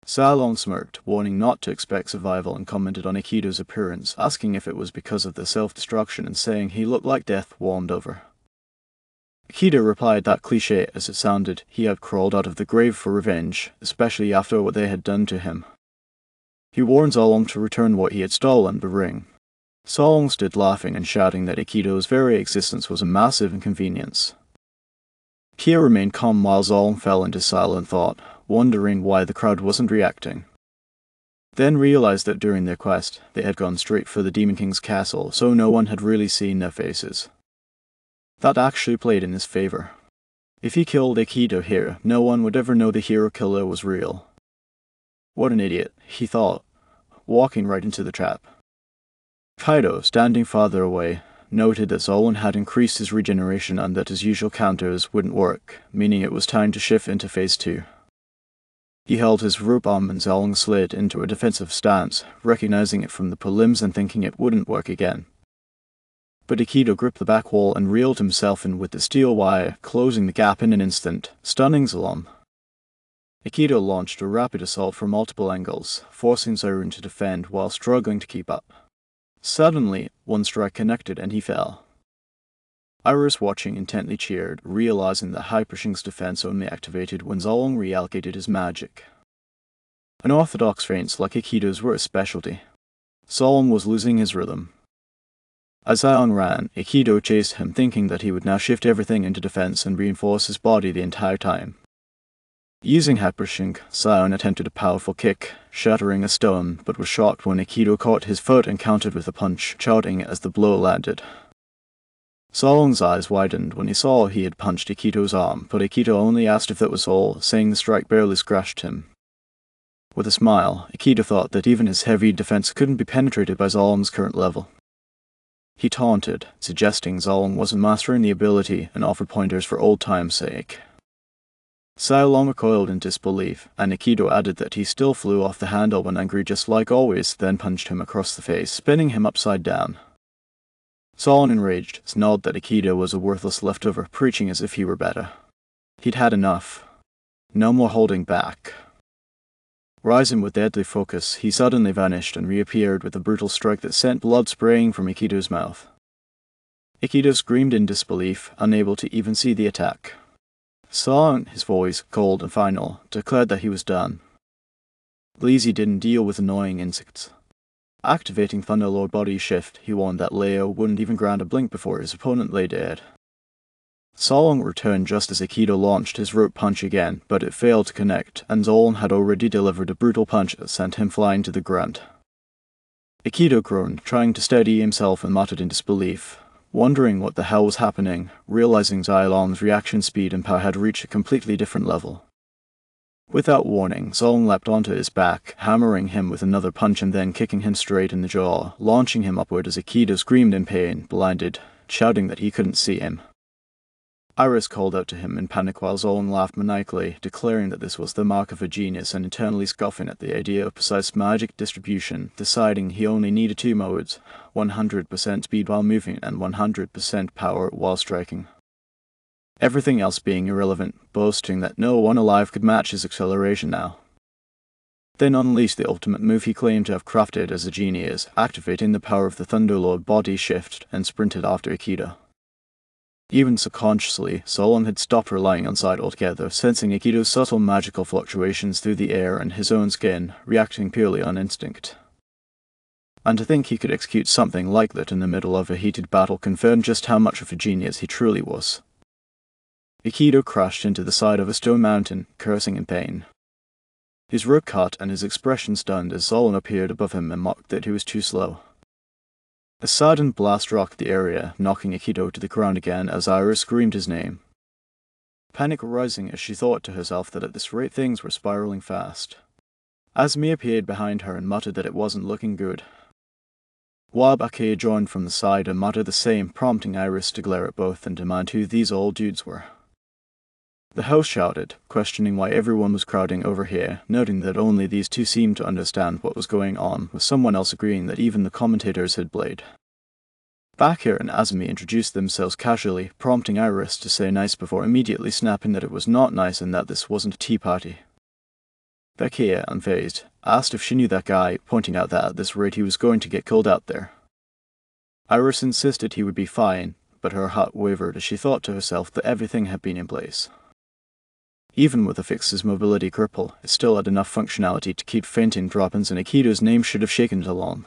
[SPEAKER 1] Solon smirked, warning not to expect survival, and commented on Akito's appearance, asking if it was because of the self-destruction and saying he looked like death warmed over. Akito replied that cliché as it sounded, he had crawled out of the grave for revenge, especially after what they had done to him. He warned Solon to return what he had stolen, the ring. Solon stood laughing and shouting that Akito's very existence was a massive inconvenience. Kia remained calm while Solon fell into silent thought, wondering why the crowd wasn't reacting. Then realized that during their quest, they had gone straight for the Demon King's castle, so no one had really seen their faces. That actually played in his favor. If he killed Akito here, no one would ever know the hero killer was real. What an idiot, he thought, walking right into the trap. Kaido, standing farther away, noted that Solon had increased his regeneration and that his usual counters wouldn't work, meaning it was time to shift into phase 2. He held his rope arm and Solon slid into a defensive stance, recognizing it from the prelims and thinking it wouldn't work again. But Akito gripped the back wall and reeled himself in with the steel wire, closing the gap in an instant, stunning Solon. Akito launched a rapid assault from multiple angles, forcing Zirun to defend while struggling to keep up. Suddenly, one strike connected and he fell. Iris, watching, intently cheered, realizing that Hypershing's defense only activated when Solon reallocated his magic. Unorthodox feints like Akito's were a specialty. Solon was losing his rhythm. As Zion ran, Akito chased him, thinking that he would now shift everything into defense and reinforce his body the entire time. Using Hypershing, Zion attempted a powerful kick, shattering a stone, but was shocked when Akito caught his foot and countered with a punch, shouting as the blow landed. Solon's eyes widened when he saw he had punched Akito's arm, but Akito only asked if that was all, saying the strike barely scratched him. With a smile, Akito thought that even his heavy defense couldn't be penetrated by Solon's current level. He taunted, suggesting Solon wasn't mastering the ability and offered pointers for old time's sake. Solon recoiled in disbelief, and Akito added that he still flew off the handle when angry just like always, then punched him across the face, spinning him upside down. Solon, enraged, snarled that Akito was a worthless leftover, preaching as if he were better. He'd had enough. No more holding back. Rising with deadly focus, he suddenly vanished and reappeared with a brutal strike that sent blood spraying from Akito's mouth. Akito screamed in disbelief, unable to even see the attack. Solon, his voice, cold and final, declared that he was done. Lazy didn't deal with annoying insects. Activating Thunderlord Body Shift, he warned that Leo wouldn't even grant a blink before his opponent lay dead. Solon returned just as Akito launched his rope punch again, but it failed to connect, and Solon had already delivered a brutal punch that sent him flying to the ground. Akito groaned, trying to steady himself, and muttered in disbelief, wondering what the hell was happening, realizing Xylon's reaction speed and power had reached a completely different level. Without warning, Solon leapt onto his back, hammering him with another punch and then kicking him straight in the jaw, launching him upward as Akito screamed in pain, blinded, shouting that he couldn't see him. Iris called out to him in panic while Zolan laughed maniacally, declaring that this was the mark of a genius and internally scoffing at the idea of precise magic distribution, deciding he only needed two modes, 100% speed while moving and 100% power while striking. Everything else being irrelevant, boasting that no one alive could match his acceleration now. Then unleashed the ultimate move he claimed to have crafted as a genius, activating the power of the Thunderlord body shift and sprinted after Akito. Even subconsciously, Zolan had stopped relying on sight altogether, sensing Akito's subtle magical fluctuations through the air and his own skin, reacting purely on instinct. And to think he could execute something like that in the middle of a heated battle confirmed just how much of a genius he truly was. Akito crashed into the side of a stone mountain, cursing in pain. His rope cut and his expression stunned as Zolan appeared above him and mocked that he was too slow. A sudden blast rocked the area, knocking Akito to the ground again as Iris screamed his name. Panic rising as she thought to herself that at this rate things were spiraling fast. Azumi appeared behind her and muttered that it wasn't looking good. Wabake joined from the side and muttered the same, prompting Iris to glare at both and demand who these old dudes were. The host shouted, questioning why everyone was crowding over here, noting that only these two seemed to understand what was going on, with someone else agreeing that even the commentators had blayed. Bakir and Azumi introduced themselves casually, prompting Iris to say nice before immediately snapping that it was not nice and that this wasn't a tea party. Bakir, unfazed, asked if she knew that guy, pointing out that at this rate he was going to get killed out there. Iris insisted he would be fine, but her heart wavered as she thought to herself that everything had been in place. Even with a fixed mobility cripple, it still had enough functionality to keep fainting droppings, and Akito's name should have shaken it along.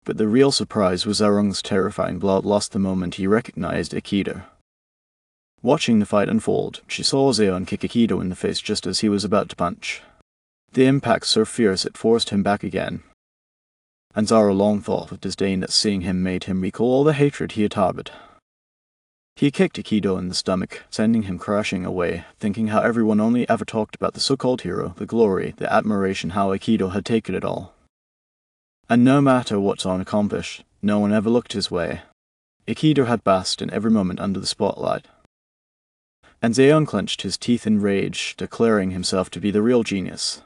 [SPEAKER 1] But the real surprise was Arung's terrifying blood lost the moment he recognized Akito. Watching the fight unfold, she saw Zeon kick Akito in the face just as he was about to punch. The impact so fierce it forced him back again. And Zara long thought with disdain that seeing him made him recall all the hatred he had harbored. He kicked Akito in the stomach, sending him crashing away, thinking how everyone only ever talked about the so-called hero, the glory, the admiration, how Akito had taken it all. And no matter what Zon accomplished, no one ever looked his way. Akito had basked in every moment under the spotlight. And Zeon clenched his teeth in rage, declaring himself to be the real genius.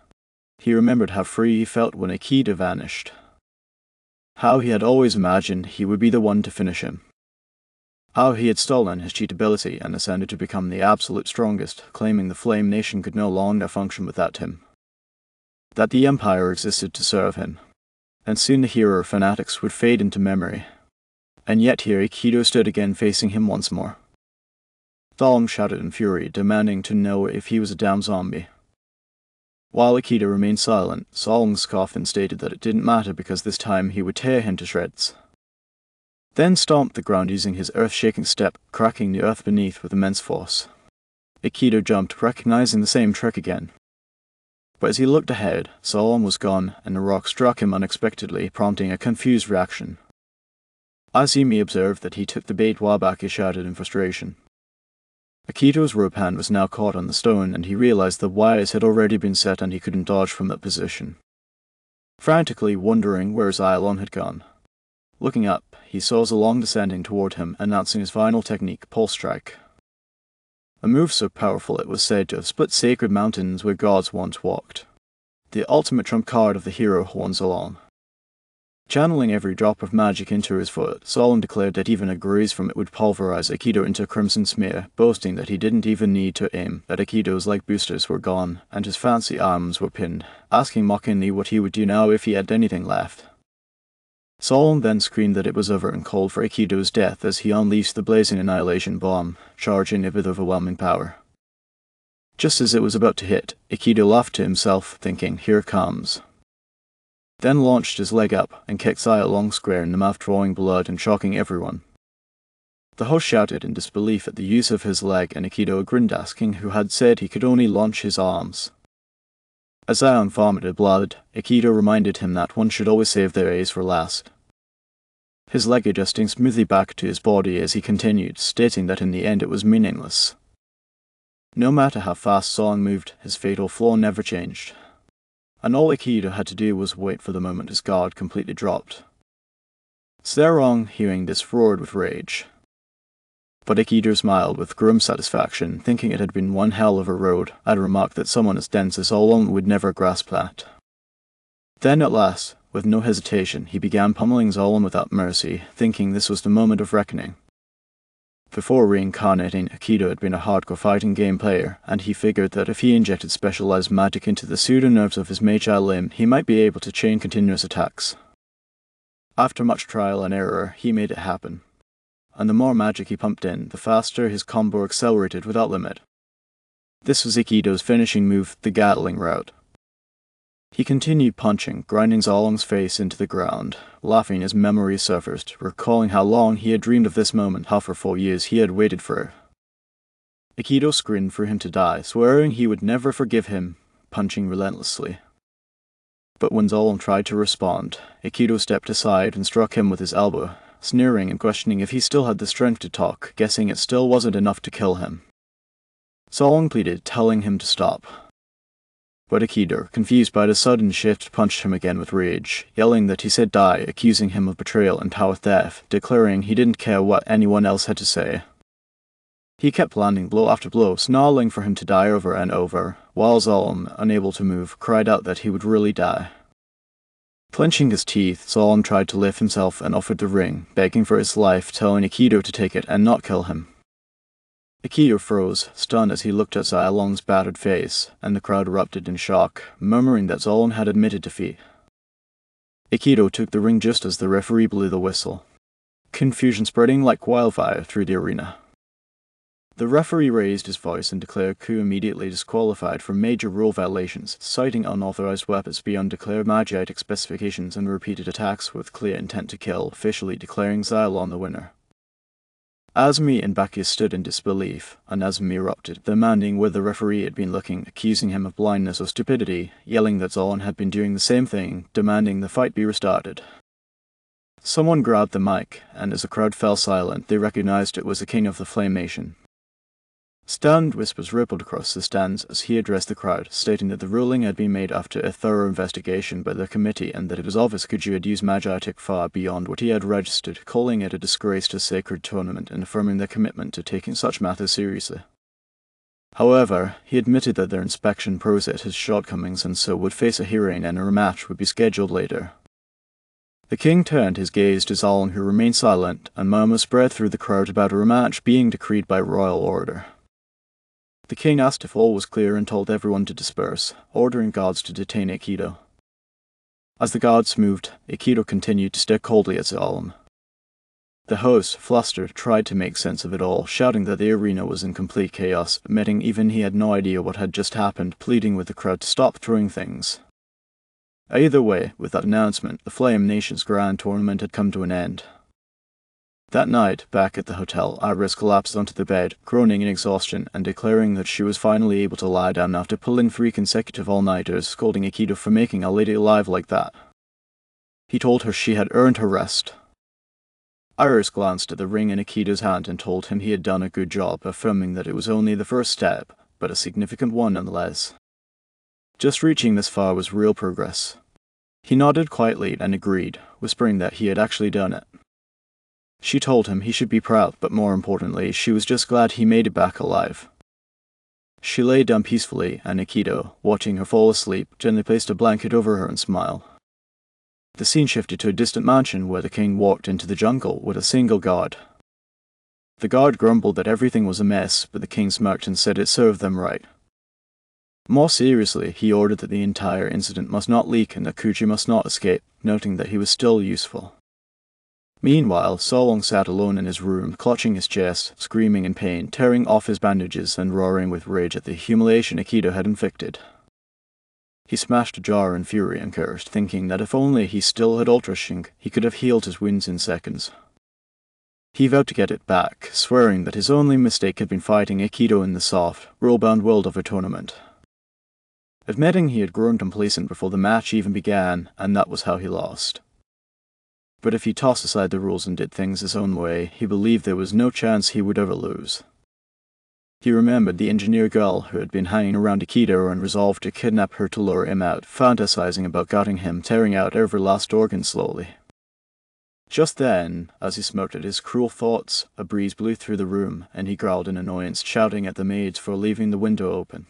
[SPEAKER 1] He remembered how free he felt when Akito vanished. How he had always imagined he would be the one to finish him. How he had stolen his cheat ability and ascended to become the absolute strongest, claiming the Flame Nation could no longer function without him. That the Empire existed to serve him. And soon the hero fanatics would fade into memory. And yet here Akito stood again facing him once more. Thalm shouted in fury, demanding to know if he was a damn zombie. While Akito remained silent, Solm scoffed and stated that it didn't matter because this time he would tear him to shreds. Then stomped the ground using his earth-shaking step, cracking the earth beneath with immense force. Akito jumped, recognizing the same trick again. But as he looked ahead, Solom was gone, and the rock struck him unexpectedly, prompting a confused reaction. Azumi observed that he took the bait Wabaki shouted in frustration. Akito's rope hand was now caught on the stone, and he realized the wires had already been set and he couldn't dodge from that position. Frantically wondering where Xylon had gone. Looking up, he saw Zalong descending toward him, announcing his final technique, Pulse Strike. A move so powerful it was said to have split sacred mountains where gods once walked. The ultimate trump card of the hero Horn Zalong. Channeling every drop of magic into his foot, Solon declared that even a graze from it would pulverize Akito into a crimson smear, boasting that he didn't even need to aim, that Akito's leg boosters were gone, and his fancy arms were pinned, asking mockingly what he would do now if he had anything left. Solon then screamed that it was over and called for Akito's death as he unleashed the blazing annihilation bomb, charging it with overwhelming power. Just as it was about to hit, Akito laughed to himself, thinking, "Here it comes." Then launched his leg up and kicked Sai a long square in the mouth, drawing blood and shocking everyone. The host shouted in disbelief at the use of his leg, and Akito grinned, asking who had said he could only launch his arms. As Zion vomited blood, Akito reminded him that one should always save their A's for last. His leg adjusting smoothly back to his body as he continued, stating that in the end it was meaningless. No matter how fast Song moved, his fatal flaw never changed. And all Akito had to do was wait for the moment his guard completely dropped. Serong, hearing this, roared with rage. But Akito smiled with grim satisfaction, thinking it had been one hell of a road, and remarked that someone as dense as Solon would never grasp that. Then at last, with no hesitation, he began pummeling Zolom without mercy, thinking this was the moment of reckoning. Before reincarnating, Akito had been a hardcore fighting game player, and he figured that if he injected specialized magic into the pseudo-nerves of his magi limb, he might be able to chain continuous attacks. After much trial and error, he made it happen. And the more magic he pumped in, the faster his combo accelerated without limit. This was Akito's finishing move, the Gatling route. He continued punching, grinding Zolong's face into the ground, laughing as memory surfaced, recalling how long he had dreamed of this moment, how for 4 years he had waited for it. Akito screamed for him to die, swearing he would never forgive him, punching relentlessly. But when Zolong tried to respond, Akito stepped aside and struck him with his elbow, sneering and questioning if he still had the strength to talk, guessing it still wasn't enough to kill him. Zolong pleaded, telling him to stop. But Akito, confused by the sudden shift, punched him again with rage, yelling that he said die, accusing him of betrayal and power theft, declaring he didn't care what anyone else had to say. He kept landing blow after blow, snarling for him to die over and over, while Zolom, unable to move, cried out that he would really die. Clenching his teeth, Zolom tried to lift himself and offered the ring, begging for his life, telling Akito to take it and not kill him. Akito froze, stunned as he looked at Zolong's battered face, and the crowd erupted in shock, murmuring that Zolong had admitted defeat. Akito took the ring just as the referee blew the whistle, confusion spreading like wildfire through the arena. The referee raised his voice and declared Ku immediately disqualified for major rule violations, citing unauthorized weapons beyond declared Magitech specifications and repeated attacks with clear intent to kill, officially declaring Zolong the winner. Azumi and Baki stood in disbelief, and Azumi erupted, demanding where the referee had been looking, accusing him of blindness or stupidity, yelling that Zolong had been doing the same thing, demanding the fight be restarted. Someone grabbed the mic, and as the crowd fell silent, they recognized it was the king of the Flamation. Stunned whispers rippled across the stands as he addressed the crowd, stating that the ruling had been made after a thorough investigation by the committee and that it was obvious Kuju had used Magitech far beyond what he had registered, calling it a disgrace to a sacred tournament and affirming their commitment to taking such matters seriously. However, he admitted that their inspection process had shortcomings and so would face a hearing and a rematch would be scheduled later. The king turned his gaze to Zolong, who remained silent, and murmurs spread through the crowd about a rematch being decreed by royal order. The king asked if all was clear and told everyone to disperse, ordering guards to detain Akito. As the guards moved, Akito continued to stare coldly at Zolong. The host, flustered, tried to make sense of it all, shouting that the arena was in complete chaos, admitting even he had no idea what had just happened, pleading with the crowd to stop throwing things. Either way, with that announcement, the Flame Nation's grand tournament had come to an end. That night, back at the hotel, Iris collapsed onto the bed, groaning in exhaustion and declaring that she was finally able to lie down after pulling 3 consecutive all-nighters, scolding Akito for making a lady alive like that. He told her she had earned her rest. Iris glanced at the ring in Akito's hand and told him he had done a good job, affirming that it was only the first step, but a significant one nonetheless. Just reaching this far was real progress. He nodded quietly and agreed, whispering that he had actually done it. She told him he should be proud, but more importantly, she was just glad he made it back alive. She lay down peacefully, and Akito, watching her fall asleep, gently placed a blanket over her and smiled. The scene shifted to a distant mansion where the king walked into the jungle with a single guard. The guard grumbled that everything was a mess, but the king smirked and said it served them right. More seriously, he ordered that the entire incident must not leak and that Kuji must not escape, noting that he was still useful. Meanwhile, Solong sat alone in his room, clutching his chest, screaming in pain, tearing off his bandages and roaring with rage at the humiliation Akito had inflicted. He smashed a jar in fury and cursed, thinking that if only he still had Ultra Shink, he could have healed his wounds in seconds. He vowed to get it back, swearing that his only mistake had been fighting Akito in the soft, rule-bound world of a tournament. Admitting he had grown complacent before the match even began, and that was how he lost. But if he tossed aside the rules and did things his own way, he believed there was no chance he would ever lose. He remembered the engineer girl who had been hanging around Akito and resolved to kidnap her to lure him out, fantasizing about gutting him, tearing out every last organ slowly. Just then, as he smirked at his cruel thoughts, a breeze blew through the room, and he growled in annoyance, shouting at the maids for leaving the window open.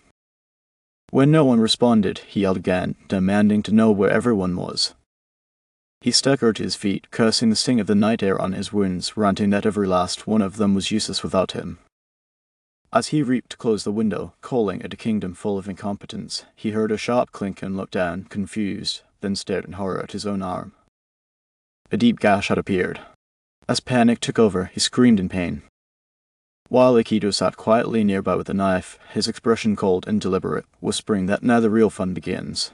[SPEAKER 1] When no one responded, he yelled again, demanding to know where everyone was. He staggered to his feet, cursing the sting of the night air on his wounds, ranting that every last one of them was useless without him. As he reaped to close the window, calling at a kingdom full of incompetence, he heard a sharp clink and looked down, confused, then stared in horror at his own arm. A deep gash had appeared. As panic took over, he screamed in pain. While Akito sat quietly nearby with a knife, his expression cold and deliberate, whispering that now the real fun begins.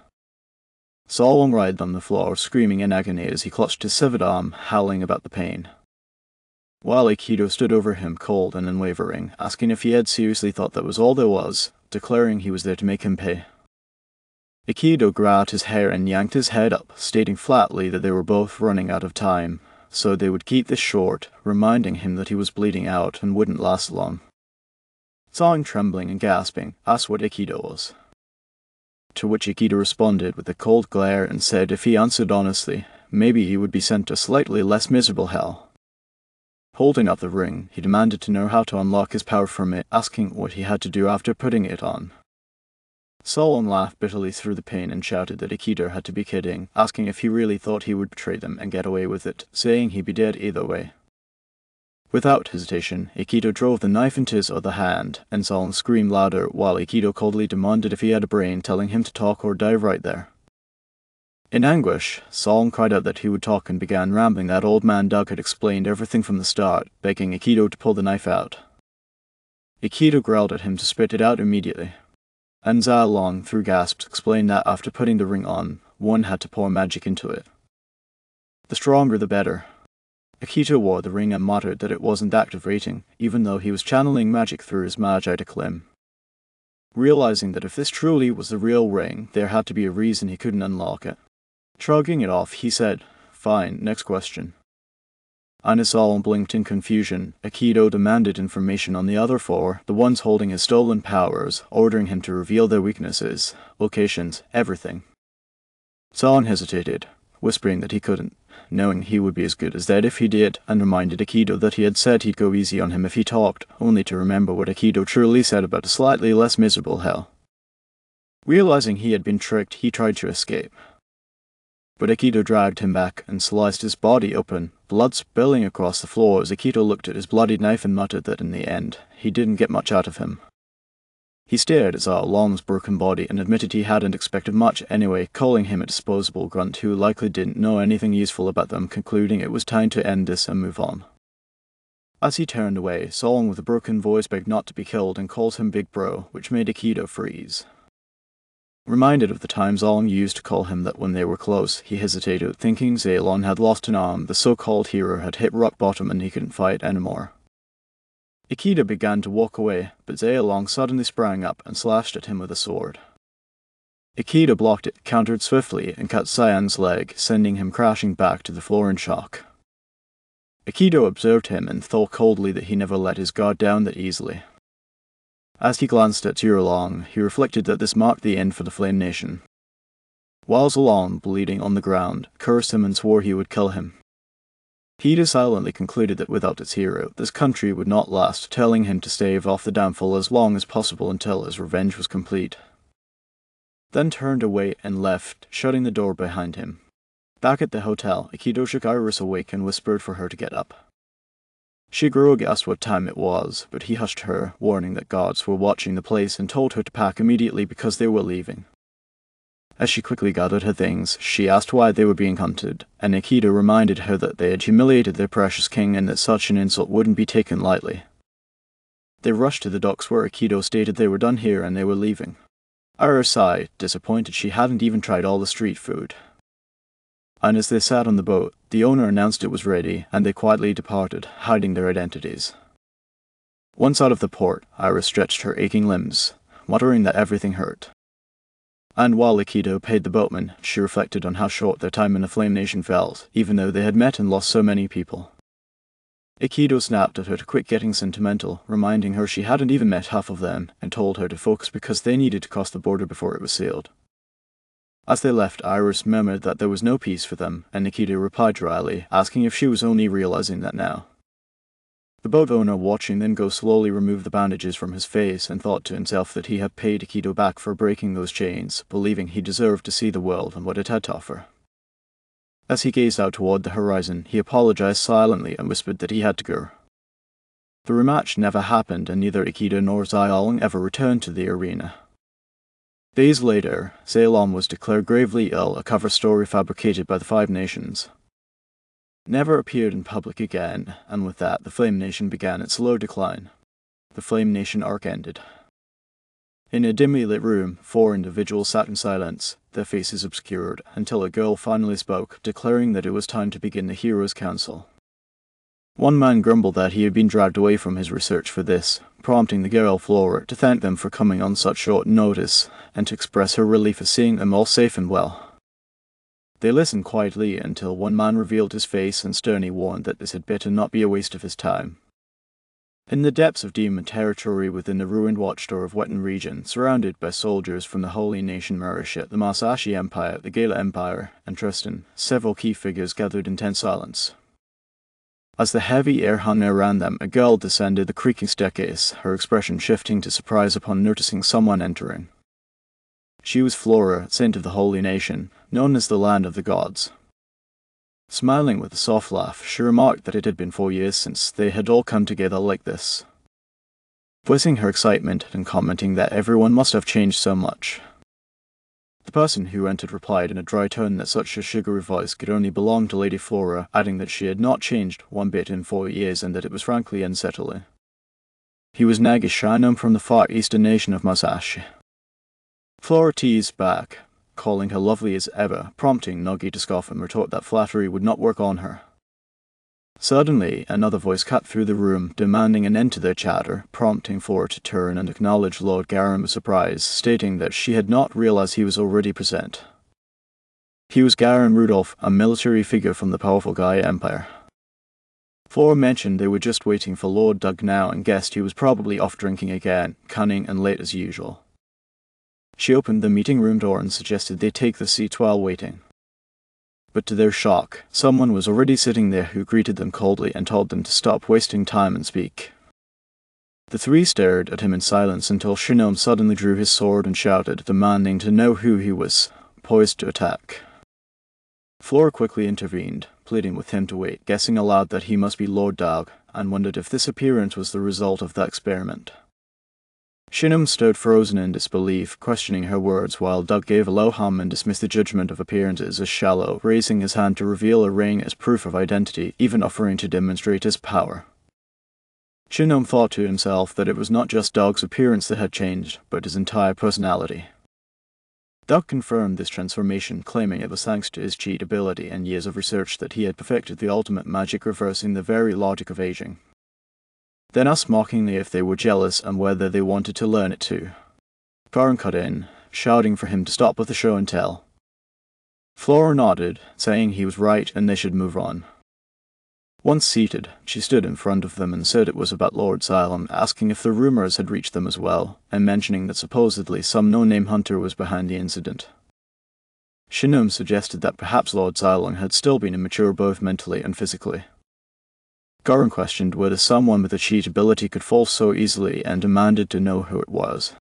[SPEAKER 1] Solon writhed on the floor, screaming in agony as he clutched his severed arm, howling about the pain. While Akito stood over him, cold and unwavering, asking if he had seriously thought that was all there was, declaring he was there to make him pay. Akito grabbed his hair and yanked his head up, stating flatly that they were both running out of time, so they would keep this short, reminding him that he was bleeding out and wouldn't last long. Song, trembling and gasping, asked what Akito was. To which Akito responded with a cold glare and said if he answered honestly, maybe he would be sent to a slightly less miserable hell. Holding up the ring, he demanded to know how to unlock his power from it, asking what he had to do after putting it on. Solon laughed bitterly through the pain and shouted that Akito had to be kidding, asking if he really thought he would betray them and get away with it, saying he'd be dead either way. Without hesitation, Akito drove the knife into his other hand, and Solon screamed louder while Akito coldly demanded if he had a brain, telling him to talk or die right there. In anguish, Solon cried out that he would talk and began rambling that old man Doug had explained everything from the start, begging Akito to pull the knife out. Akito growled at him to spit it out immediately. And Za Long, through gasps, explained that after putting the ring on, one had to pour magic into it. The stronger the better. Akito wore the ring and muttered that it wasn't activating, even though he was channeling magic through his Magitek limb. Realizing that if this truly was the real ring, there had to be a reason he couldn't unlock it. Shrugging it off, he said, "Fine, next question." And as Solon blinked in confusion, Akito demanded information on the other four, the ones holding his stolen powers, ordering him to reveal their weaknesses, locations, everything. Solon hesitated, whispering that he couldn't, knowing he would be as good as dead if he did, and reminded Akito that he had said he'd go easy on him if he talked, only to remember what Akito truly said about a slightly less miserable hell. Realizing he had been tricked, he tried to escape. But Akito dragged him back and sliced his body open, blood spilling across the floor as Akito looked at his bloodied knife and muttered that in the end, he didn't get much out of him. He stared at Zhao Long's broken body and admitted he hadn't expected much anyway, calling him a disposable grunt who likely didn't know anything useful about them, concluding it was time to end this and move on. As he turned away, Solon with a broken voice begged not to be killed and called him Big Bro, which made Akito freeze. Reminded of the time Zolong used to call him that when they were close, he hesitated, thinking Zaylon had lost an arm, the so-called hero had hit rock bottom and he couldn't fight anymore. Akito began to walk away, but Zaylong suddenly sprang up and slashed at him with a sword. Akito blocked it, countered swiftly, and cut Cyan's leg, sending him crashing back to the floor in shock. Akito observed him and thought coldly that he never let his guard down that easily. As he glanced at Zhao, he reflected that this marked the end for the Flame Nation. While Zolong, bleeding on the ground, cursed him and swore he would kill him. He silently concluded that without its hero, this country would not last, telling him to stave off the downfall as long as possible until his revenge was complete. Then turned away and left, shutting the door behind him. Back at the hotel, Akito shook Iris awake and whispered for her to get up. Shiguro guessed what time it was, but he hushed her, warning that guards were watching the place and told her to pack immediately because they were leaving. As she quickly gathered her things, she asked why they were being hunted, and Akito reminded her that they had humiliated their precious king and that such an insult wouldn't be taken lightly. They rushed to the docks where Akito stated they were done here and they were leaving. Iris sighed, disappointed she hadn't even tried all the street food. And as they sat on the boat, the owner announced it was ready, and they quietly departed, hiding their identities. Once out of the port, Iris stretched her aching limbs, muttering that everything hurt. And while Akito paid the boatman, she reflected on how short their time in the Flame Nation felt, even though they had met and lost so many people. Akito snapped at her to quit getting sentimental, reminding her she hadn't even met half of them, and told her to focus because they needed to cross the border before it was sealed. As they left, Iris murmured that there was no peace for them, and Akito replied dryly, asking if she was only realizing that now. The boat owner, watching them go slowly remove the bandages from his face, and thought to himself that he had paid Akito back for breaking those chains, believing he deserved to see the world and what it had to offer. As he gazed out toward the horizon, he apologized silently and whispered that he had to go. The rematch never happened, and neither Akito nor Xiaolong ever returned to the arena. Days later, Ceylon was declared gravely ill, a cover story fabricated by the Five Nations. Never appeared in public again, and with that, the Flame Nation began its slow decline. The Flame Nation arc ended. In a dimly lit room, 4 individuals sat in silence, their faces obscured, until a girl finally spoke, declaring that it was time to begin the Heroes' Council. One man grumbled that he had been dragged away from his research for this, prompting the girl Flora to thank them for coming on such short notice, and to express her relief at seeing them all safe and well. They listened quietly until one man revealed his face and sternly warned that this had better not be a waste of his time. In the depths of demon territory within the ruined watchtower of Wetten region, surrounded by soldiers from the Holy Nation Mauritius, the Masashi Empire, the Gala Empire, and Tristan, several key figures gathered in tense silence. As the heavy air hung around them, a girl descended the creaking staircase, her expression shifting to surprise upon noticing someone entering. She was Flora, saint of the Holy Nation, known as the Land of the Gods. Smiling with a soft laugh, she remarked that it had been 4 years since they had all come together like this, voicing her excitement and commenting that everyone must have changed so much. The person who entered replied in a dry tone that such a sugary voice could only belong to Lady Flora, adding that she had not changed one bit in 4 years and that it was frankly unsettling. He was Nagish, known from the far eastern nation of Masashi. Flora teased back, calling her lovely as ever, prompting Nagi to scoff and retort that flattery would not work on her. Suddenly, another voice cut through the room, demanding an end to their chatter, prompting Flora to turn and acknowledge Lord Garin with surprise, stating that she had not realized he was already present. He was Garin Rudolph, a military figure from the powerful Gaia Empire. Flora mentioned they were just waiting for Lord Doug now and guessed he was probably off drinking again, cunning and late as usual. She opened the meeting room door and suggested they take the seat while waiting. But to their shock, someone was already sitting there who greeted them coldly and told them to stop wasting time and speak. The 3 stared at him in silence until Shinom suddenly drew his sword and shouted, demanding to know who he was, poised to attack. Flora quickly intervened, pleading with him to wait, guessing aloud that he must be Lord Dog, and wondered if this appearance was the result of the experiment. Shinom stood frozen in disbelief, questioning her words, while Doug gave a low hum and dismissed the judgment of appearances as shallow, raising his hand to reveal a ring as proof of identity, even offering to demonstrate his power. Shinom thought to himself that it was not just Doug's appearance that had changed, but his entire personality. Doug confirmed this transformation, claiming it was thanks to his cheat ability and years of research that he had perfected the ultimate magic reversing the very logic of aging. Then asked mockingly if they were jealous and whether they wanted to learn it too. Garin cut in, shouting for him to stop with the show and tell. Flora nodded, saying he was right and they should move on. Once seated, she stood in front of them and said it was about Lord Xylem, asking if the rumors had reached them as well, and mentioning that supposedly some no-name hunter was behind the incident. Shinom suggested that perhaps Lord Xylem had still been immature both mentally and physically. Garin questioned whether someone with a cheat ability could fall so easily and demanded to know who it was.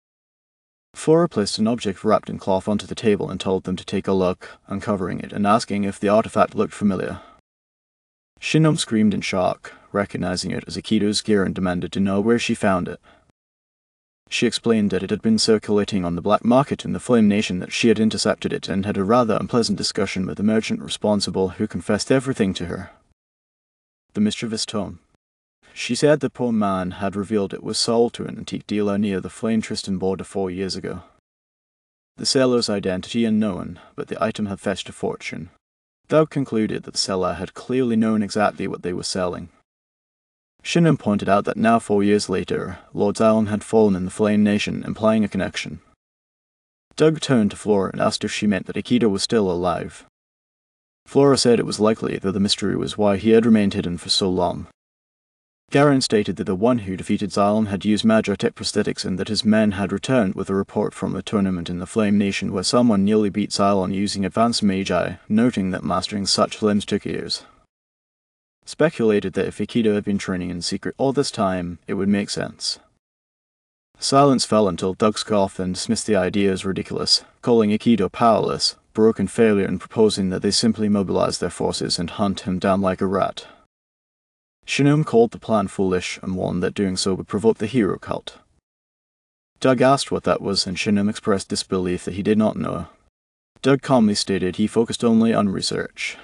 [SPEAKER 1] Flora placed an object wrapped in cloth onto the table and told them to take a look, uncovering it and asking if the artifact looked familiar. Shinom screamed in shock, recognizing it as Akito's gear and demanded to know where she found it. She explained that it had been circulating on the black market in the Flame Nation, that she had intercepted it and had a rather unpleasant discussion with the merchant responsible, who confessed everything to her. The mischievous tone. She said the poor man had revealed it was sold to an antique dealer near the Flame Tristan border 4 years ago. The seller's identity unknown, but the item had fetched a fortune. Doug concluded that the seller had clearly known exactly what they were selling. Shinom pointed out that now 4 years later, Lord Xylem had fallen in the Flame Nation, implying a connection. Doug turned to Flora and asked if she meant that Akito was still alive. Flora said it was likely, though the mystery was why he had remained hidden for so long. Garen stated that the one who defeated Xylem had used Magitech prosthetics and that his men had returned with a report from a tournament in the Flame Nation where someone nearly beat Xylem using advanced Magi, noting that mastering such limbs took years. Speculated that if Akito had been training in secret all this time, it would make sense. Silence fell until Doug scoffed and dismissed the idea as ridiculous, calling Akito powerless, broken failure, and proposing that they simply mobilize their forces and hunt him down like a rat. Shinum called the plan foolish and warned that doing so would provoke the hero cult. Doug asked what that was, and Shinum expressed disbelief that he did not know. Doug calmly stated he focused only on research.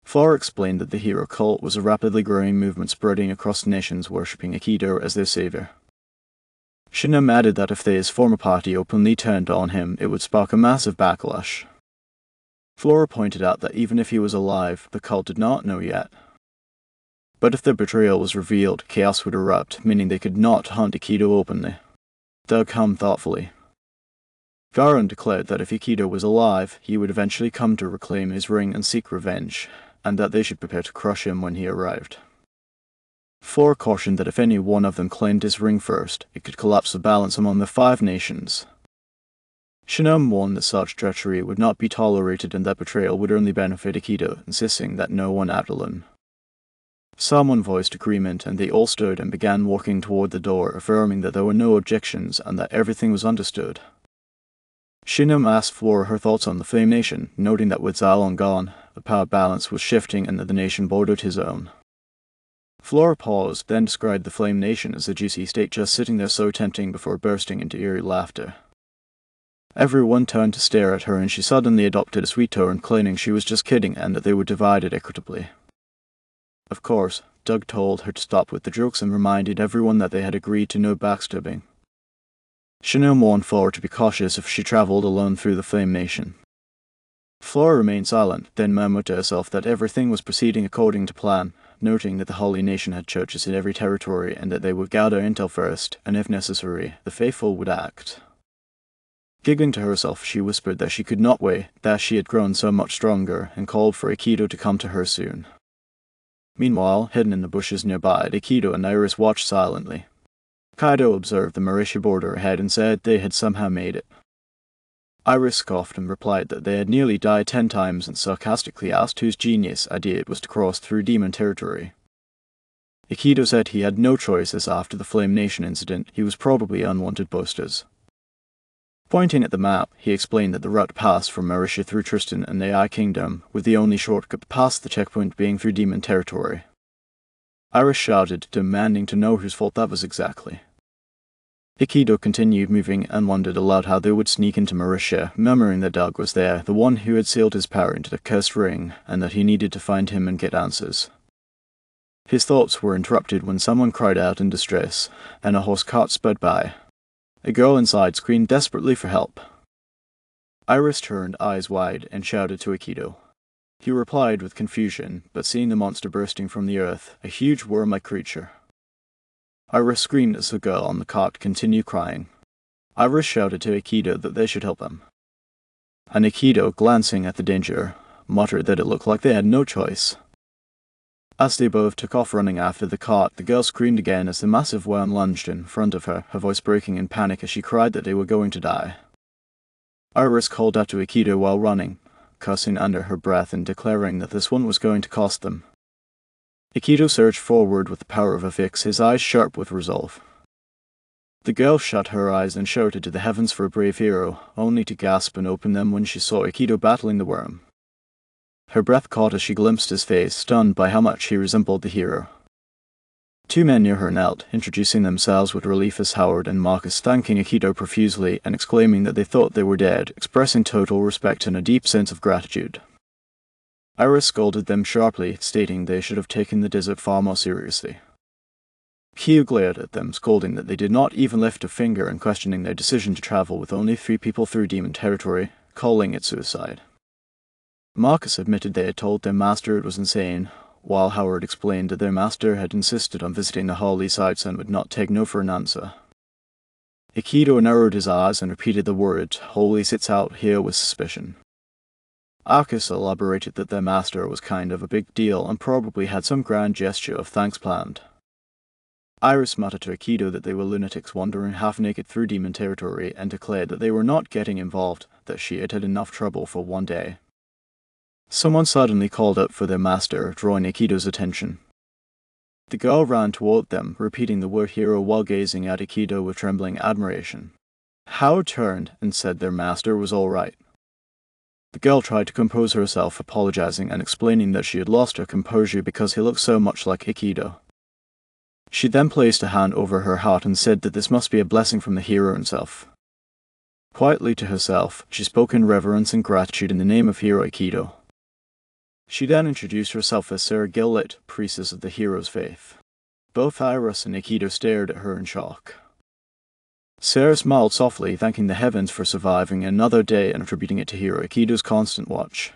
[SPEAKER 1] Flora explained that the hero cult was a rapidly growing movement spreading across nations worshipping Akito as their savior. Shinum added that if his former party openly turned on him, it would spark a massive backlash. Flora pointed out that even if he was alive, the cult did not know yet. But if the betrayal was revealed, chaos would erupt, meaning they could not hunt Akito openly. Doug hummed thoughtfully. Garen declared that if Akito was alive, he would eventually come to reclaim his ring and seek revenge, and that they should prepare to crush him when he arrived. Flora cautioned that if any one of them claimed his ring first, it could collapse the balance among the 5 nations. Shinum warned that such treachery would not be tolerated and that betrayal would only benefit Akito, insisting that no one act alone. Someone voiced agreement, and they all stood and began walking toward the door, affirming that there were no objections and that everything was understood. Shinum asked Flora her thoughts on the Flame Nation, noting that with Xylem gone, the power balance was shifting and that the nation bordered his own. Flora paused, then described the Flame Nation as a juicy steak just sitting there so tempting before bursting into eerie laughter. Everyone turned to stare at her, and she suddenly adopted a sweet tone, claiming she was just kidding and that they would divide it equitably. Of course, Doug told her to stop with the jokes and reminded everyone that they had agreed to no backstabbing. Shinum warned Flora to be cautious if she traveled alone through the Flame Nation. Flora remained silent, then murmured to herself that everything was proceeding according to plan, noting that the Holy Nation had churches in every territory and that they would gather intel first, and if necessary, the faithful would act. Giggling to herself, she whispered that she could not wait, that she had grown so much stronger, and called for Akito to come to her soon. Meanwhile, hidden in the bushes nearby, Akito and Iris watched silently. Kaido observed the Marisha border ahead and said they had somehow made it. Iris scoffed and replied that they had nearly died 10 times and sarcastically asked whose genius idea it was to cross through demon territory. Akito said he had no choice as after the Flame Nation incident he was probably unwanted boasters. Pointing at the map, he explained that the route passed from Marisha through Tristan and the Eye Kingdom, with the only shortcut past the checkpoint being through demon territory. Iris shouted, demanding to know whose fault that was exactly. Akito continued moving and wondered aloud how they would sneak into Marisha, murmuring that Doug was there, the one who had sealed his power into the cursed ring, and that he needed to find him and get answers. His thoughts were interrupted when someone cried out in distress, and a horse cart sped by. A girl inside screamed desperately for help. Iris turned, eyes wide, and shouted to Akito. He replied with confusion, but seeing the monster bursting from the earth, a huge worm-like creature. Iris screamed as the girl on the cart continued crying. Iris shouted to Akito that they should help them. And Akito, glancing at the danger, muttered that it looked like they had no choice. As they both took off running after the cart, the girl screamed again as the massive worm lunged in front of her, her voice breaking in panic as she cried that they were going to die. Iris called out to Akito while running, cursing under her breath and declaring that this one was going to cost them. Akito surged forward with the power of a fix, his eyes sharp with resolve. The girl shut her eyes and shouted to the heavens for a brave hero, only to gasp and open them when she saw Akito battling the worm. Her breath caught as she glimpsed his face, stunned by how much he resembled the hero. 2 men near her knelt, introducing themselves with relief as Howard and Marcus, thanking Akito profusely and exclaiming that they thought they were dead, expressing total respect and a deep sense of gratitude. Iris scolded them sharply, stating they should have taken the desert far more seriously. Hugh glared at them, scolding that they did not even lift a finger and questioning their decision to travel with only 3 people through demon territory, calling it suicide. Marcus admitted they had told their master it was insane, while Howard explained that their master had insisted on visiting the holy sites and would not take no for an answer. Akito narrowed his eyes and repeated the word, "Holy sits out here with suspicion." Marcus elaborated that their master was kind of a big deal and probably had some grand gesture of thanks planned. Iris muttered to Akito that they were lunatics wandering half-naked through demon territory and declared that they were not getting involved, that she had had enough trouble for one day. Someone suddenly called out for their master, drawing Akito's attention. The girl ran toward them, repeating the word hero while gazing at Akito with trembling admiration. Howard turned and said their master was all right. The girl tried to compose herself, apologizing and explaining that she had lost her composure because he looked so much like Akito. She then placed a hand over her heart and said that this must be a blessing from the hero himself. Quietly to herself, she spoke in reverence and gratitude in the name of Hero Akito. She then introduced herself as Sarah Gillett, priestess of the hero's faith. Both Iris and Akito stared at her in shock. Sarah smiled softly, thanking the heavens for surviving another day and attributing it to Hero Akito's constant watch.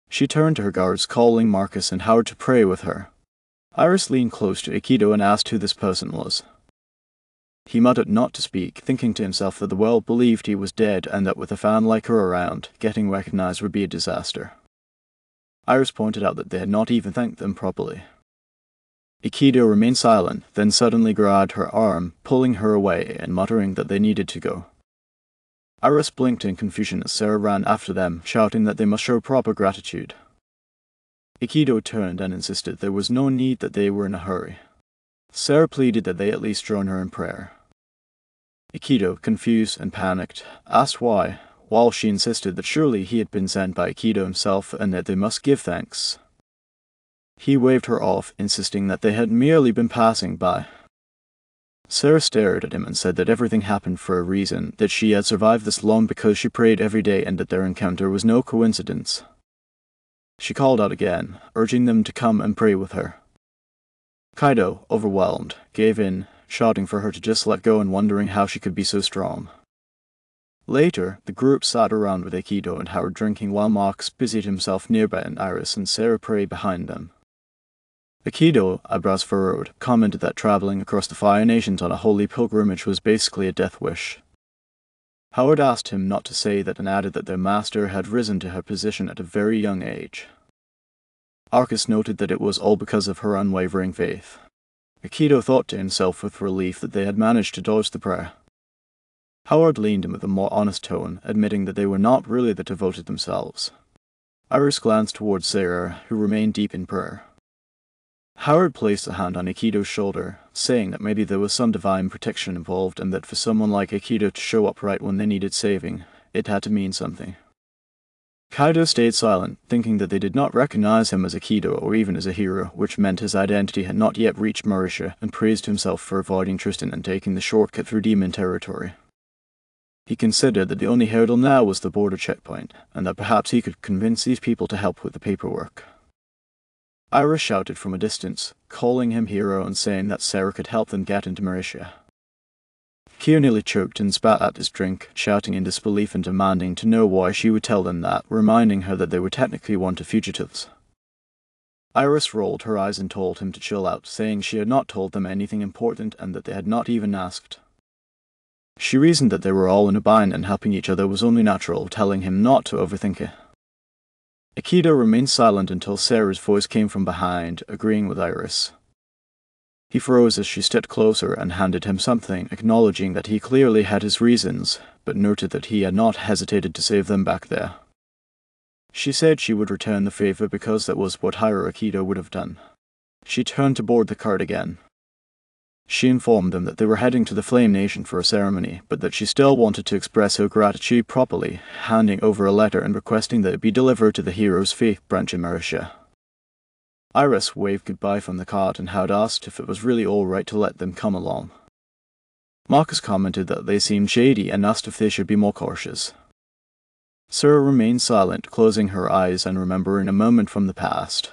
[SPEAKER 1] She turned to her guards, calling Marcus and Howard to pray with her. Iris leaned close to Akito and asked who this person was. He muttered not to speak, thinking to himself that the world believed he was dead and that with a fan like her around, getting recognized would be a disaster. Iris pointed out that they had not even thanked them properly. Akito remained silent, then suddenly grabbed her arm, pulling her away and muttering that they needed to go. Iris blinked in confusion as Sarah ran after them, shouting that they must show proper gratitude. Akito turned and insisted there was no need, that they were in a hurry. Sarah pleaded that they at least join her in prayer. Akito, confused and panicked, asked why, while she insisted that surely he had been sent by Akito himself and that they must give thanks. He waved her off, insisting that they had merely been passing by. Sarah stared at him and said that everything happened for a reason, that she had survived this long because she prayed every day and that their encounter was no coincidence. She called out again, urging them to come and pray with her. Kaido, overwhelmed, gave in, shouting for her to just let go and wondering how she could be so strong. Later, the group sat around with Akito and Howard drinking while Marcus busied himself nearby and Iris and Sarah prayed behind them. Akito, eyebrows furrowed, commented that traveling across the Fire Nations on a holy pilgrimage was basically a death wish. Howard asked him not to say that and added that their master had risen to her position at a very young age. Arcus noted that it was all because of her unwavering faith. Akito thought to himself with relief that they had managed to dodge the prayer. Howard leaned in with a more honest tone, admitting that they were not really the devoted themselves. Iris glanced towards Sarah, who remained deep in prayer. Howard placed a hand on Akito's shoulder, saying that maybe there was some divine protection involved and that for someone like Akito to show up right when they needed saving, it had to mean something. Kaido stayed silent, thinking that they did not recognize him as Akito or even as a hero, which meant his identity had not yet reached Marisha, and praised himself for avoiding Tristan and taking the shortcut through demon territory. He considered that the only hurdle now was the border checkpoint, and that perhaps he could convince these people to help with the paperwork. Iris shouted from a distance, calling him hero and saying that Sarah could help them get into Marisha. Kyo nearly choked and spat at his drink, shouting in disbelief and demanding to know why she would tell them that, reminding her that they were technically wanted fugitives. Iris rolled her eyes and told him to chill out, saying she had not told them anything important and that they had not even asked. She reasoned that they were all in a bind and helping each other was only natural, telling him not to overthink it. Akito remained silent until Sarah's voice came from behind, agreeing with Iris. He froze as she stepped closer and handed him something, acknowledging that he clearly had his reasons, but noted that he had not hesitated to save them back there. She said she would return the favor because that was what Hiro Akito would have done. She turned to board the cart again. She informed them that they were heading to the Flame Nation for a ceremony, but that she still wanted to express her gratitude properly, handing over a letter and requesting that it be delivered to the Hero's Faith branch in Marisha. Iris waved goodbye from the cart and had asked if it was really all right to let them come along. Marcus commented that they seemed shady and asked if they should be more cautious. Sarah remained silent, closing her eyes and remembering a moment from the past.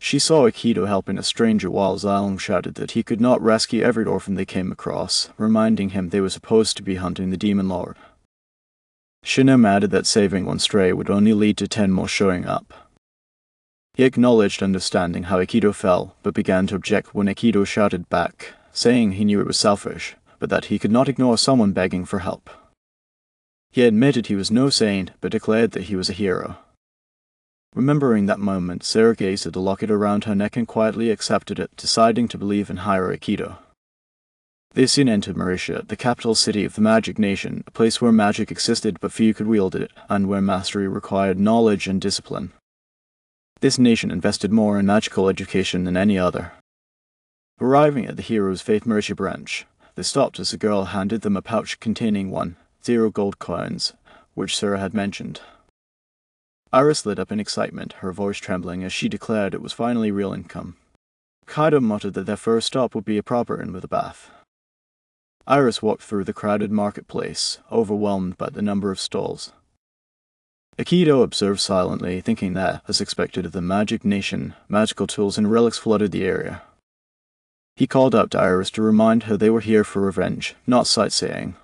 [SPEAKER 1] She saw Akito helping a stranger while Xylem shouted that he could not rescue every orphan they came across, reminding him they were supposed to be hunting the Demon Lord. Shinem added that saving one stray would only lead to 10 more showing up. He acknowledged understanding how Akito fell, but began to object when Akito shouted back, saying he knew it was selfish, but that he could not ignore someone begging for help. He admitted he was no saint, but declared that he was a hero. Remembering that moment, Sarah gazed at the locket around her neck and quietly accepted it, deciding to believe and hire Akito. They soon entered Mauritius, the capital city of the Magic Nation, a place where magic existed but few could wield it, and where mastery required knowledge and discipline. This nation invested more in magical education than any other. Arriving at the hero's Faith Mauritius branch, they stopped as the girl handed them a pouch containing 0 gold coins, which Sarah had mentioned. Iris lit up in excitement, her voice trembling as she declared it was finally real income. Kaido muttered that their first stop would be a proper inn with a bath. Iris walked through the crowded marketplace, overwhelmed by the number of stalls. Akito observed silently, thinking that, as expected of the Magic Nation, magical tools and relics flooded the area. He called out to Iris to remind her they were here for revenge, not sightseeing.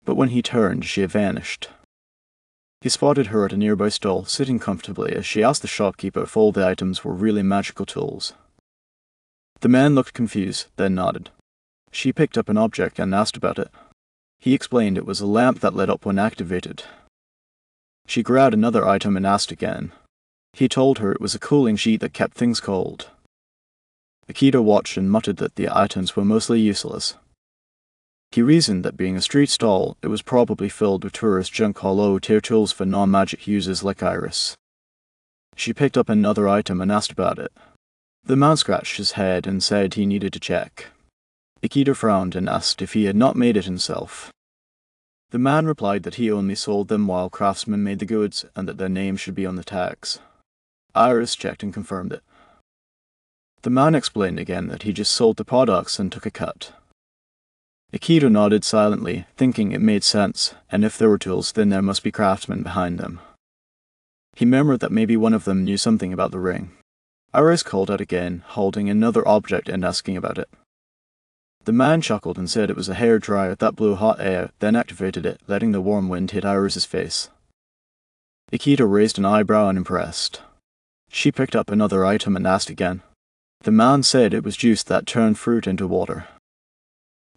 [SPEAKER 1] But when he turned, she had vanished. He spotted her at a nearby stall, sitting comfortably as she asked the shopkeeper if all the items were really magical tools. The man looked confused, then nodded. She picked up an object and asked about it. He explained it was a lamp that lit up when activated. She grabbed another item and asked again. He told her it was a cooling sheet that kept things cold. Akito watched and muttered that the items were mostly useless. He reasoned that being a street stall, it was probably filled with tourist junk or low-tier tools for non-magic users like Iris. She picked up another item and asked about it. The man scratched his head and said he needed to check. Akito frowned and asked if he had not made it himself. The man replied that he only sold them while craftsmen made the goods and that their names should be on the tags. Iris checked and confirmed it. The man explained again that he just sold the products and took a cut. Akito nodded silently, thinking it made sense, and if there were tools, then there must be craftsmen behind them. He murmured that maybe one of them knew something about the ring. Iris called out again, holding another object and asking about it. The man chuckled and said it was a hair dryer that blew hot air, then activated it, letting the warm wind hit Iris's face. Akito raised an eyebrow unimpressed. She picked up another item and asked again. The man said it was juice that turned fruit into water.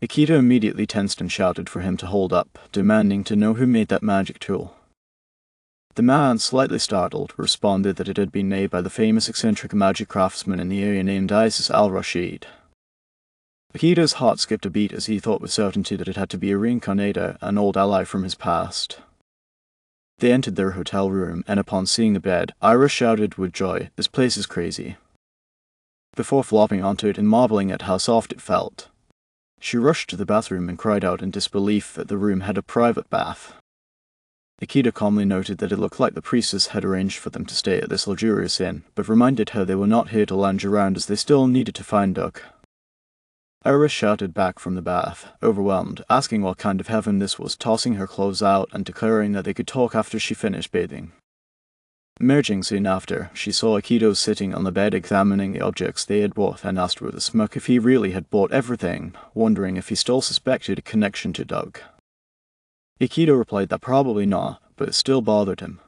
[SPEAKER 1] Akito immediately tensed and shouted for him to hold up, demanding to know who made that magic tool. The man, slightly startled, responded that it had been made by the famous eccentric magic craftsman in the area named Isis al-Rashid. Akito's heart skipped a beat as he thought with certainty that it had to be a reincarnator, an old ally from his past. They entered their hotel room, and upon seeing the bed, Iris shouted with joy, "This place is crazy," before flopping onto it and marveling at how soft it felt. She rushed to the bathroom and cried out in disbelief that the room had a private bath. Akito calmly noted that it looked like the priestess had arranged for them to stay at this luxurious inn, but reminded her they were not here to lounge around as they still needed to find Doug. Iris shouted back from the bath, overwhelmed, asking what kind of heaven this was, tossing her clothes out and declaring that they could talk after she finished bathing. Emerging soon after, she saw Akito sitting on the bed examining the objects they had bought and asked with a smirk if he really had bought everything, wondering if he still suspected a connection to Doug. Akito replied that probably not, but it still bothered him.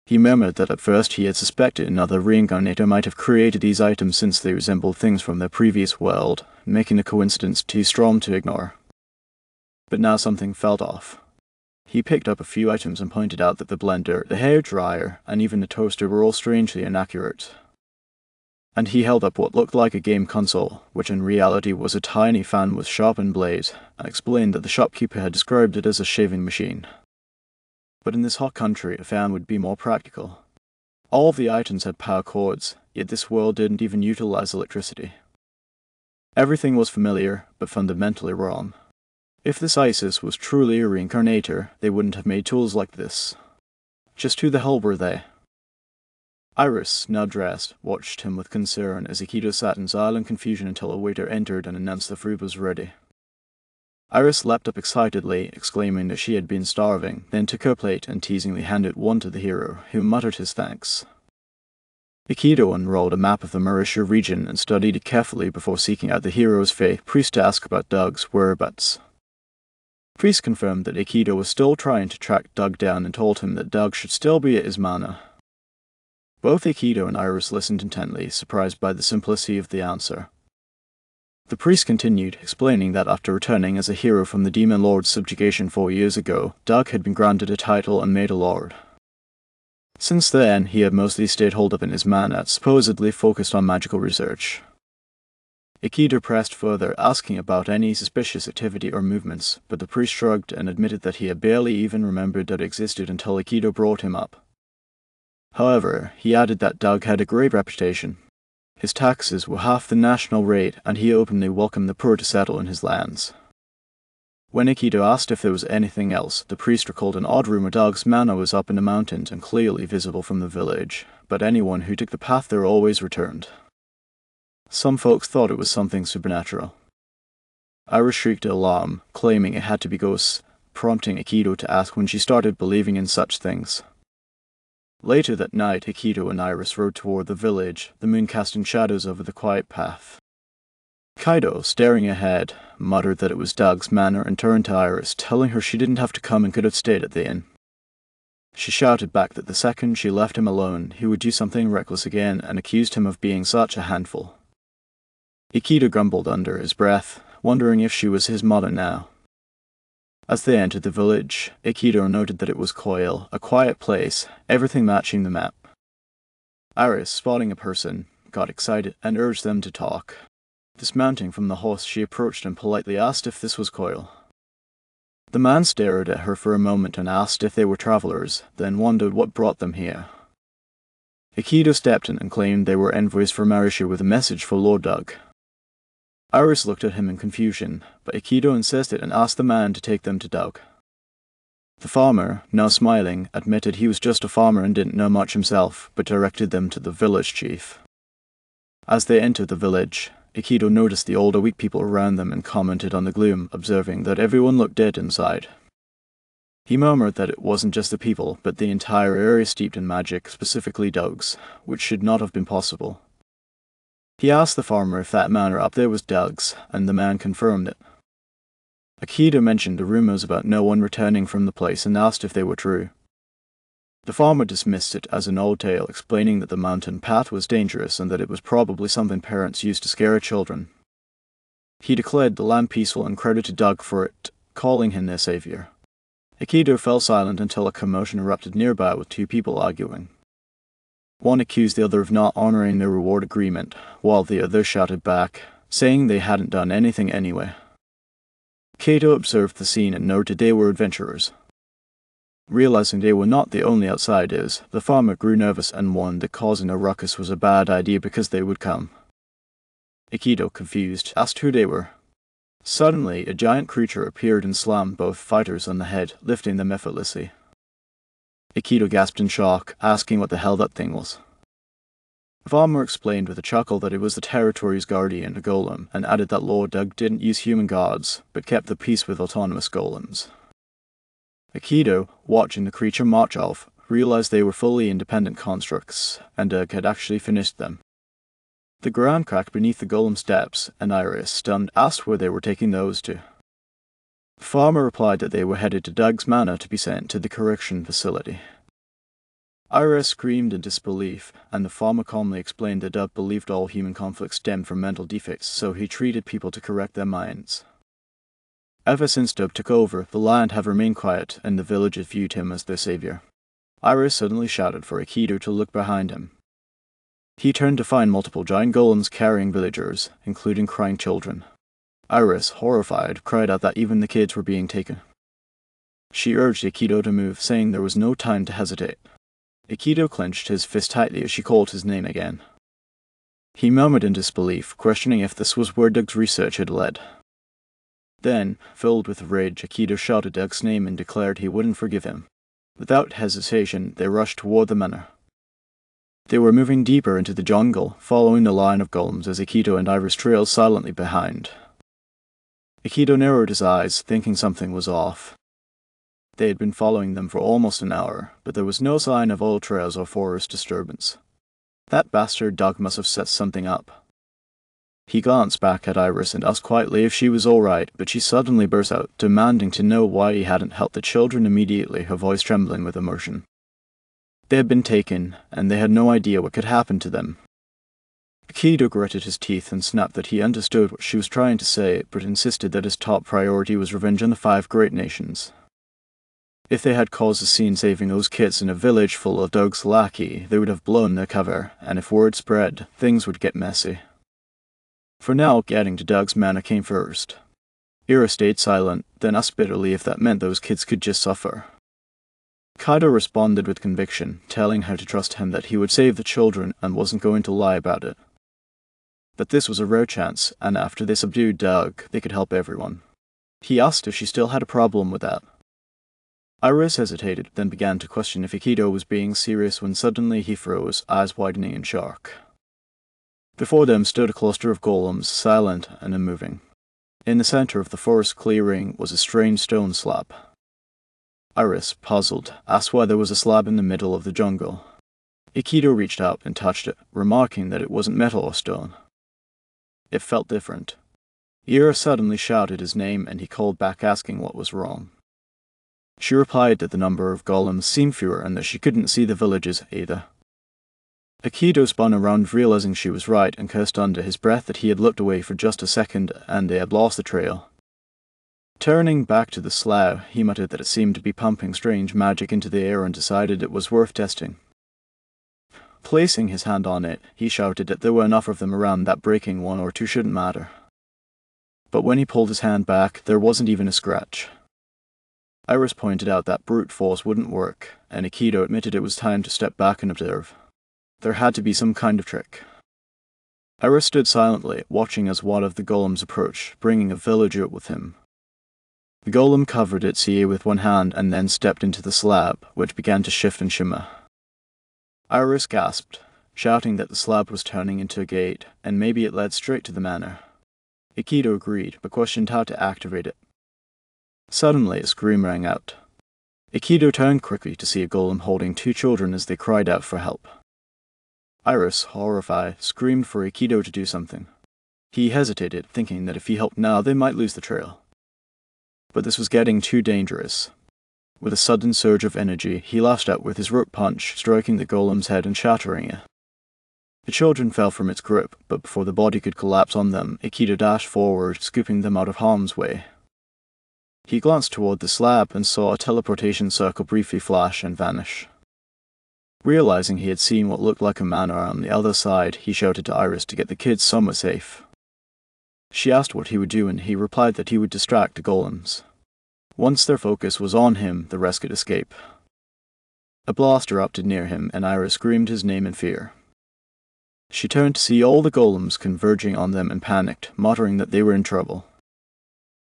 [SPEAKER 1] He murmured that at first he had suspected another reincarnator might have created these items since they resembled things from their previous world, making the coincidence too strong to ignore. But now something felt off. He picked up a few items and pointed out that the blender, the hair dryer, and even the toaster were all strangely inaccurate. And he held up what looked like a game console, which in reality was a tiny fan with sharpened blades, and explained that the shopkeeper had described it as a shaving machine. But in this hot country, a fan would be more practical. All of the items had power cords, yet this world didn't even utilize electricity. Everything was familiar, but fundamentally wrong. If this Isis was truly a reincarnator, they wouldn't have made tools like this. Just who the hell were they? Iris, now dressed, watched him with concern as Akito sat in silent confusion until a waiter entered and announced the food was ready. Iris leapt up excitedly, exclaiming that she had been starving, then took her plate and teasingly handed one to the hero, who muttered his thanks. Akito unrolled a map of the Mauritius region and studied it carefully before seeking out the hero's faith priest to ask about Doug's whereabouts. Priest confirmed that Akito was still trying to track Doug down and told him that Doug should still be at his manor. Both Akito and Iris listened intently, surprised by the simplicity of the answer. The priest continued, explaining that after returning as a hero from the Demon Lord's subjugation 4 years ago, Doug had been granted a title and made a lord. Since then, he had mostly stayed holed up in his mana, supposedly focused on magical research. Akito pressed further, asking about any suspicious activity or movements, but the priest shrugged and admitted that he had barely even remembered that it existed until Akito brought him up. However, he added that Doug had a great reputation. His taxes were half the national rate, and he openly welcomed the poor to settle in his lands. When Akito asked if there was anything else, the priest recalled an odd rumor Doug's mana was up in the mountains and clearly visible from the village, but anyone who took the path there always returned. Some folks thought it was something supernatural. Iris shrieked in alarm, claiming it had to be ghosts, prompting Akito to ask when she started believing in such things. Later that night, Akito and Iris rode toward the village, the moon casting shadows over the quiet path. Kaido, staring ahead, muttered that it was Doug's manner and turned to Iris, telling her she didn't have to come and could have stayed at the inn. She shouted back that the second she left him alone, he would do something reckless again and accused him of being such a handful. Akito grumbled under his breath, wondering if she was his mother now. As they entered the village, Akito noted that it was Koil, a quiet place, everything matching the map. Iris, spotting a person, got excited and urged them to talk. Dismounting from the horse, she approached and politely asked if this was Koil. The man stared at her for a moment and asked if they were travelers, then wondered what brought them here. Akito stepped in and claimed they were envoys for Marisha with a message for Lord Doug. Iris looked at him in confusion, but Akito insisted and asked the man to take them to Doug. The farmer, now smiling, admitted he was just a farmer and didn't know much himself, but directed them to the village chief. As they entered the village, Akito noticed the older weak people around them and commented on the gloom, observing that everyone looked dead inside. He murmured that it wasn't just the people, but the entire area steeped in magic, specifically Doug's, which should not have been possible. He asked the farmer if that manor up there was Doug's, and the man confirmed it. Akito mentioned the rumors about no one returning from the place and asked if they were true. The farmer dismissed it as an old tale, explaining that the mountain path was dangerous and that it was probably something parents used to scare children. He declared the land peaceful and credited Doug for it, calling him their savior. Akito fell silent until a commotion erupted nearby with two people arguing. One accused the other of not honoring their reward agreement, while the other shouted back, saying they hadn't done anything anyway. Kato observed the scene and noted they were adventurers. Realizing they were not the only outsiders, the farmer grew nervous and warned that causing a ruckus was a bad idea because they would come. Akito, confused, asked who they were. Suddenly, a giant creature appeared and slammed both fighters on the head, lifting them effortlessly. Akito gasped in shock, asking what the hell that thing was. The farmer explained with a chuckle that it was the territory's guardian, a golem, and added that Lord Doug didn't use human guards, but kept the peace with autonomous golems. Akito, watching the creature march off, realized they were fully independent constructs, and Doug had actually finished them. The ground cracked beneath the golem's steps, and Iris, stunned, asked where they were taking those to. The farmer replied that they were headed to Doug's manor to be sent to the correction facility. Iris screamed in disbelief, and the farmer calmly explained that Doug believed all human conflicts stemmed from mental defects, so he treated people to correct their minds. Ever since Doug took over, the land have remained quiet, and the villagers viewed him as their savior. Iris suddenly shouted for Akito to look behind him. He turned to find multiple giant golems carrying villagers, including crying children. Iris, horrified, cried out that even the kids were being taken. She urged Akito to move, saying there was no time to hesitate. Akito clenched his fist tightly as she called his name again. He murmured in disbelief, questioning if this was where Doug's research had led. Then, filled with rage, Akito shouted Doug's name and declared he wouldn't forgive him. Without hesitation, they rushed toward the manor. They were moving deeper into the jungle, following the line of golems as Akito and Iris trailed silently behind. Akito narrowed his eyes, thinking something was off. They had been following them for almost an hour, but there was no sign of old trails or forest disturbance. That bastard Doug must have set something up. He glanced back at Iris and asked quietly if she was all right, but she suddenly burst out, demanding to know why he hadn't helped the children immediately, her voice trembling with emotion. They had been taken, and they had no idea what could happen to them. Akito gritted his teeth and snapped that he understood what she was trying to say, but insisted that his top priority was revenge on the 5 great nations. If they had caused a scene saving those kids in a village full of dogs lackey, they would have blown their cover, and if word spread, things would get messy. For now, getting to Doug's manor came first. Ira stayed silent, then asked bitterly if that meant those kids could just suffer. Kaido responded with conviction, telling her to trust him that he would save the children and wasn't going to lie about it. But this was a rare chance, and after they subdued Doug, they could help everyone. He asked if she still had a problem with that. Iris hesitated, then began to question if Akito was being serious when suddenly he froze, eyes widening in shock. Before them stood a cluster of golems, silent and unmoving. In the center of the forest clearing was a strange stone slab. Iris, puzzled, asked why there was a slab in the middle of the jungle. Akito reached out and touched it, remarking that it wasn't metal or stone. It felt different. Ira suddenly shouted his name and he called back asking what was wrong. She replied that the number of golems seemed fewer and that she couldn't see the villages either. Akito spun around realizing she was right and cursed under his breath that he had looked away for just a second and they had lost the trail. Turning back to the slough, he muttered that it seemed to be pumping strange magic into the air and decided it was worth testing. Placing his hand on it, he shouted that there were enough of them around that breaking one or two shouldn't matter. But when he pulled his hand back, there wasn't even a scratch. Iris pointed out that brute force wouldn't work, and Akito admitted it was time to step back and observe. There had to be some kind of trick. Iris stood silently, watching as one of the golems approached, bringing a villager with him. The golem covered its ear with one hand and then stepped into the slab, which began to shift and shimmer. Iris gasped, shouting that the slab was turning into a gate, and maybe it led straight to the manor. Akito agreed, but questioned how to activate it. Suddenly, a scream rang out. Akito turned quickly to see a golem holding two children as they cried out for help. Iris, horrified, screamed for Akito to do something. He hesitated, thinking that if he helped now, they might lose the trail. But this was getting too dangerous. With a sudden surge of energy, he lashed out with his rope punch, striking the golem's head and shattering it. The children fell from its grip, but before the body could collapse on them, Akito dashed forward, scooping them out of harm's way. He glanced toward the slab and saw a teleportation circle briefly flash and vanish. Realizing he had seen what looked like a manor on the other side, he shouted to Iris to get the kids somewhere safe. She asked what he would do and he replied that he would distract the golems. Once their focus was on him, the rest could escape. A blast erupted near him and Iris screamed his name in fear. She turned to see all the golems converging on them and panicked, muttering that they were in trouble.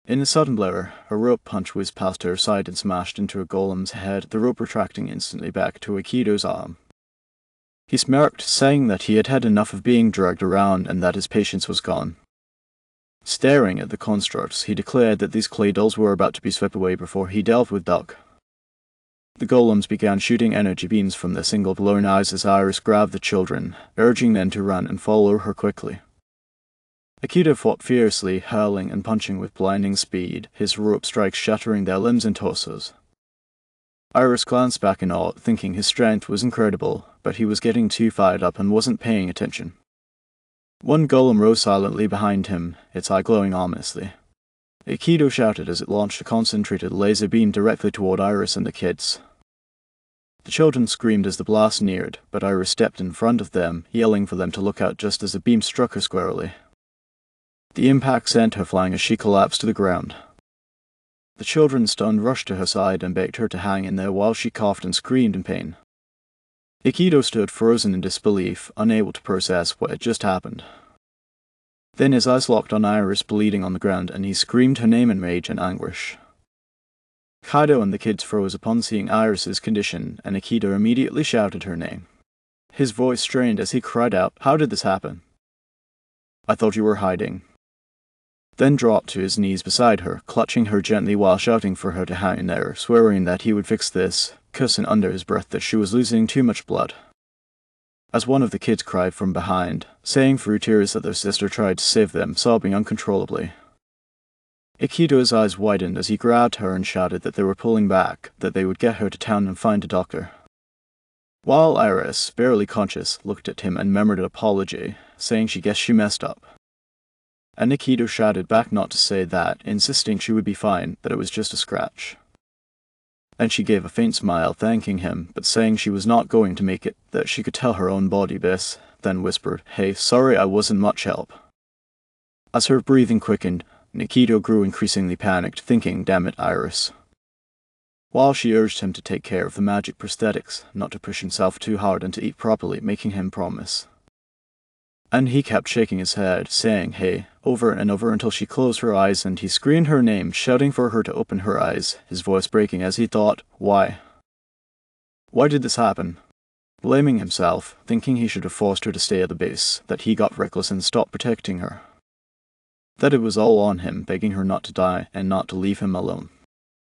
[SPEAKER 1] In a sudden blur, a rope punch whizzed past her side and smashed into a golem's head, the rope retracting instantly back to Akito's arm. He smirked, saying that he had had enough of being dragged around and that his patience was gone. Staring at the constructs, he declared that these clay dolls were about to be swept away before he dealt with Doug. The golems began shooting energy beams from their single blown eyes as Iris grabbed the children, urging them to run and follow her quickly. Akito fought fiercely, hurling and punching with blinding speed, his rope strikes shattering their limbs and torsos. Iris glanced back in awe, thinking his strength was incredible, but he was getting too fired up and wasn't paying attention. One golem rose silently behind him, its eye glowing ominously. Akito shouted as it launched a concentrated laser beam directly toward Iris and the kids. The children screamed as the blast neared, but Iris stepped in front of them, yelling for them to look out just as the beam struck her squarely. The impact sent her flying as she collapsed to the ground. The children, stunned, rushed to her side and begged her to hang in there while she coughed and screamed in pain. Akito stood frozen in disbelief, unable to process what had just happened. Then his eyes locked on Iris bleeding on the ground and he screamed her name in rage and anguish. Kaido and the kids froze upon seeing Iris's condition, and Akito immediately shouted her name. His voice strained as he cried out, "How did this happen?" "I thought you were hiding." Then dropped to his knees beside her, clutching her gently while shouting for her to hang in there, swearing that he would fix this, cursing under his breath that she was losing too much blood. As one of the kids cried from behind, saying through tears that their sister tried to save them, sobbing uncontrollably. Akito's eyes widened as he grabbed her and shouted that they were pulling back, that they would get her to town and find a doctor. While Iris, barely conscious, looked at him and murmured an apology, saying she guessed she messed up. And Akito shouted back not to say that, insisting she would be fine, that it was just a scratch. and she gave a faint smile, thanking him, but saying she was not going to make it, that she could tell her own body this, then whispered, "Hey, sorry I wasn't much help." As her breathing quickened, Akito grew increasingly panicked, thinking, "Damn it, Iris." While she urged him to take care of the magic prosthetics, not to push himself too hard and to eat properly, making him promise. And he kept shaking his head, saying, "Hey," over and over until she closed her eyes and he screamed her name, shouting for her to open her eyes, his voice breaking as he thought, "Why? Why did this happen?" Blaming himself, thinking he should have forced her to stay at the base, that he got reckless and stopped protecting her. That it was all on him, begging her not to die and not to leave him alone.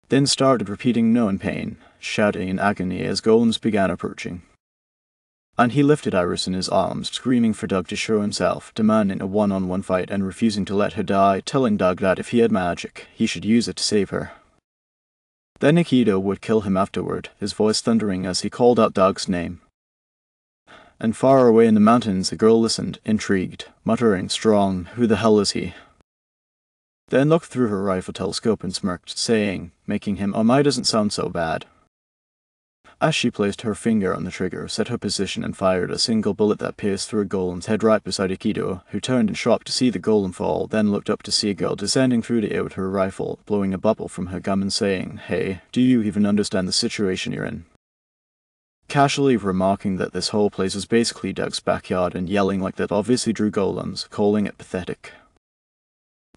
[SPEAKER 1] Then started repeating "no" in pain, shouting in agony as golems began approaching. And he lifted Iris in his arms, screaming for Doug to show himself, demanding a one-on-one fight and refusing to let her die, telling Doug that if he had magic, he should use it to save her. Then Akito would kill him afterward, his voice thundering as he called out Doug's name. And far away in the mountains the girl listened, intrigued, muttering, "Strong, who the hell is he?" Then looked through her rifle telescope and smirked, saying, making him, "Oh, my doesn't sound so bad." As she placed her finger on the trigger, set her position and fired a single bullet that pierced through a golem's head right beside Akito, who turned in shock to see the golem fall, then looked up to see a girl descending through the air with her rifle, blowing a bubble from her gum and saying, "Hey, do you even understand the situation you're in?" Casually remarking that this whole place was basically Doug's backyard and yelling like that obviously drew golems, calling it pathetic.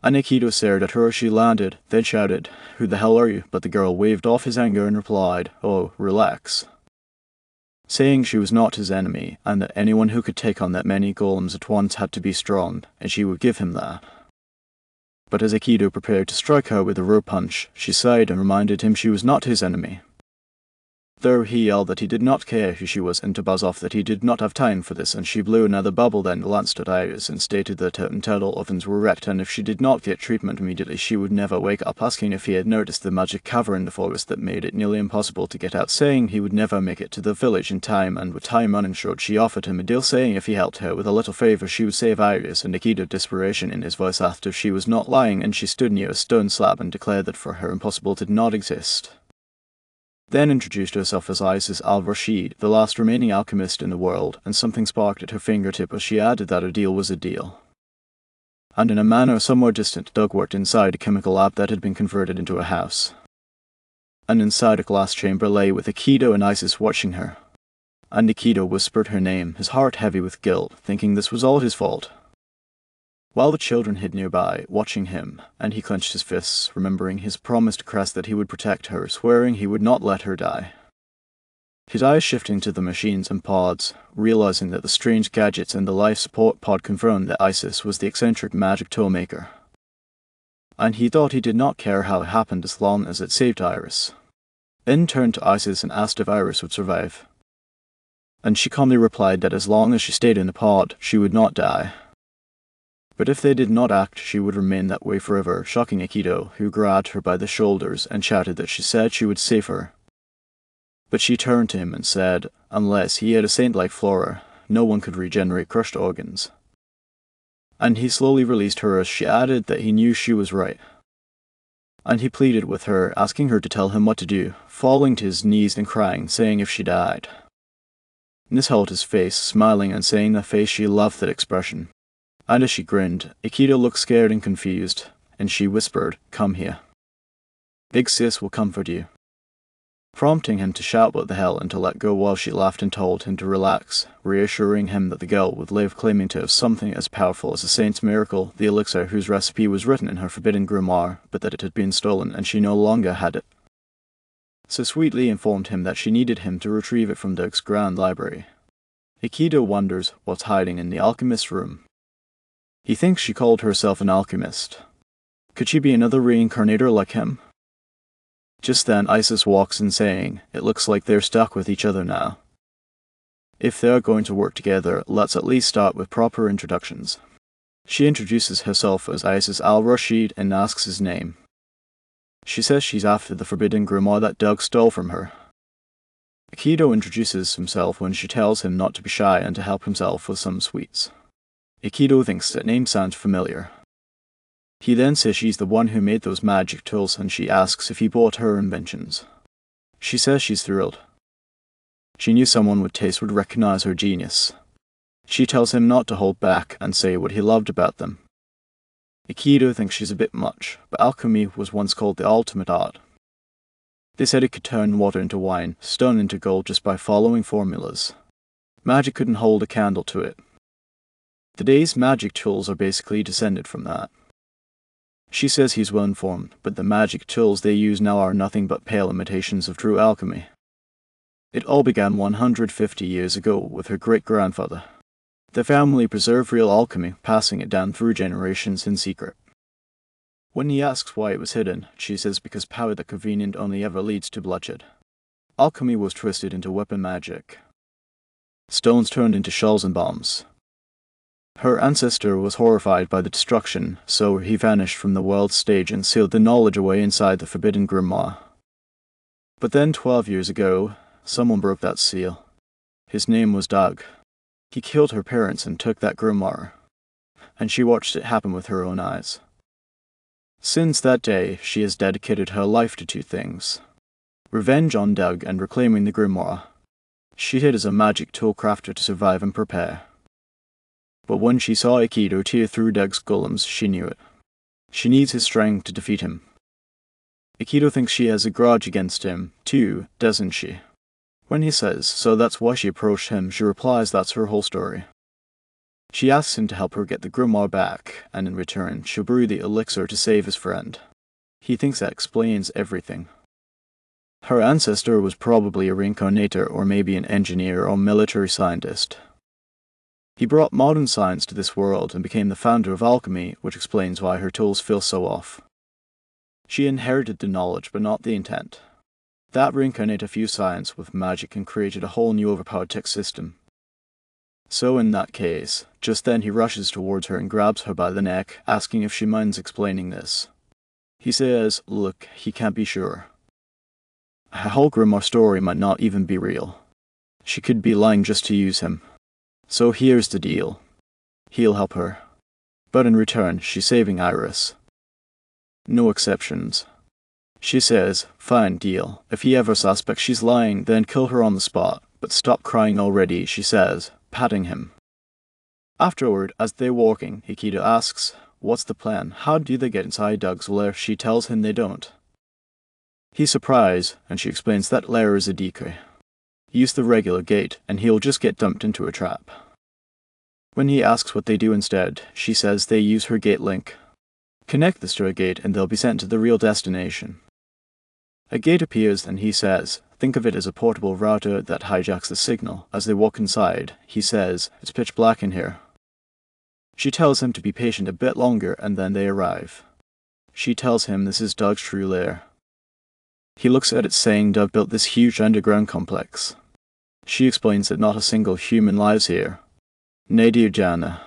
[SPEAKER 1] And Akito stared at her as she landed, then shouted, "Who the hell are you?" But the girl waved off his anger and replied, "Oh, relax," saying she was not his enemy, and that anyone who could take on that many golems at once had to be strong, and she would give him that. But as Akito prepared to strike her with a rope punch, she sighed and reminded him she was not his enemy. Though he yelled that he did not care who she was and to buzz off that he did not have time for this, and she blew another bubble, then glanced at Iris and stated that her internal ovens were wrecked and if she did not get treatment immediately she would never wake up, asking if he had noticed the magic cover in the forest that made it nearly impossible to get out, saying he would never make it to the village in time, and with time running short she offered him a deal, saying if he helped her with a little favour she would save Iris, and Akito, desperation in his voice, asked if she was not lying, and she stood near a stone slab and declared that for her impossible did not exist. Then introduced herself as Isis al-Rashid, the last remaining alchemist in the world, and something sparked at her fingertip as she added that a deal was a deal. And in a manner somewhere distant, Doug worked inside a chemical lab that had been converted into a house. And inside a glass chamber lay with Akito and Isis watching her. And Akito whispered her name, his heart heavy with guilt, thinking this was all his fault. While the children hid nearby, watching him, and he clenched his fists, remembering his promise to Crest that he would protect her, swearing he would not let her die. His eyes shifting to the machines and pods, realizing that the strange gadgets and the life support pod confirmed that Isis was the eccentric magic toolmaker. And he thought he did not care how it happened as long as it saved Iris. Then turned to Isis and asked if Iris would survive. And she calmly replied that as long as she stayed in the pod, she would not die. But if they did not act, she would remain that way forever, shocking Akito, who grabbed her by the shoulders and shouted that she said she would save her. But she turned to him and said, unless he had a saint like Flora, no one could regenerate crushed organs. And he slowly released her as she added that he knew she was right. And he pleaded with her, asking her to tell him what to do, falling to his knees and crying, saying if she died. Nis held his face, smiling and saying the face she loved that expression. And as she grinned, Akito looked scared and confused, and she whispered, "Come here. Big sis will comfort you." Prompting him to shout what the hell and to let go while she laughed and told him to relax, reassuring him that the girl would live, claiming to have something as powerful as a saint's miracle, the elixir whose recipe was written in her forbidden grimoire, but that it had been stolen and she no longer had it. So sweetly informed him that she needed him to retrieve it from Doug's grand library. Akito wonders what's hiding in the alchemist's room. He thinks she called herself an alchemist. Could she be another reincarnator like him? Just then Isis walks in saying, it looks like they're stuck with each other now. If they're going to work together, let's at least start with proper introductions. She introduces herself as Isis al-Rashid and asks his name. She says she's after the forbidden grimoire that Doug stole from her. Akito introduces himself when she tells him not to be shy and to help himself with some sweets. Akito thinks that name sounds familiar. He then says she's the one who made those magic tools and she asks if he bought her inventions. She says she's thrilled. She knew someone with taste would recognize her genius. She tells him not to hold back and say what he loved about them. Akito thinks she's a bit much, but alchemy was once called the ultimate art. They said it could turn water into wine, stone into gold just by following formulas. Magic couldn't hold a candle to it. Today's magic tools are basically descended from that. She says he's well informed, but the magic tools they use now are nothing but pale imitations of true alchemy. It all began 150 years ago with her great-grandfather. The family preserved real alchemy, passing it down through generations in secret. When he asks why it was hidden, she says because power that convenient only ever leads to bloodshed. Alchemy was twisted into weapon magic. Stones turned into shells and bombs. Her ancestor was horrified by the destruction, so he vanished from the world stage and sealed the knowledge away inside the forbidden grimoire. But then 12 years ago, someone broke that seal. His name was Doug. He killed her parents and took that grimoire, and she watched it happen with her own eyes. Since that day, she has dedicated her life to two things: revenge on Doug and reclaiming the grimoire. She hid as a magic tool crafter to survive and prepare. But when she saw Akito tear through Doug's golems, she knew it. She needs his strength to defeat him. Akito thinks she has a grudge against him, too, doesn't she? When he says, so that's why she approached him, she replies that's her whole story. She asks him to help her get the grimoire back, and in return, she'll brew the elixir to save his friend. He thinks that explains everything. Her ancestor was probably a reincarnator or maybe an engineer or military scientist. He brought modern science to this world and became the founder of alchemy, which explains why her tools feel so off. She inherited the knowledge, but not the intent. That reincarnator fused science with magic and created a whole new overpowered tech system. So in that case, just then he rushes towards her and grabs her by the neck, asking if she minds explaining this. He says, look, he can't be sure. Her whole grimoire story might not even be real. She could be lying just to use him. So here's the deal. He'll help her. But in return, she's saving Iris. No exceptions. She says, fine, deal. If he ever suspects she's lying, then kill her on the spot. But stop crying already, she says, patting him. Afterward, as they're walking, Akito asks, what's the plan? How do they get inside Doug's lair? She tells him they don't. He's surprised, and she explains that lair is a decoy. Use the regular gate, and he'll just get dumped into a trap. When he asks what they do instead, she says they use her gate link. Connect this to a gate, and they'll be sent to the real destination. A gate appears, and he says, think of it as a portable router that hijacks the signal. As they walk inside, he says, it's pitch black in here. She tells him to be patient a bit longer, and then they arrive. She tells him this is Doug's true lair. He looks at it saying Doug built this huge underground complex. She explains that not a single human lives here. Nadir Jana.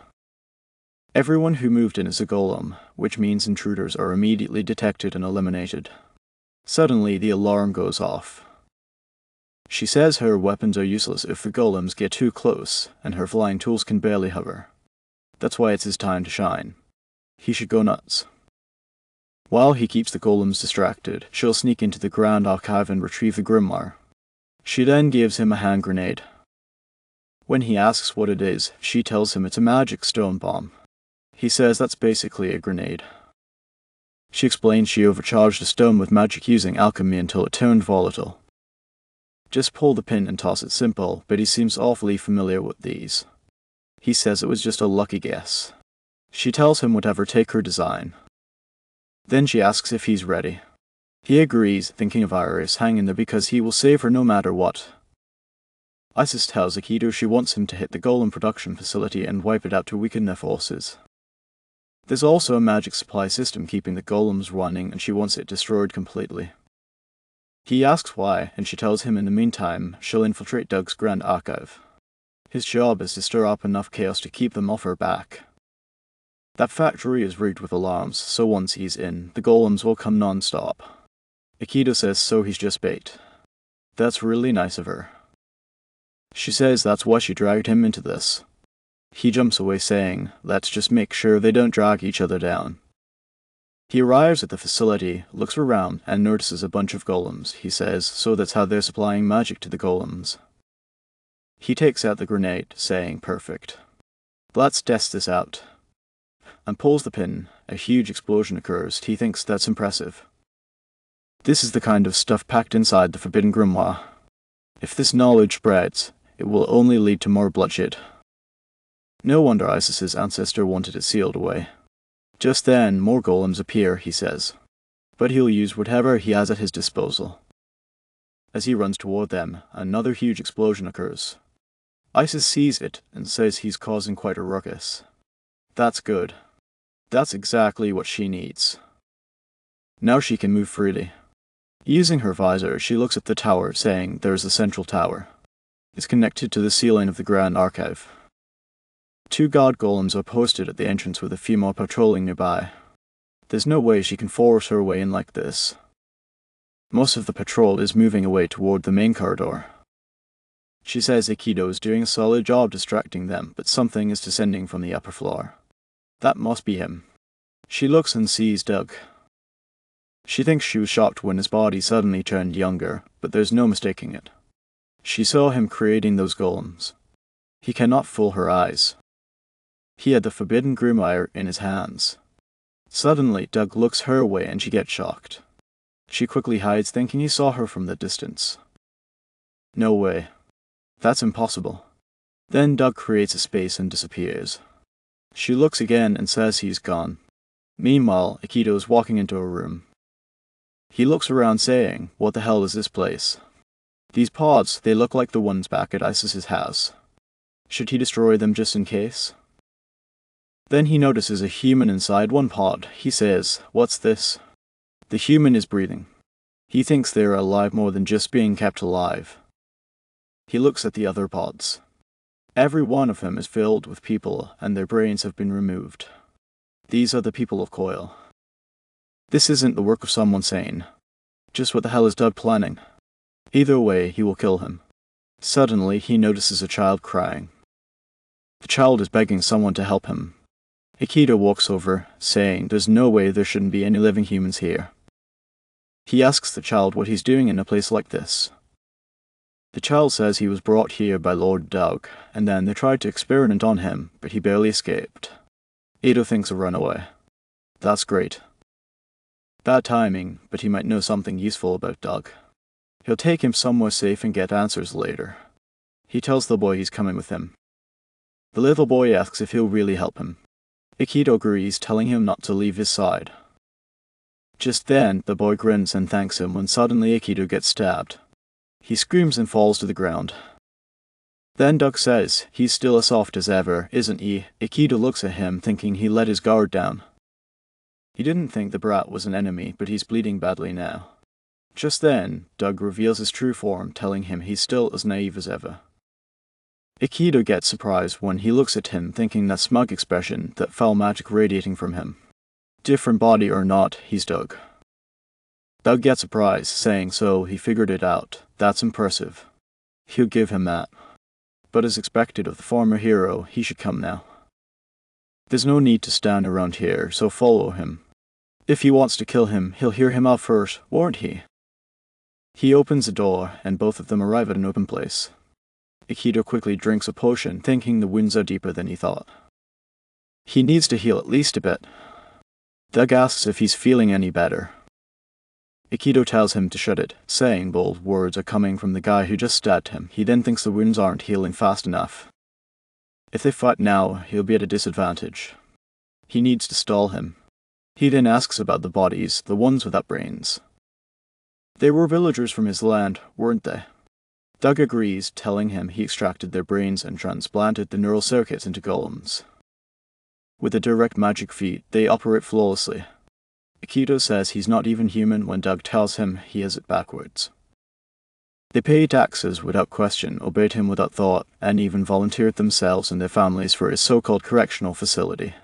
[SPEAKER 1] Everyone who moved in is a golem, which means intruders are immediately detected and eliminated. Suddenly, the alarm goes off. She says her weapons are useless if the golems get too close, and her flying tools can barely hover. That's why it's his time to shine. He should go nuts. While he keeps the golems distracted, she'll sneak into the Grand Archive and retrieve the grimoire. She then gives him a hand grenade. When he asks what it is, she tells him it's a magic stone bomb. He says that's basically a grenade. She explains she overcharged a stone with magic using alchemy until it turned volatile. Just pull the pin and toss it simple, but he seems awfully familiar with these. He says it was just a lucky guess. She tells him whatever, take her design. Then she asks if he's ready. He agrees, thinking of Iris hanging there because he will save her no matter what. Isis tells Akito she wants him to hit the golem production facility and wipe it out to weaken their forces. There's also a magic supply system keeping the golems running, and she wants it destroyed completely. He asks why, and she tells him in the meantime she'll infiltrate Doug's Grand Archive. His job is to stir up enough chaos to keep them off her back. That factory is rigged with alarms, so once he's in, the golems will come non-stop. Akito says so he's just bait. That's really nice of her. She says that's why she dragged him into this. He jumps away saying, let's just make sure they don't drag each other down. He arrives at the facility, looks around, and notices a bunch of golems. He says, so that's how they're supplying magic to the golems. He takes out the grenade, saying, perfect. Let's test this out. And pulls the pin. A huge explosion occurs. He thinks that's impressive. This is the kind of stuff packed inside the forbidden grimoire. If this knowledge spreads, it will only lead to more bloodshed. No wonder Isis's ancestor wanted it sealed away. Just then, more golems appear, he says. But he'll use whatever he has at his disposal. As he runs toward them, another huge explosion occurs. Isis sees it and says he's causing quite a ruckus. That's good. That's exactly what she needs. Now she can move freely. Using her visor, she looks at the tower, saying there's a central tower. It's connected to the ceiling of the Grand Archive. 2 god golems are posted at the entrance with a few more patrolling nearby. There's no way she can force her way in like this. Most of the patrol is moving away toward the main corridor. She says Akito is doing a solid job distracting them, but something is descending from the upper floor. That must be him. She looks and sees Doug. She thinks she was shocked when his body suddenly turned younger, but there's no mistaking it. She saw him creating those golems. He cannot fool her eyes. He had the forbidden grimoire in his hands. Suddenly, Doug looks her way and she gets shocked. She quickly hides, thinking he saw her from the distance. No way. That's impossible. Then Doug creates a space and disappears. She looks again and says he's gone. Meanwhile, Akito is walking into a room. He looks around saying, what the hell is this place? These pods, they look like the ones back at Isis's house. Should he destroy them just in case? Then he notices a human inside one pod. He says, what's this? The human is breathing. He thinks they are alive more than just being kept alive. He looks at the other pods. Every one of them is filled with people, and their brains have been removed. These are the people of Coil. This isn't the work of someone sane. Just what the hell is Doug planning? Either way, he will kill him. Suddenly, he notices a child crying. The child is begging someone to help him. Akito walks over, saying there's no way there shouldn't be any living humans here. He asks the child what he's doing in a place like this. The child says he was brought here by Lord Doug, and then they tried to experiment on him, but he barely escaped. Ado thinks a runaway. That's great. Bad timing, but he might know something useful about Doug. He'll take him somewhere safe and get answers later. He tells the boy he's coming with him. The little boy asks if he'll really help him. Akito agrees, telling him not to leave his side. Just then, the boy grins and thanks him when suddenly Akito gets stabbed. He screams and falls to the ground. Then Doug says, he's still as soft as ever, isn't he? Akito looks at him, thinking he let his guard down. He didn't think the brat was an enemy, but he's bleeding badly now. Just then, Doug reveals his true form, telling him he's still as naive as ever. Akito gets surprised when he looks at him, thinking that smug expression, that foul magic radiating from him. Different body or not, he's Doug. Doug gets surprised, saying so he figured it out. That's impressive. He'll give him that. But as expected of the former hero, he should come now. There's no need to stand around here, so follow him. If he wants to kill him, he'll hear him out first, won't he? He opens a door, and both of them arrive at an open place. Akito quickly drinks a potion, thinking the wounds are deeper than he thought. He needs to heal at least a bit. Doug asks if he's feeling any better. Akito tells him to shut it, saying bold words are coming from the guy who just stabbed him. He then thinks the wounds aren't healing fast enough. If they fight now, he'll be at a disadvantage. He needs to stall him. He then asks about the bodies, the ones without brains. They were villagers from his land, weren't they? Doug agrees, telling him he extracted their brains and transplanted the neural circuits into golems. With a direct magic feat, they operate flawlessly. Akito says he's not even human when Doug tells him he has it backwards. They paid taxes without question, obeyed him without thought, and even volunteered themselves and their families for his so-called correctional facility.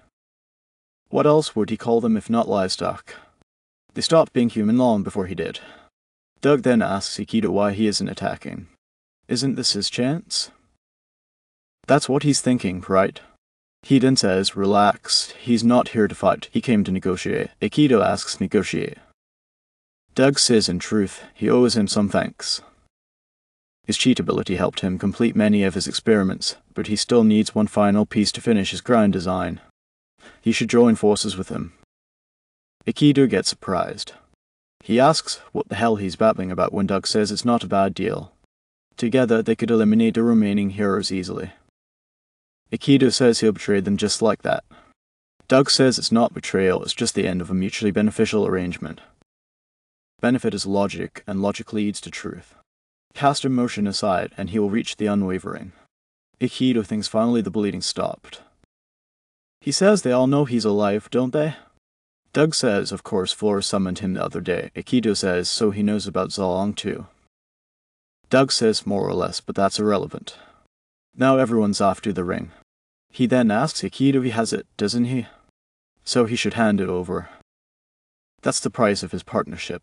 [SPEAKER 1] What else would he call them if not livestock? They stopped being human long before he did. Doug then asks Akito why he isn't attacking. Isn't this his chance? That's what he's thinking, right? He then says, "Relax, he's not here to fight, he came to negotiate." Akito asks, "Negotiate?" Doug says in truth, he owes him some thanks. His cheat ability helped him complete many of his experiments, but he still needs one final piece to finish his grand design. He should join forces with him. Akito gets surprised. He asks what the hell he's babbling about when Doug says it's not a bad deal. Together they could eliminate the remaining heroes easily. Akito says he'll betray them just like that. Doug says it's not betrayal, it's just the end of a mutually beneficial arrangement. Benefit is logic, and logic leads to truth. Cast emotion aside, and he will reach the unwavering. Akito thinks finally the bleeding stopped. He says they all know he's alive, don't they? Doug says, of course, Flora summoned him the other day. Akito says, so he knows about Zalong too. Doug says more or less, but that's irrelevant. Now everyone's after the ring. He then asks Akito if he has it, doesn't he? So he should hand it over. That's the price of his partnership.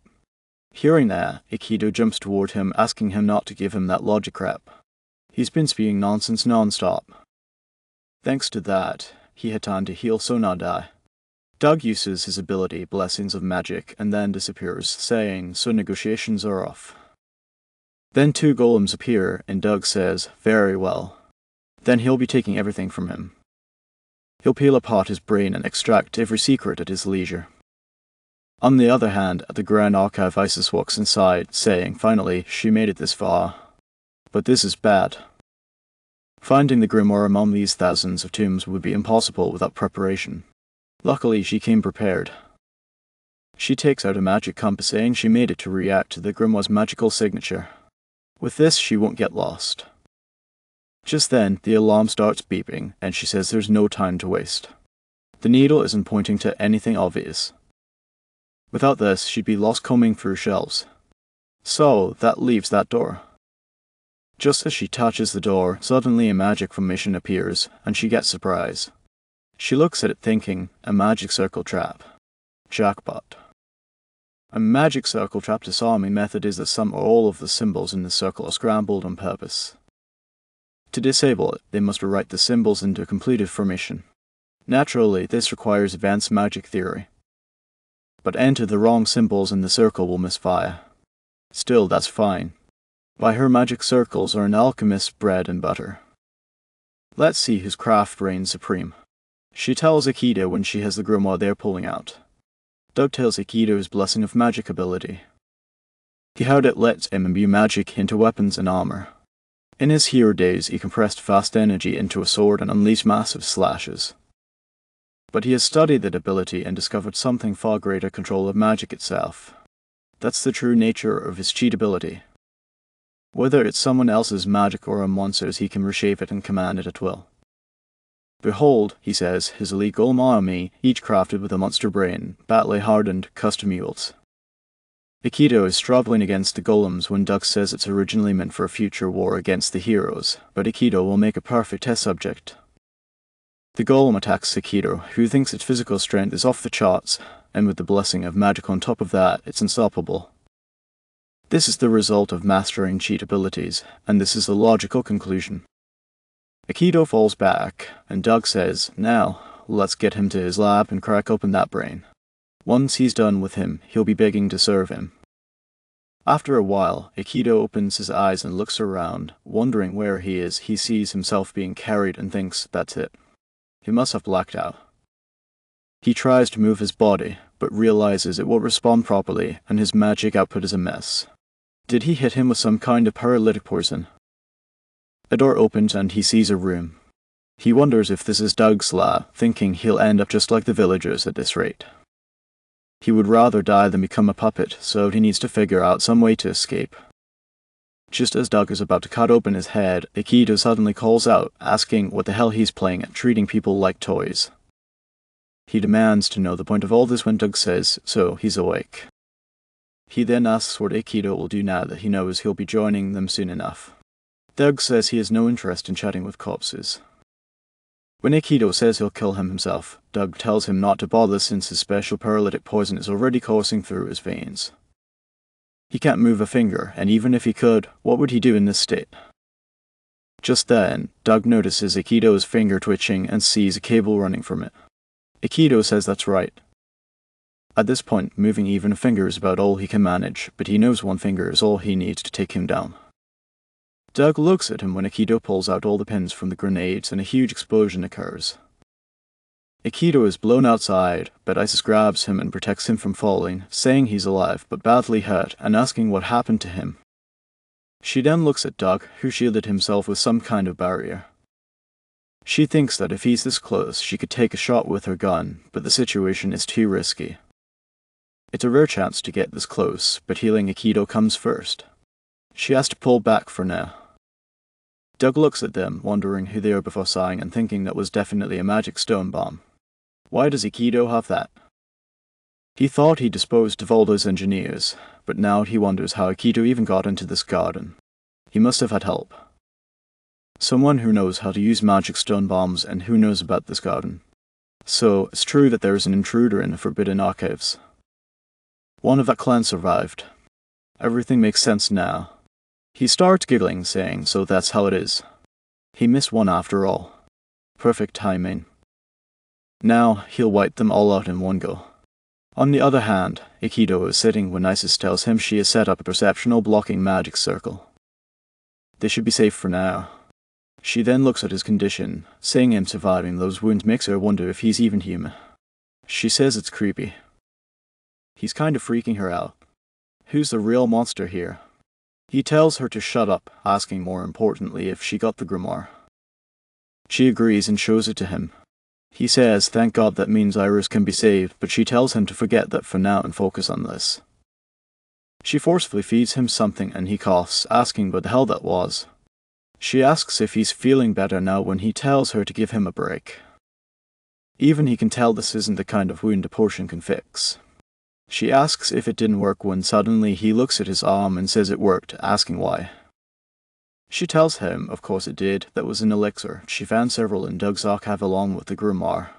[SPEAKER 1] Hearing that, Akito jumps toward him, asking him not to give him that logic crap. He's been spewing nonsense non-stop. Thanks to that, he had time to heal so not die. Doug uses his ability, Blessings of Magic, and then disappears, saying, so negotiations are off. Then two golems appear, and Doug says, very well. Then he'll be taking everything from him. He'll peel apart his brain and extract every secret at his leisure. On the other hand, at the Grand Archive, Isis walks inside, saying, finally, she made it this far. But this is bad. Finding the grimoire among these thousands of tombs would be impossible without preparation. Luckily, she came prepared. She takes out a magic compass, saying she made it to react to the grimoire's magical signature. With this, she won't get lost. Just then, the alarm starts beeping, and she says there's no time to waste. The needle isn't pointing to anything obvious. Without this, she'd be lost combing through shelves. So, that leaves that door. Just as she touches the door, suddenly a magic formation appears, and she gets surprised. She looks at it thinking, a magic circle trap. Jackpot. A magic circle trap disarming method is that some or all of the symbols in the circle are scrambled on purpose. To disable it, they must rewrite the symbols into a completed formation. Naturally, this requires advanced magic theory. But enter the wrong symbols and the circle will misfire. Still, that's fine. By her magic circles are an alchemist's bread and butter. Let's see whose craft reigns supreme. She tells Akito when she has the grimoire they're pulling out. Doug tells Akito his Blessing of Magic ability. He heard it lets him imbue magic into weapons and armor. In his hero days, he compressed fast energy into a sword and unleashed massive slashes. But he has studied that ability and discovered something far greater control of magic itself. That's the true nature of his cheat ability. Whether it's someone else's magic or a monster's, he can reshape it and command it at will. Behold, he says, his elite golem army, each crafted with a monster brain, battle-hardened custom mules. Akito is struggling against the golems when Doug says it's originally meant for a future war against the heroes, but Akito will make a perfect test subject. The golem attacks Akito, who thinks its physical strength is off the charts, and with the blessing of magic on top of that, it's unstoppable. This is the result of mastering cheat abilities, and this is a logical conclusion. Akito falls back, and Doug says, now, let's get him to his lab and crack open that brain. Once he's done with him, he'll be begging to serve him. After a while, Akito opens his eyes and looks around, wondering where he is. He sees himself being carried and thinks that's it. He must have blacked out. He tries to move his body, but realizes it won't respond properly, and his magic output is a mess. Did he hit him with some kind of paralytic poison? A door opens and he sees a room. He wonders if this is Doug's lab, thinking he'll end up just like the villagers at this rate. He would rather die than become a puppet, so he needs to figure out some way to escape. Just as Doug is about to cut open his head, Akito suddenly calls out, asking what the hell he's playing at, treating people like toys. He demands to know the point of all this when Doug says, so he's awake. He then asks what Akito will do now that he knows he'll be joining them soon enough. Doug says he has no interest in chatting with corpses. When Akito says he'll kill him himself, Doug tells him not to bother since his special paralytic poison is already coursing through his veins. He can't move a finger, and even if he could, what would he do in this state? Just then, Doug notices Akito's finger twitching and sees a cable running from it. Akito says that's right. At this point, moving even a finger is about all he can manage, but he knows one finger is all he needs to take him down. Doug looks at him when Akito pulls out all the pins from the grenades and a huge explosion occurs. Akito is blown outside, but Isis grabs him and protects him from falling, saying he's alive but badly hurt and asking what happened to him. She then looks at Doug, who shielded himself with some kind of barrier. She thinks that if he's this close, she could take a shot with her gun, but the situation is too risky. It's a rare chance to get this close, but healing Akito comes first. She has to pull back for now. Doug looks at them, wondering who they are before sighing and thinking that was definitely a magic stone bomb. Why does Akito have that? He thought he disposed of all those engineers, but now he wonders how Akito even got into this garden. He must have had help. Someone who knows how to use magic stone bombs and who knows about this garden. So, it's true that there is an intruder in the Forbidden Archives. One of that clan survived. Everything makes sense now. He starts giggling, saying, so that's how it is. He missed one after all. Perfect timing. Now, he'll wipe them all out in one go. On the other hand, Akito is sitting when Isis tells him she has set up a perceptional blocking magic circle. They should be safe for now. She then looks at his condition. Seeing him surviving those wounds makes her wonder if he's even human. She says it's creepy. He's kind of freaking her out. Who's the real monster here? He tells her to shut up, asking more importantly if she got the grimoire. She agrees and shows it to him. He says, thank God that means Iris can be saved, but she tells him to forget that for now and focus on this. She forcefully feeds him something and he coughs, asking what the hell that was. She asks if he's feeling better now when he tells her to give him a break. Even he can tell this isn't the kind of wound a potion can fix. She asks if it didn't work when suddenly he looks at his arm and says it worked, asking why. She tells him, of course it did, that was an elixir. She found several in Doug's archive along with the grimoire.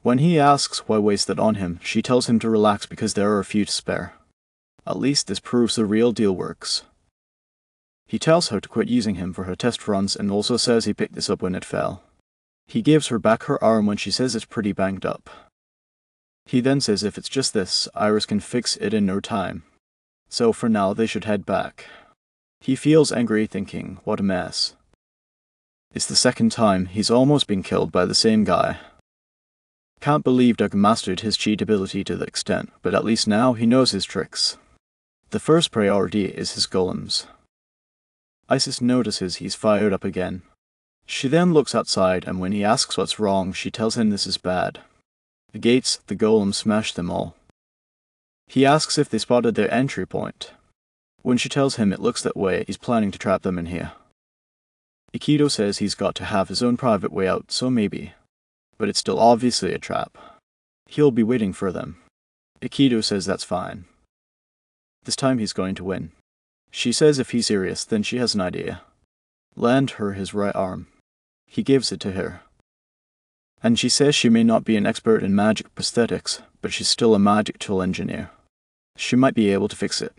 [SPEAKER 1] When he asks why waste that on him, she tells him to relax because there are a few to spare. At least this proves the real deal works. He tells her to quit using him for her test runs and also says he picked this up when it fell. He gives her back her arm when she says it's pretty banged up. He then says if it's just this, Iris can fix it in no time. So for now they should head back. He feels angry thinking, what a mess. It's the second time he's almost been killed by the same guy. Can't believe Doug mastered his cheat ability to the extent, but at least now he knows his tricks. The first priority is his golems. Isis notices he's fired up again. She then looks outside and when he asks what's wrong, she tells him this is bad. The gates, the golems smash them all. He asks if they spotted their entry point. When she tells him it looks that way, he's planning to trap them in here. Akito says he's got to have his own private way out, so maybe. But it's still obviously a trap. He'll be waiting for them. Akito says that's fine. This time he's going to win. She says if he's serious, then she has an idea. Lend her his right arm. He gives it to her. And she says she may not be an expert in magic prosthetics, but she's still a magic tool engineer. She might be able to fix it.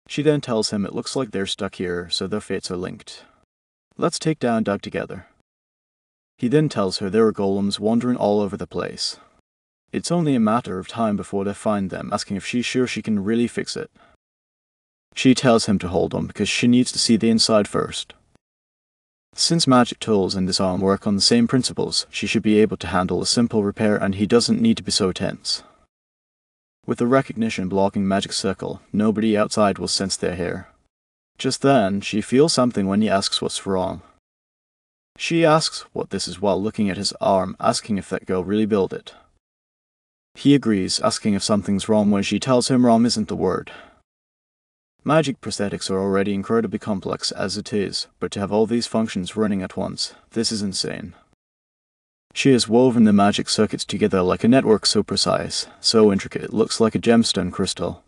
[SPEAKER 1] She then tells him it looks like they're stuck here, so their fates are linked. Let's take down Doug together. He then tells her there are golems wandering all over the place. It's only a matter of time before they find them, asking if she's sure she can really fix it. She tells him to hold on because she needs to see the inside first. Since magic tools and this arm work on the same principles, she should be able to handle a simple repair and he doesn't need to be so tense. With the recognition blocking magic circle, nobody outside will sense they're here. Just then, she feels something when he asks what's wrong. She asks what this is while looking at his arm, asking if that girl really built it. He agrees, asking if something's wrong when she tells him wrong isn't the word. Magic prosthetics are already incredibly complex as it is, but to have all these functions running at once, this is insane. She has woven the magic circuits together like a network so precise, so intricate it looks like a gemstone crystal.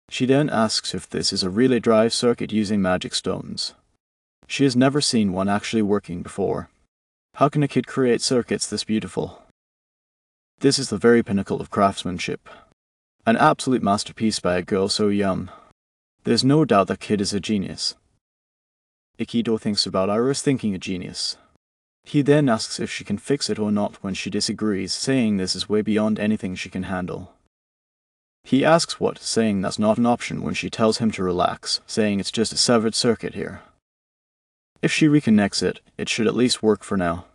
[SPEAKER 1] She then asks if this is a relay drive circuit using magic stones. She has never seen one actually working before. How can a kid create circuits this beautiful? This is the very pinnacle of craftsmanship. An absolute masterpiece by a girl so young. There's no doubt that kid is a genius. Akito thinks about Iris thinking a genius. He then asks if she can fix it or not when she disagrees, saying this is way beyond anything she can handle. He asks what, saying that's not an option when she tells him to relax, saying it's just a severed circuit here. If she reconnects it, it should at least work for now.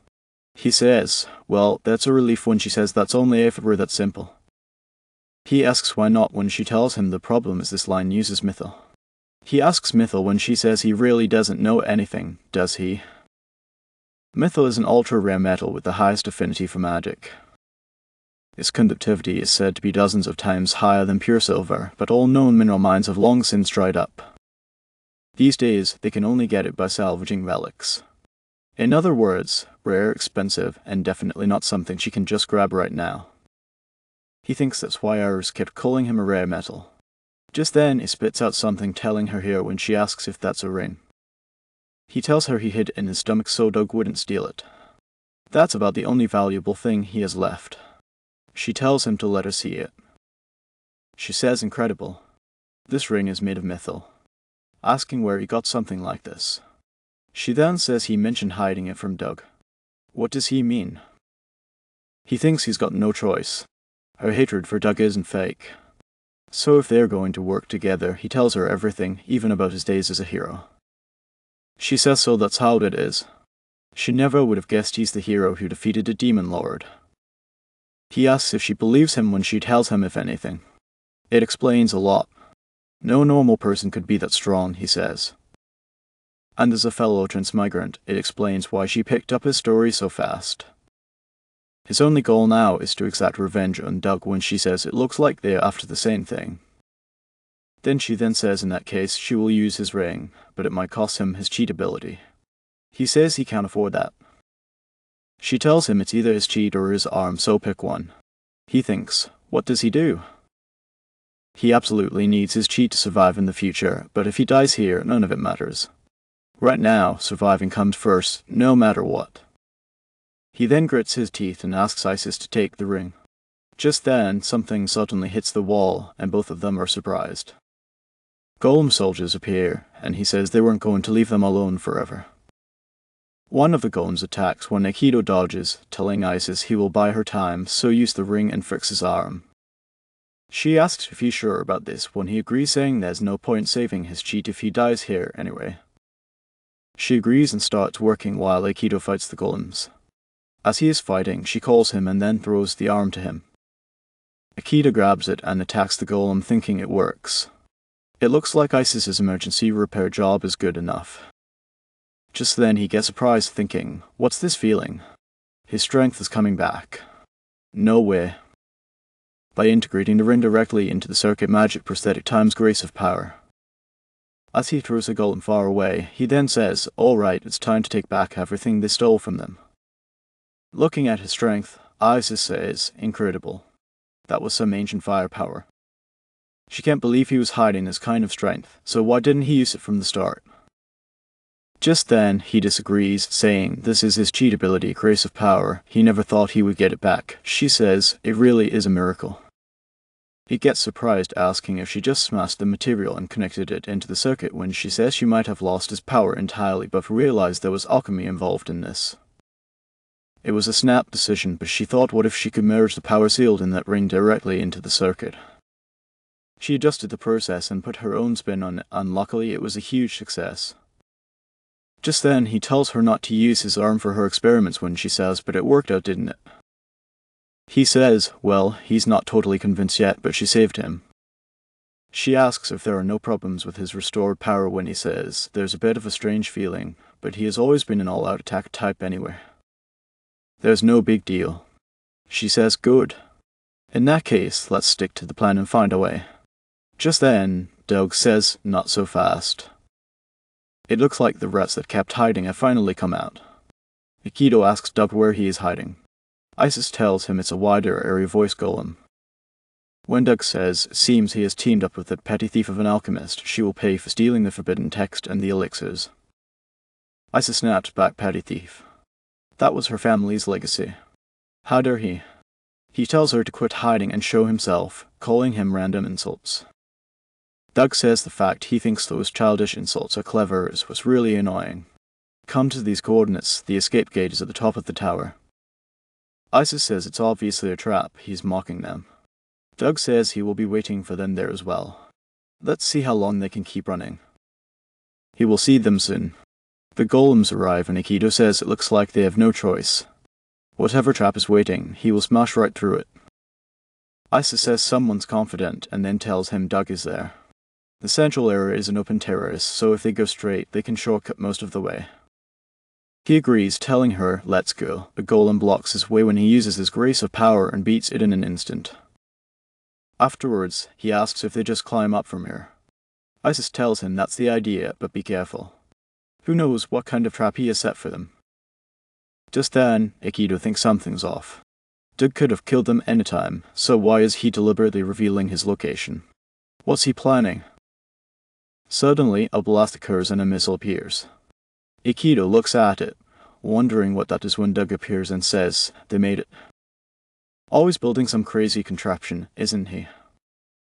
[SPEAKER 1] He says, well, that's a relief when she says that's only if it were that simple. He asks why not when she tells him the problem is this line uses Mythil. He asks Mythil when she says he really doesn't know anything, does he? Mythil is an ultra-rare metal with the highest affinity for magic. Its conductivity is said to be dozens of times higher than pure silver, but all known mineral mines have long since dried up. These days, they can only get it by salvaging relics. In other words, rare, expensive, and definitely not something she can just grab right now. He thinks that's why Iris kept calling him a rare metal. Just then, he spits out something telling her here when she asks if that's a ring. He tells her he hid it in his stomach so Doug wouldn't steal it. That's about the only valuable thing he has left. She tells him to let her see it. She says incredible. This ring is made of Mythil. Asking where he got something like this. She then says he mentioned hiding it from Doug. What does he mean? He thinks he's got no choice. Her hatred for Doug isn't fake. So if they're going to work together, he tells her everything, even about his days as a hero. She says so that's how it is. She never would have guessed he's the hero who defeated a demon lord. He asks if she believes him when she tells him if anything. It explains a lot. No normal person could be that strong, he says. And as a fellow transmigrant, it explains why she picked up his story so fast. His only goal now is to exact revenge on Doug when she says it looks like they're after the same thing. Then she says in that case she will use his ring, but it might cost him his cheat ability. He says he can't afford that. She tells him it's either his cheat or his arm, so pick one. He thinks, what does he do? He absolutely needs his cheat to survive in the future, but if he dies here, none of it matters. Right now, surviving comes first, no matter what. He then grits his teeth and asks Isis to take the ring. Just then, something suddenly hits the wall, and both of them are surprised. Golem soldiers appear, and he says they weren't going to leave them alone forever. One of the golems attacks when Akito dodges, telling Isis he will buy her time, so use the ring and fix his arm. She asks if he's sure about this when he agrees, saying there's no point saving his cheat if he dies here anyway. She agrees and starts working while Akito fights the golems. As he is fighting, she calls him and then throws the arm to him. Akito grabs it and attacks the golem, thinking it works. It looks like Isis's emergency repair job is good enough. Just then he gets surprised, thinking, what's this feeling? His strength is coming back. No way. By integrating the ring directly into the circuit, magic prosthetic times grace of power. As he throws the golem far away, he then says, alright, it's time to take back everything they stole from them. Looking at his strength, Isis says, incredible. That was some ancient firepower. She can't believe he was hiding this kind of strength, so why didn't he use it from the start? Just then, he disagrees, saying this is his cheat ability, grace of power. He never thought he would get it back. She says, it really is a miracle. He gets surprised, asking if she just smashed the material and connected it into the circuit when she says she might have lost his power entirely but realized there was alchemy involved in this. It was a snap decision, but she thought what if she could merge the power sealed in that ring directly into the circuit. She adjusted the process and put her own spin on it, and luckily it was a huge success. Just then, he tells her not to use his arm for her experiments when she says, but it worked out, didn't it? He says, well, he's not totally convinced yet, but she saved him. She asks if there are no problems with his restored power when he says, there's a bit of a strange feeling, but he has always been an all-out attack type anyway. There's no big deal. She says, good. In that case, let's stick to the plan and find a way. Just then, Doug says, not so fast. It looks like the rats that kept hiding have finally come out. Akito asks Doug where he is hiding. Isis tells him it's a wider, airy voice golem. When Doug says, it seems he has teamed up with that petty thief of an alchemist, she will pay for stealing the forbidden text and the elixirs. Isis snapped back, petty thief. That was her family's legacy. How dare he? He tells her to quit hiding and show himself, calling him random insults. Doug says the fact he thinks those childish insults are clever is what's really annoying. Come to these coordinates, the escape gate is at the top of the tower. Isis says it's obviously a trap, he's mocking them. Doug says he will be waiting for them there as well. Let's see how long they can keep running. He will see them soon. The golems arrive and Akito says it looks like they have no choice. Whatever trap is waiting, he will smash right through it. Isis says someone's confident and then tells him Doug is there. The central area is an open terrace, so if they go straight, they can shortcut most of the way. He agrees, telling her, let's go. The golem blocks his way when he uses his grace of power and beats it in an instant. Afterwards, he asks if they just climb up from here. Isis tells him that's the idea, but be careful. Who knows what kind of trap he has set for them. Just then, Akito thinks something's off. Doug could have killed them anytime, so why is he deliberately revealing his location? What's he planning? Suddenly, a blast occurs and a missile appears. Akito looks at it, wondering what that is when Doug appears and says, they made it. Always building some crazy contraption, isn't he?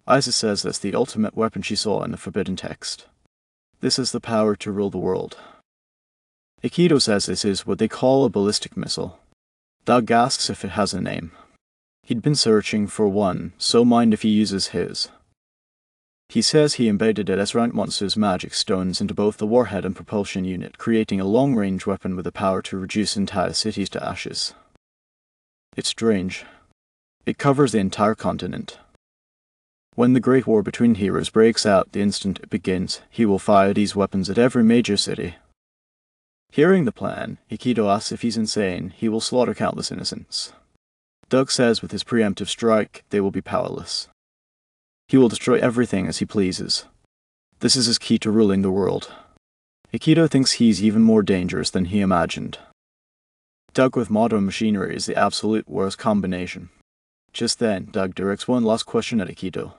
[SPEAKER 1] Isis says that's the ultimate weapon she saw in the forbidden text. This is the power to rule the world. Akito says this is what they call a ballistic missile. Doug asks if it has a name. He'd been searching for one, so mind if he uses his. He says he embedded it as rank monster's magic stones into both the warhead and propulsion unit, creating a long-range weapon with the power to reduce entire cities to ashes. It's strange. It covers the entire continent. When the Great War between heroes breaks out the instant it begins, he will fire these weapons at every major city. Hearing the plan, Akito asks if he's insane, he will slaughter countless innocents. Doug says with his preemptive strike, they will be powerless. He will destroy everything as he pleases. This is his key to ruling the world. Akito thinks he's even more dangerous than he imagined. Doug with modern machinery is the absolute worst combination. Just then, Doug directs one last question at Akito.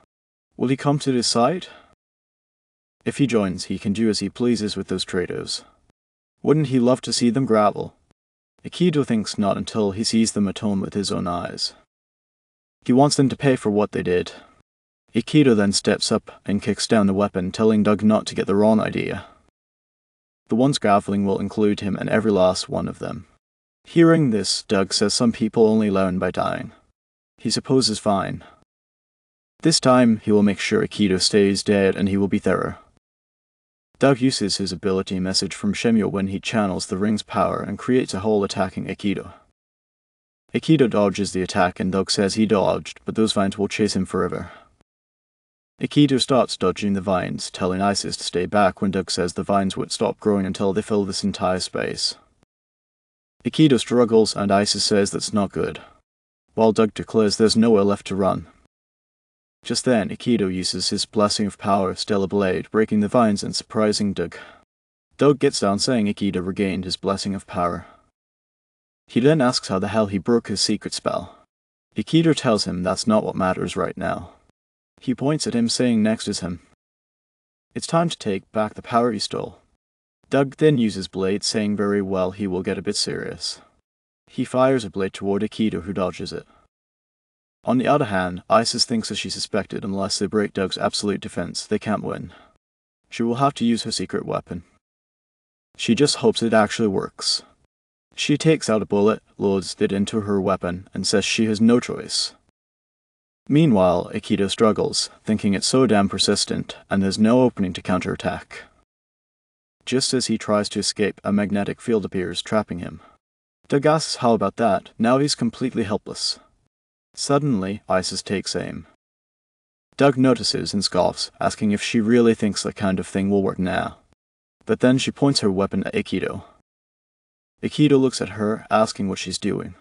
[SPEAKER 1] Will he come to his side? If he joins, he can do as he pleases with those traitors. Wouldn't he love to see them grapple? Akito thinks not until he sees them atone with his own eyes. He wants them to pay for what they did. Akito then steps up and kicks down the weapon, telling Doug not to get the wrong idea. The ones grappling will include him and every last one of them. Hearing this, Doug says some people only learn by dying. He supposes fine. This time, he will make sure Akito stays dead and he will be thorough. Doug uses his ability message from Shemyo when he channels the ring's power and creates a hole attacking Akito. Akito dodges the attack and Doug says he dodged, but those vines will chase him forever. Akito starts dodging the vines, telling Isis to stay back when Doug says the vines won't stop growing until they fill this entire space. Akito struggles and Isis says that's not good, while Doug declares there's nowhere left to run. Just then, Akito uses his blessing of power, Stellar Blade, breaking the vines and surprising Doug. Doug gets down saying Akito regained his blessing of power. He then asks how the hell he broke his secret spell. Akito tells him that's not what matters right now. He points at him saying next is him. It's time to take back the power he stole. Doug then uses blade, saying very well he will get a bit serious. He fires a blade toward Akito, who dodges it. On the other hand, Isis thinks as she suspected unless they break Doug's absolute defense, they can't win. She will have to use her secret weapon. She just hopes it actually works. She takes out a bullet, loads it into her weapon, and says she has no choice. Meanwhile, Akito struggles, thinking it's so damn persistent, and there's no opening to counterattack. Just as he tries to escape, a magnetic field appears, trapping him. Doug asks how about that, now he's completely helpless. Suddenly, Isis takes aim. Doug notices and scoffs, asking if she really thinks that kind of thing will work now. But then she points her weapon at Akito. Akito looks at her, asking what she's doing.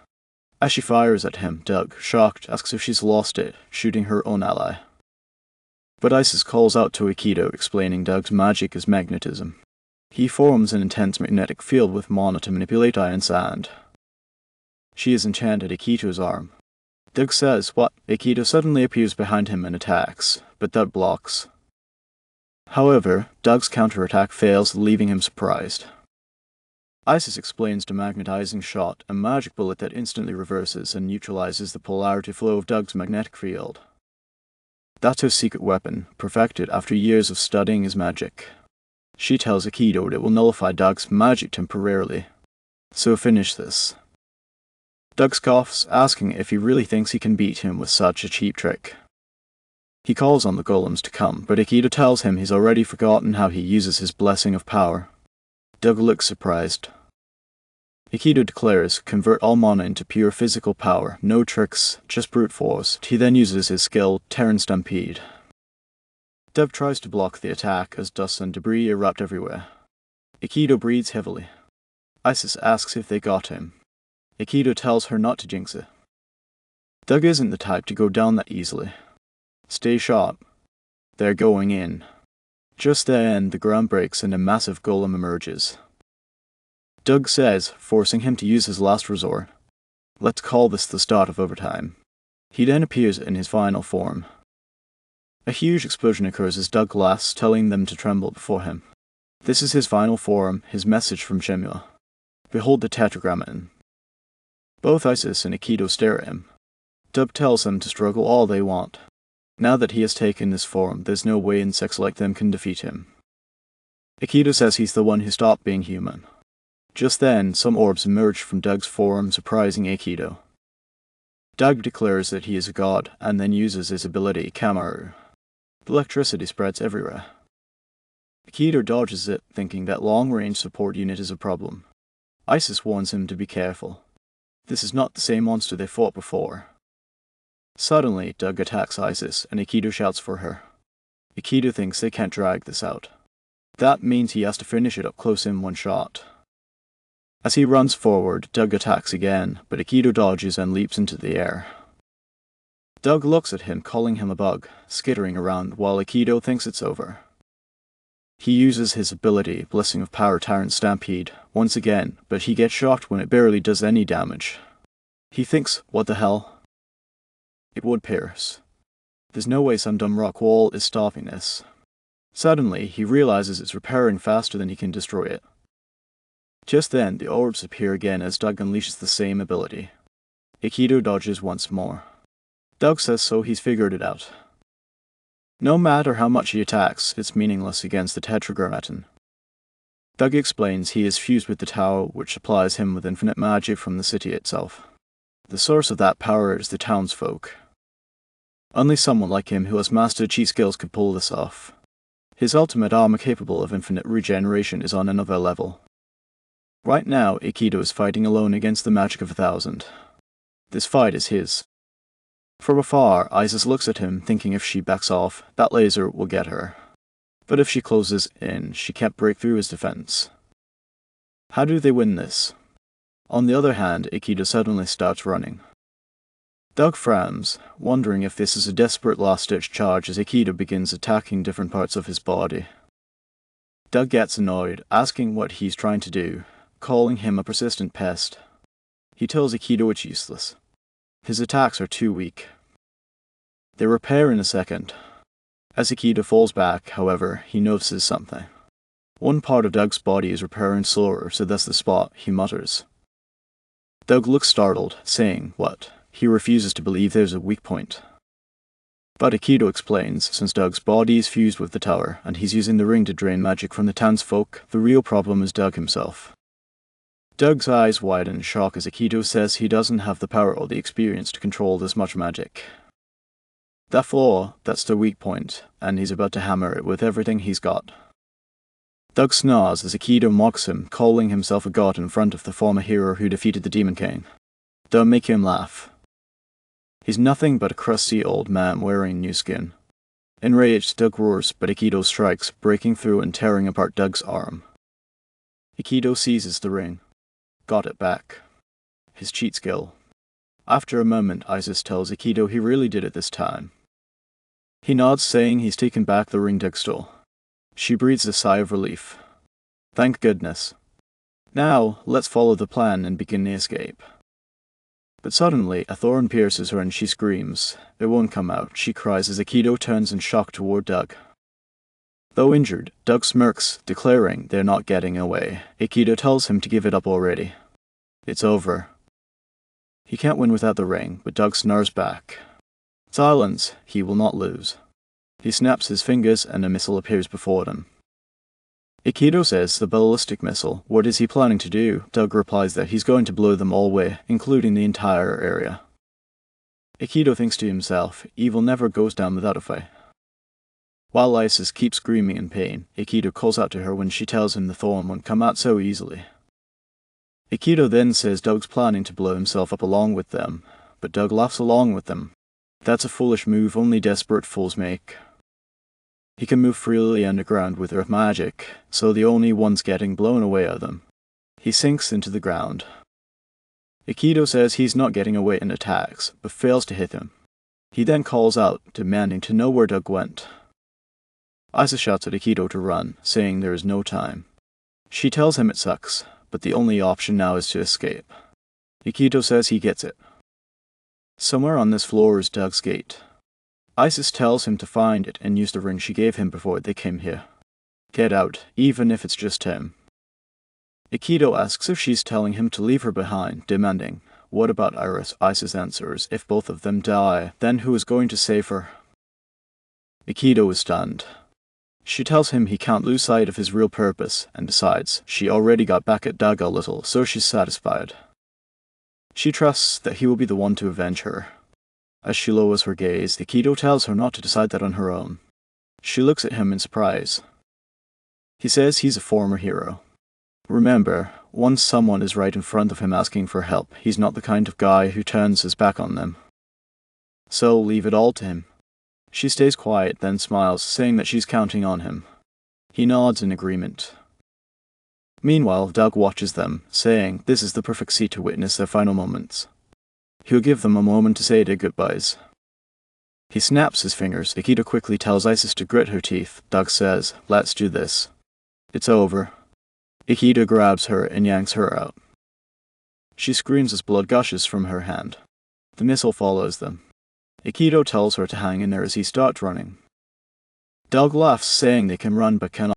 [SPEAKER 1] As she fires at him, Doug, shocked, asks if she's lost it, shooting her own ally. But Isis calls out to Akito, explaining Doug's magic is magnetism. He forms an intense magnetic field with mana to manipulate iron sand. She has enchanted Akito's arm. Doug says what? Akito suddenly appears behind him and attacks, but Doug blocks. However, Doug's counterattack fails, leaving him surprised. Isis explains the magnetizing shot, a magic bullet that instantly reverses and neutralizes the polarity flow of Doug's magnetic field. That's her secret weapon, perfected after years of studying his magic. She tells Akito that it will nullify Doug's magic temporarily. So finish this. Doug scoffs, asking if he really thinks he can beat him with such a cheap trick. He calls on the golems to come, but Akito tells him he's already forgotten how he uses his blessing of power. Doug looks surprised. Akito declares, convert all mana into pure physical power, no tricks, just brute force. He then uses his skill, Terran Stampede. Doug tries to block the attack as dust and debris erupt everywhere. Akito breathes heavily. Isis asks if they got him. Akito tells her not to jinx it. Doug isn't the type to go down that easily. Stay sharp. They're going in. Just then, the ground breaks and a massive golem emerges. Doug says, forcing him to use his last resort. Let's call this the start of overtime. He then appears in his final form. A huge explosion occurs as Doug laughs, telling them to tremble before him. This is his final form, his message from Shenmue. Behold the Tetragrammaton. Both Isis and Akito stare at him. Doug tells them to struggle all they want. Now that he has taken this form, there's no way insects like them can defeat him. Akito says he's the one who stopped being human. Just then, some orbs emerge from Doug's form, surprising Akito. Doug declares that he is a god, and then uses his ability, mamoru. The electricity spreads everywhere. Akito dodges it, thinking that long-range support unit is a problem. Isis warns him to be careful. This is not the same monster they fought before. Suddenly, Doug attacks Isis, and Akito shouts for her. Akito thinks they can't drag this out. That means he has to finish it up close in one shot. As he runs forward, Doug attacks again, but Akito dodges and leaps into the air. Doug looks at him, calling him a bug, skittering around while Akito thinks it's over. He uses his ability, Blessing of Power Terran Stampede, once again, but he gets shocked when it barely does any damage. He thinks, what the hell? It would pierce. There's no way some dumb rock wall is stopping this. Suddenly, he realizes it's repairing faster than he can destroy it. Just then, the orbs appear again as Doug unleashes the same ability. Akito dodges once more. Doug says so he's figured it out. No matter how much he attacks, it's meaningless against the Tetragrammaton. Doug explains he is fused with the tower, which supplies him with infinite magic from the city itself. The source of that power is the townsfolk. Only someone like him who has mastered cheat skills could pull this off. His ultimate armor capable of infinite regeneration is on another level. Right now, Akito is fighting alone against the magic of 1,000. This fight is his. From afar, Isis looks at him, thinking if she backs off, that laser will get her. But if she closes in, she can't break through his defense. How do they win this? On the other hand, Akito suddenly starts running. Doug frowns, wondering if this is a desperate last-ditch charge as Akito begins attacking different parts of his body. Doug gets annoyed, asking what he's trying to do, calling him a persistent pest. He tells Akito it's useless. His attacks are too weak. They repair in a second. As Akito falls back, however, he notices something. One part of Doug's body is repairing slower, so that's the spot, he mutters. Doug looks startled, saying, what? He refuses to believe there's a weak point. But Akito explains, since Doug's body is fused with the tower, and he's using the ring to drain magic from the townsfolk, the real problem is Doug himself. Doug's eyes widen in shock as Akito says he doesn't have the power or the experience to control this much magic. That flaw, that's the weak point, and he's about to hammer it with everything he's got. Doug snarls as Akito mocks him, calling himself a god in front of the former hero who defeated the Demon King. Don't make him laugh. He's nothing but a crusty old man wearing new skin. Enraged, Doug roars, but Akito strikes, breaking through and tearing apart Doug's arm. Akito seizes the ring. Got it back. His cheat skill. After a moment, Isis tells Akito he really did it this time. He nods, saying he's taken back the ring Doug stole. She breathes a sigh of relief. Thank goodness. Now, let's follow the plan and begin the escape. But suddenly, a thorn pierces her and she screams. It won't come out, she cries as Akito turns in shock toward Doug. Though injured, Doug smirks, declaring they're not getting away. Akito tells him to give it up already. It's over. He can't win without the ring, but Doug snarls back. Silence, he will not lose. He snaps his fingers and a missile appears before them. Akito says the ballistic missile. What is he planning to do? Doug replies that he's going to blow them all away, including the entire area. Akito thinks to himself, evil never goes down without a fight. While Isis keeps screaming in pain, Akito calls out to her when she tells him the thorn won't come out so easily. Akito then says Doug's planning to blow himself up along with them, but Doug laughs along with them. That's a foolish move only desperate fools make. He can move freely underground with earth magic, so the only ones getting blown away are them. He sinks into the ground. Akito says he's not getting away in attacks, but fails to hit him. He then calls out, demanding to know where Doug went. Isis shouts at Akito to run, saying there is no time. She tells him it sucks, but the only option now is to escape. Akito says he gets it. Somewhere on this floor is Doug's gate. Isis tells him to find it and use the ring she gave him before they came here. Get out, even if it's just him. Akito asks if she's telling him to leave her behind, demanding, what about Iris? Isis answers, if both of them die, then who is going to save her? Akito is stunned. She tells him he can't lose sight of his real purpose, and decides she already got back at Doug a little, so she's satisfied. She trusts that he will be the one to avenge her. As she lowers her gaze, Akito tells her not to decide that on her own. She looks at him in surprise. He says he's a former hero. Remember, once someone is right in front of him asking for help, he's not the kind of guy who turns his back on them. So leave it all to him. She stays quiet, then smiles, saying that she's counting on him. He nods in agreement. Meanwhile, Doug watches them, saying this is the perfect seat to witness their final moments. He'll give them a moment to say their goodbyes. He snaps his fingers. Akito quickly tells Isis to grit her teeth. Doug says, let's do this. It's over. Akito grabs her and yanks her out. She screams as blood gushes from her hand. The missile follows them. Akito tells her to hang in there as he starts running. Doug laughs, saying they can run but cannot.